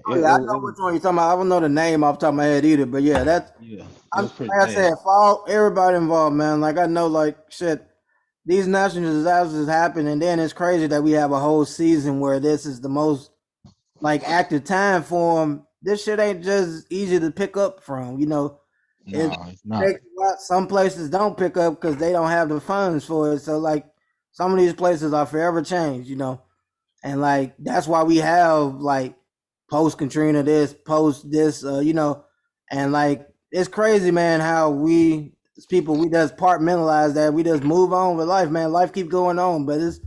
Oh yeah, I know which one you're talking about. I don't know the name off the top of my head either, but yeah, yeah, it I'm was pretty like I bad. said, for all everybody involved, man. Like I know, like shit, these national disasters happen, and then it's crazy that we have a whole season where this is the most like active time for them. This shit ain't just easy to pick up from. It No, it's not. takes a lot. Some places don't pick up because they don't have the funds for it. So like some of these places are forever changed. And like that's why we have like post Katrina this, post this, and like it's crazy, man, how we as people we just compartmentalize that, we just move on with life, man. Life keep going on, but it's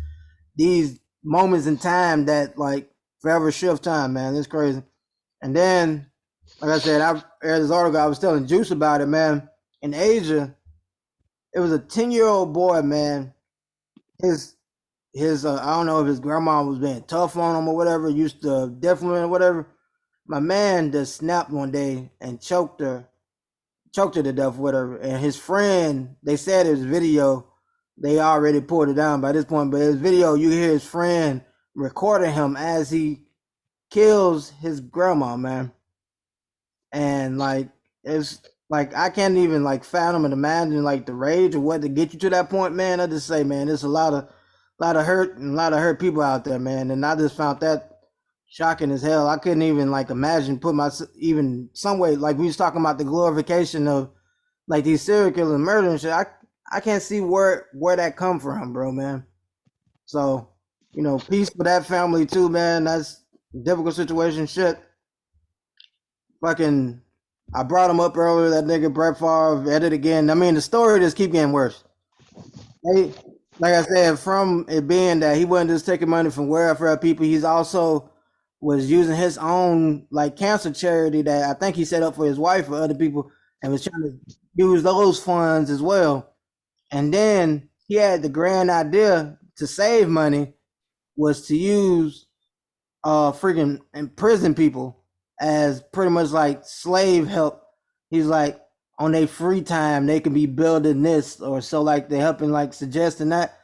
these moments in time that like forever shift time, man. It's crazy. And then, like I said, I read this article. I was telling Juice about it, man. In Asia, it was a 10-year-old boy, man. His I don't know if his grandma was being tough on him or whatever, used to definitely or whatever. My man just snapped one day and choked her to death, whatever. And his friend, they said his video, they already pulled it down by this point, but his video, you hear his friend recording him as he kills his grandma, man. And like it's like I can't even like fathom and imagine like the rage or what to get you to that point, man. I just say, man, there's a lot of hurt and a lot of hurt people out there, man. And I just found that shocking as hell. I couldn't even like imagine put my even some way like we was talking about the glorification of like these serial killers and murder and shit. I can't see where that come from, bro, man. So peace for that family too, man. That's a difficult situation. Shit, fucking. I brought him up earlier. That nigga Brett Favre at it again. I mean, the story just keep getting worse. Hey, like I said, from it being that he wasn't just taking money from welfare people, he's also was using his own like cancer charity that I think he set up for his wife or other people, and was trying to use those funds as well. And then he had the grand idea to save money was to use freaking imprison people as pretty much like slave help. He's like on their free time they can be building this or so like they helping like suggesting that.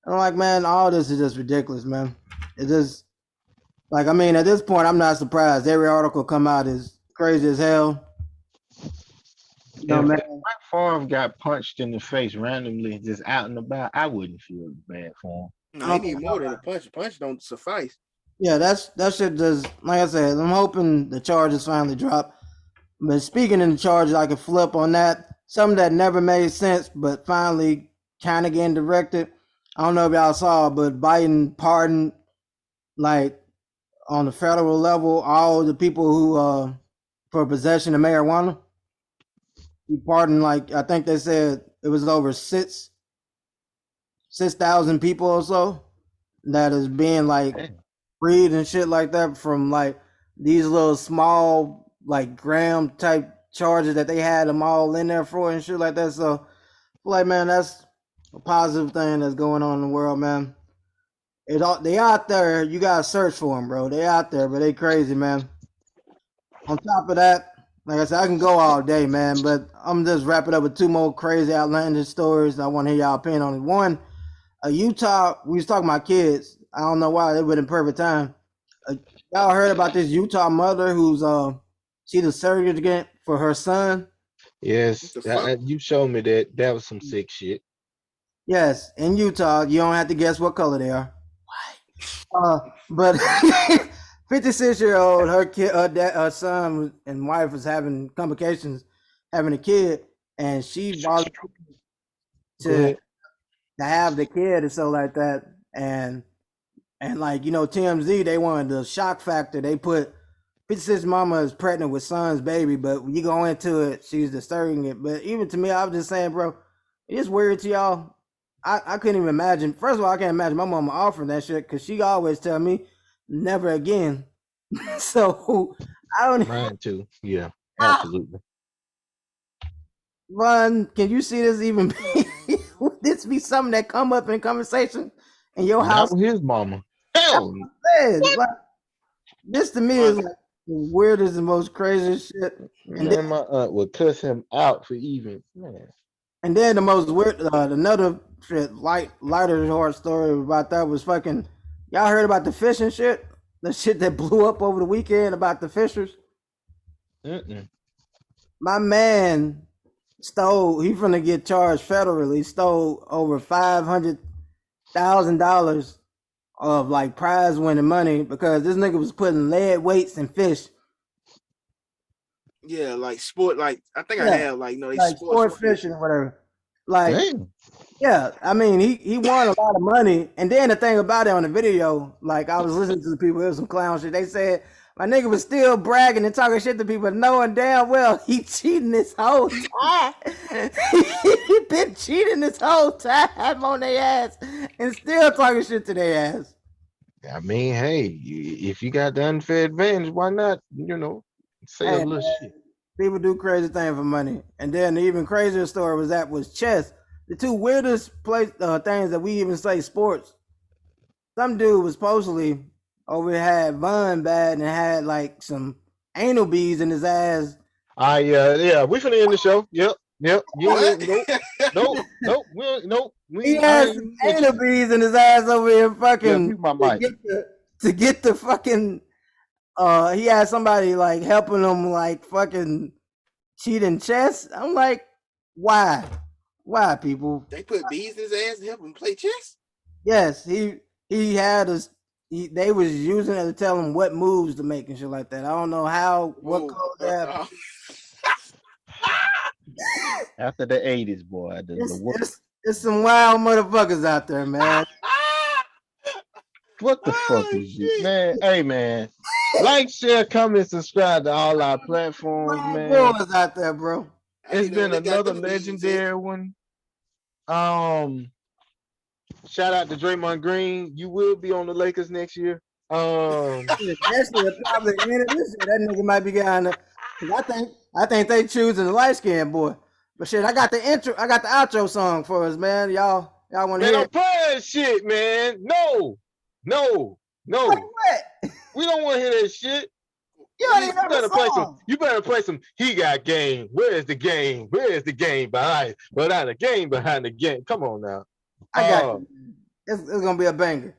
And I'm like, man, all this is just ridiculous, man. It's just like I mean at this point I'm not surprised. Every article come out is crazy as hell. If Man. Brett Favre got punched in the face randomly just out and about, I wouldn't feel bad for him. No, he need more than a punch. A punch don't suffice. Yeah, that shit just like I said, I'm hoping the charges finally drop. But speaking in the charges, I could flip on that. Something that never made sense, but finally kind of getting directed. I don't know if y'all saw, but Biden pardoned, like, on the federal level, all the people who, for possession of marijuana. He pardoned, like, I think they said it was over 6,000 people or so that is being, like, freed and shit like that from, like, these little small, like, gram type charges that they had them all in there for and shit like that. So, like, man, that's a positive thing that's going on in the world, man. They out there. You gotta search for them, bro. They out there, but they crazy, man. On top of that, like I said, I can go all day, man. But I'm just wrapping up with two more crazy outlandish stories. I want to hear y'all opinion on it. One, Utah. We was talking about kids. I don't know why they were in perfect time. Y'all heard about this Utah mother who's she the surrogate for her son? Yes, What the fuck? you showed me that. That was some sick shit. Yes, in Utah. You don't have to guess what color they are. But 56-year-old, her kid, her son and wife was having complications, having a kid, and she volunteered Go to ahead. have the kid and so like that, and like TMZ, they wanted the shock factor. They put 56 mama is pregnant with son's baby, but when you go into it, she's disturbing it. But even to me, I was just saying, bro, it's weird to y'all. I couldn't even imagine. First of all, I can't imagine my mama offering that shit because she always tell me never again. So I don't Mine too. Yeah, absolutely. run. Can you see this even? Would this be something that come up in conversation in your house? Not with his mama. Hell, Man, like, this to me is like the weirdest and most craziest shit. And man, my aunt would cuss him out for even, man. And then the most weird, another shit, lighter hard story about that was fucking. Y'all heard about the fishing shit? The shit that blew up over the weekend about the fishers. Mm-mm. My man stole. He finna get charged federally. Stole over $500,000 of like prize winning money because this nigga was putting lead weights in fish. Yeah, like sport. Like I think I Yeah, have like they like sports sport fish. fishing or whatever. Like Damn. yeah, I mean, he won a lot of money. And then the thing about it on the video, like I was listening to the people, it was some clown shit. They said my nigga was still bragging and talking shit to people, knowing damn well he cheating this whole time. He been cheating this whole time on their ass and still talking shit to their ass. I mean, hey, if you got the unfair advantage, why not? Say a Hey, little man, shit. people do crazy things for money. And then the even crazier story was chess. The two weirdest things that we even say sports. Some dude was supposedly over here had Von bad and had like some anal beads in his ass. Yeah, we finna end the show. Yep. What? Nope. He I had some ain't with anal you. beads in his ass over here Yeah, fucking mute my mic. to get the fucking he had somebody like helping him like fucking cheating chess. I'm like, why? Why people? They put bees in his ass to help him play chess? Yes, he had us. They was using it to tell him what moves to make and shit like that. I don't know how what Whoa. code they have. After the 80s, boy, the work. It's some wild motherfuckers out there, man. What the fuck Oh, is this, shit. man? Hey, man, like, share, comment, subscribe to all our platforms, Wild man. boys out there, bro. It's You know, been they got another them bees in. legendary one. Shout out to Draymond Green. You will be on the Lakers next year. That shit probably end of this year. That nigga might be getting the. I think they choosing the light skinned boy. But shit, I got the outro song for us, man. Y'all want to Man, hear don't it? play that shit, man. No. What? We don't want to hear that shit. You don't even know the song. You better play some. He got game. Where's the game? Where's the game behind the game behind the game? Come on now. I got you. It's gonna be a banger.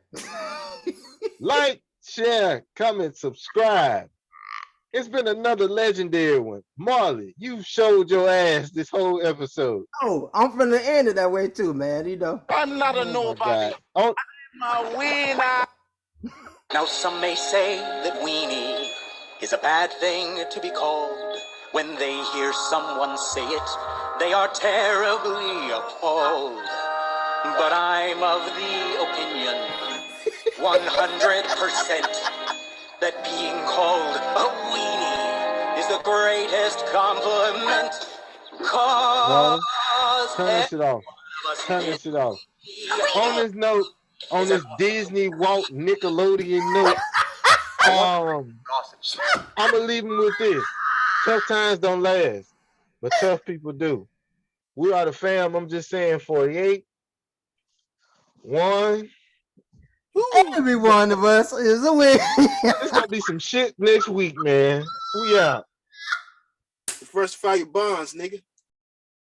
Like, share, comment, subscribe. It's been another legendary one. Marley, you showed your ass this whole episode. Oh, I'm from the end of that way too, man. You know. I'm not a nobody. I'm a winner. Now some may say that weenie is a bad thing to be called. When they hear someone say it, they are terribly appalled. But I'm of the opinion, 100%, that being called a weenie is the greatest compliment. Marley, Cause turn this shit off. Turn this shit off. On this note, on this Disney Walt Nickelodeon note, I'm gonna leave him with this. Tough times don't last, but tough people do. We are the fam. I'm just saying 48. 1, Every one of us is a win. It's gonna be some shit next week, man. We out. Diversify your bonds, nigga.